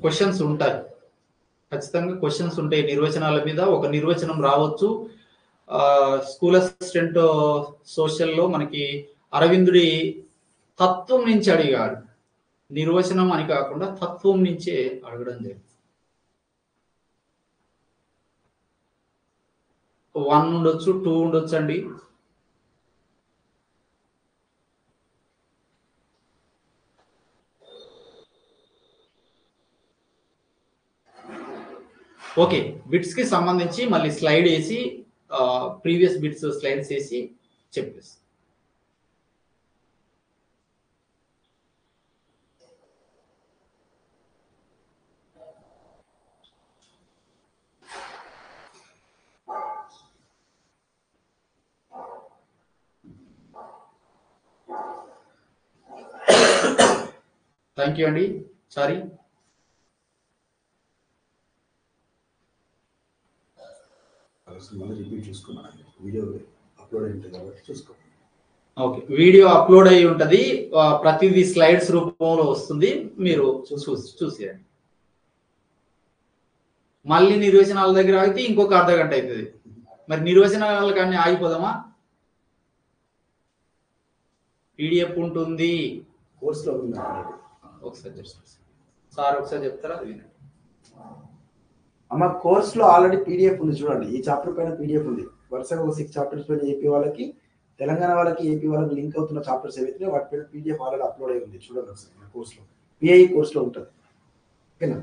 S2: క్వశ్చన్స్ ఉంటాయి, ఖచ్చితంగా క్వశ్చన్స్ ఉంటాయి. నిర్వచనాల మీద ఒక నిర్వచనం రావచ్చు. స్కూల్ అసిస్టెంట్ సోషల్లో మనకి అరవిందుడి తత్వం నుంచి అడిగాడు, నిర్వచనం అని కాకుండా తత్వం నుంచే అడగడం జరిగింది. 1 ఉండొచ్చు, 2 ఉండొచ్చు అండి. ఓకే, బిట్స్ కి సంబంధించి మళ్ళీ స్లైడ్ వేసి ప్రీవియస్ బిట్స్ స్లైడ్స్ వేసి చెప్పేసి. థ్యాంక్ యూ అండి. సారీ, ఓకే, వీడియో అప్లోడ్ అయి ఉంటది, ప్రతిదీ స్లైడ్స్ రూపంలో వస్తుంది, మీరు చూసేయండి. మళ్ళీ నిర్వచనాల దగ్గర ఆగితే ఇంకొక అర్ధ గంట అవుతుంది. మరి నిర్వచనాల కానీ ఆగిపోదామా? పీడిఎఫ్ ఉంటుంది
S1: కోర్సులో.
S2: ఒకసారి చెప్తారు సార్, ఒకసారి చెప్తారా? అది వినండి.
S1: అమ్మ, కోర్సులో ఆల్రెడీ పీడిఎఫ్ ఉంది చూడండి. ఈ చాప్టర్ పైన పీడిఎఫ్ ఉంది. వరుసగా ఒక 6 చాప్టర్స్ పైన ఏపీ వాళ్ళకి, తెలంగాణ వాళ్ళకి, ఏపీ వాళ్ళకి లింక్ అవుతున్న చాప్టర్స్ ఏవైతే వాటి పైన పీడిఎఫ్ ఆల్రెడీ అప్లోడ్ అయి ఉంది. చూడండి ఒకసారి కోర్సులో, పిఐ కోర్సులో ఉంటుంది. ఓకేనా?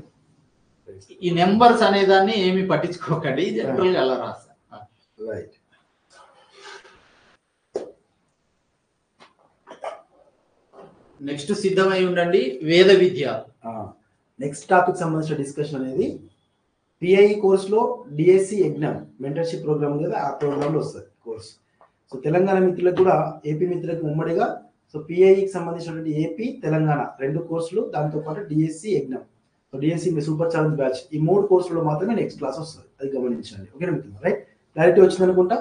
S2: ఈ నెంబర్స్ అనే దాన్ని ఏమి పట్టించుకోకండి, జనరల్ గా అలా రాస్తా.
S1: రైట్.
S2: నెక్స్ట్ సిద్ధమై ఉండండి, వేద విద్య.
S1: నెక్స్ట్ టాపిక్ సంబంధించిన డిస్కషన్ అనేది పిఐ కోర్సులో డిఎస్సి ఎగ్జామ్ మెంటర్షిప్ ప్రోగ్రామ్ కదా, ఆ ప్రోగ్రామ్ లో వస్తుంది కోర్స్. సో తెలంగాణ మిత్రులకు కూడా ఏపీ మిత్రులకు ఉమ్మడిగా, సో పిఐకి సంబంధించినటువంటి ఏపీ తెలంగాణ 2 కోర్సులు, దాంతో పాటు DSC exam, so DSC super challenge batch, ఈ 3 కోర్సుల్లో మాత్రమే నెక్స్ట్ క్లాస్ వస్తుంది. అది గమనించండి. ఓకేనా మిత్రులు? రైట్, క్లారిటీ వచ్చింది అనుకుంటా.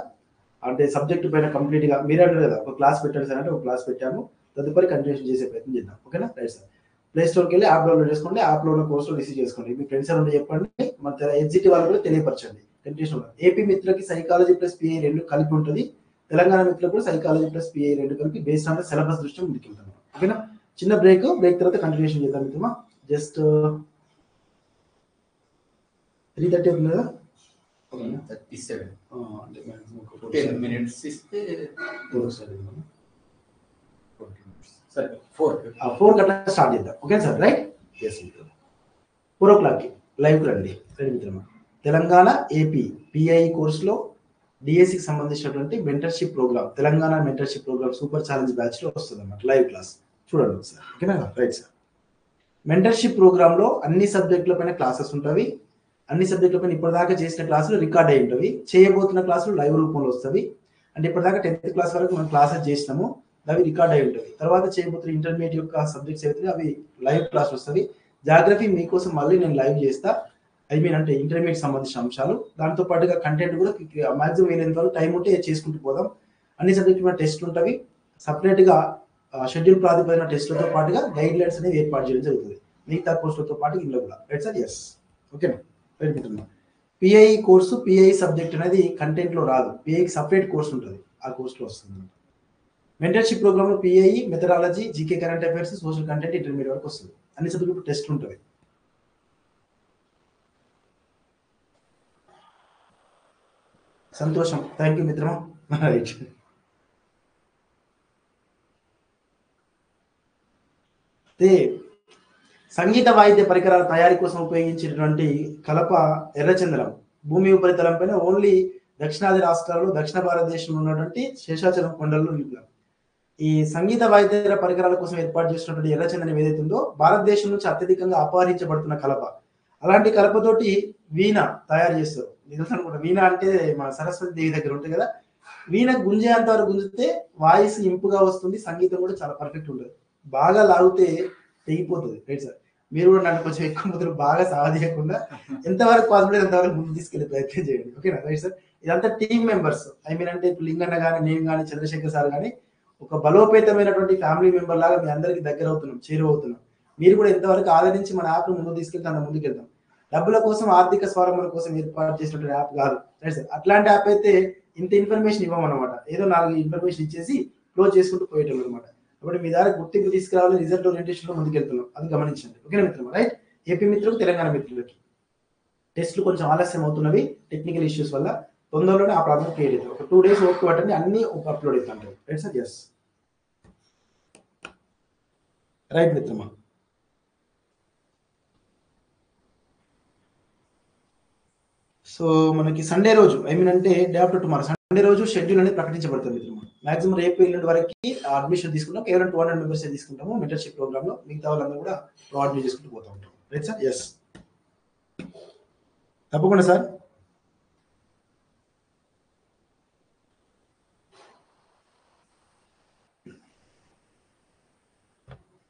S1: అంటే సబ్జెక్ట్ పైన కంప్లీట్ గా మీరే అంటారు కదా, ఒక క్లాస్ పెట్టండి సార్ అంటే ఒక క్లాస్ పెట్టాము, తదుపరి కంటిన్యూషన్ చేసే ప్రయత్నం చేద్దాం. ఓకేనా? Right sir. ప్లే స్టోర్కి వెళ్ళి యాప్ డౌన్లోడ్ చేసుకోండి, యాప్ లో ఉన్న కోర్సులో రిసీవ్ చేసుకోండి. మీ ఫ్రెండ్స్ ఎవరైనా చెప్పండి, మన ఎగ్జిట్ వాళ్ళు కూడా తెలియపరచండి. కంటిన్యూషన్ ఏపీ మిత్రులకి సైకాలజీ ప్లస్ పిఐ 2 కలిపి ఉంటుంది, తెలంగాణ మిత్రులకు కూడా సైకాలజీ ప్లస్ పిఐ 2 కలిపి బేస్డ్ ఆన్ సిలబస్ దృష్ట్యా ముందుకెళ్తాం. ఓకేనా? చిన్న బ్రేక్ తర్వాత కంటిన్యూషన్ చేద్దాం మిత్రమా. జస్ట్ 3:30 అవుతుంది కదా,
S2: 37 10 minutes ఇస్తే సరే 4
S1: గంటల స్టార్ట్ చేద్దాం. Okay sir? Right. 4 o'clock live రండి. రెడీ మిత్రమా? తెలంగాణ ఏపీ పిఐ కోర్సులో డిఎస్సికి సంబంధించినటువంటి mentorship program, Telangana mentorship program super challenge batch లో వస్తుంది అన్నమాట, లైవ్ క్లాస్ చూడండి ఒకసారి. ఓకేనా? Right sir. మెంటర్షిప్ ప్రోగ్రామ్ లో అన్ని సబ్జెక్టుల పైన క్లాసెస్ ఉంటాయి. అన్ని సబ్జెక్టుల పైన ఇప్పటిదాకా చేసిన క్లాసులు రికార్డ్ అయి ఉంటుంది, చేయబోతున్న క్లాసులు లైవ్ రూపంలో వస్తుంది. అంటే ఇప్పటిదాకా 10th క్లాస్ వరకు మనం క్లాసెస్ చేసినాము, అవి రికార్డ్ అయి ఉంటుంది. తర్వాత చేయబోతున్న ఇంటర్మీడియట్ యొక్క సబ్జెక్ట్స్ అయితే అవి లైవ్ క్లాస్ వస్తుంది. జాగ్రఫీ మీకోసం మళ్ళీ నేను లైవ్ చేస్తా, అంటే ఇంటర్మీడియట్ సంబంధించిన అంశాలు, దాంతో పాటుగా కంటెంట్ కూడా మాక్సిమం వీలైనంత వరకు టైం ఉంటే చేసుకుంటూ పోదాం. అన్ని సబ్జెక్టు మీద టెస్ట్లు ఉంటాయి, సపరేట్ గా షెడ్యూల్ ప్రాతిపదికన టెస్ట్లతో పాటుగా గైడ్ లైన్స్ అనేది ఏర్పాటు చేయడం జరుగుతుంది మిగతా కోర్సులతో పాటు ఇందులో కూడా. Right sir? ఎస్. ఓకేనా? పిఐ కోర్సు, పిఐ సబ్జెక్ట్ అనేది కంటెంట్ లో రాదు, పిఐకి సపరేట్ కోర్స్ ఉంటుంది, ఆ కోర్సులో వస్తుంది. మెంటర్షిప్ ప్రోగ్రామ్ లో pi, methodology, GK, current affairs, social content, intermediate వరకు వస్తుంది. అన్ని సబ్జెక్టు టెస్ట్ ఉంటుంది. సంతోషం, థ్యాంక్ యూ మిత్రమా. రైట్. సంగీత వాయిద్య పరికరాల తయారీ కోసం ఉపయోగించినటువంటి కలప ఎర్రచందనం భూమి ఉపరితలం పైన ఓన్లీ దక్షిణాది రాష్ట్రాల్లో, దక్షిణ భారతదేశంలో ఉన్నటువంటి శేషాచలం కొండల్లో నిలుపుతాం. ఈ సంగీత వాయిద్య పరికరాల కోసం ఏర్పాటు చేసినటువంటి ఎర్రచందనం ఏదైతే ఉందో భారతదేశం నుంచి అత్యధికంగా అపహరించబడుతున్న కలప. అలాంటి కలపతోటి వీణ తయారు చేస్తారు. మీకు తెలుసు అనుకుంటా. వీణ అంటే మన సరస్వతి దేవి దగ్గర ఉంటుంది కదా, వీణ గుంజేంత వరకు గుంజితే వాయిస్ ఇంపుగా వస్తుంది, సంగీతం కూడా చాలా పర్ఫెక్ట్ ఉంటుంది. బాగా లాగితే తెగిపోతుంది. రైట్ సార్, మీరు కూడా నన్ను కొంచెం ఎక్కువ ముద్రలు బాగా సాగదీయకుండా ఎంతవరకు పాసిబుల్ ఎంతవరకు ముందు తీసుకెళ్లే ప్రయత్నం చేయండి. ఓకేనా? రైట్ సార్, ఇదంతా టీమ్ మెంబర్స్. ఐ మీన్ అంటే ఇప్పుడు లింగన్న కానీ, నేను కానీ, చంద్రశేఖర్ సార్ కానీ ఒక బలోపేతమైనటువంటి ఫ్యామిలీ మెంబర్ లాగా మీ అందరికి దగ్గర అవుతున్నాం, చేరువవుతున్నాం. మీరు కూడా ఎంతవరకు ఆదరించి మన యాప్ ముందుకు తీసుకెళ్తే అంత ముందుకు వెళ్తాం. డబ్బుల కోసం, ఆర్థిక స్వారంభం కోసం ఏర్పాటు చేసినటువంటి యాప్ కాదు. రైట్ సార్, అట్లాంటి యాప్ అయితే ఇంత ఇన్ఫర్మేషన్ ఇవ్వమన్నమాట. ఏదో 4 ఇన్ఫర్మేషన్ ఇచ్చేసి క్లోజ్ చేసుకుంటూ పోయేటోళ్ళు అనమాట. కాబట్టి మీ దగ్గర గుర్తింపు తీసుకురావాలి, రిజల్ట్ ఓరియంటేషన్ లో ముందుకు వెళ్తున్నాం, అది గమనించండి. ఓకేనా మిత్రులు? రైట్, ఏపీ మిత్రులకు, తెలంగాణ మిత్రులకి టెస్ట్లు కొంచెం ఆలస్యం అవుతున్నవి టెక్నికల్ ఇష్యూస్ వల్ల. తొందరలోనే ఆ ప్రాబ్లం క్రియేట్ అవుతుంది. ఒక 2 days ఓపిక పట్టండి, అన్ని అప్లోడ్ అవుతుంటాయి. Right sir? ఎస్, రైట్ మిత్రమా. సో మనకి సండే రోజు, ఐ మీన్ అంటే డే ఆఫ్టర్ టుమారో, సండే రోజు షెడ్యూల్ అనేది ప్రకటించబడుతుంది మిత్రమా. మాక్సిమం రేపు ఎల్లుండి వరకు అడ్మిషన్ తీసుకుంటాం. కేవలం 200 మెంబర్స్ తీసుకుంటాము మెంటర్షిప్ ప్రోగ్రామ్ లో. మిగతా వాళ్ళందరూ కూడా అడ్మిట్ చేసుకుంటూ పోతూ ఉంటాం. Right sir? ఎస్, తప్పకుండా సార్.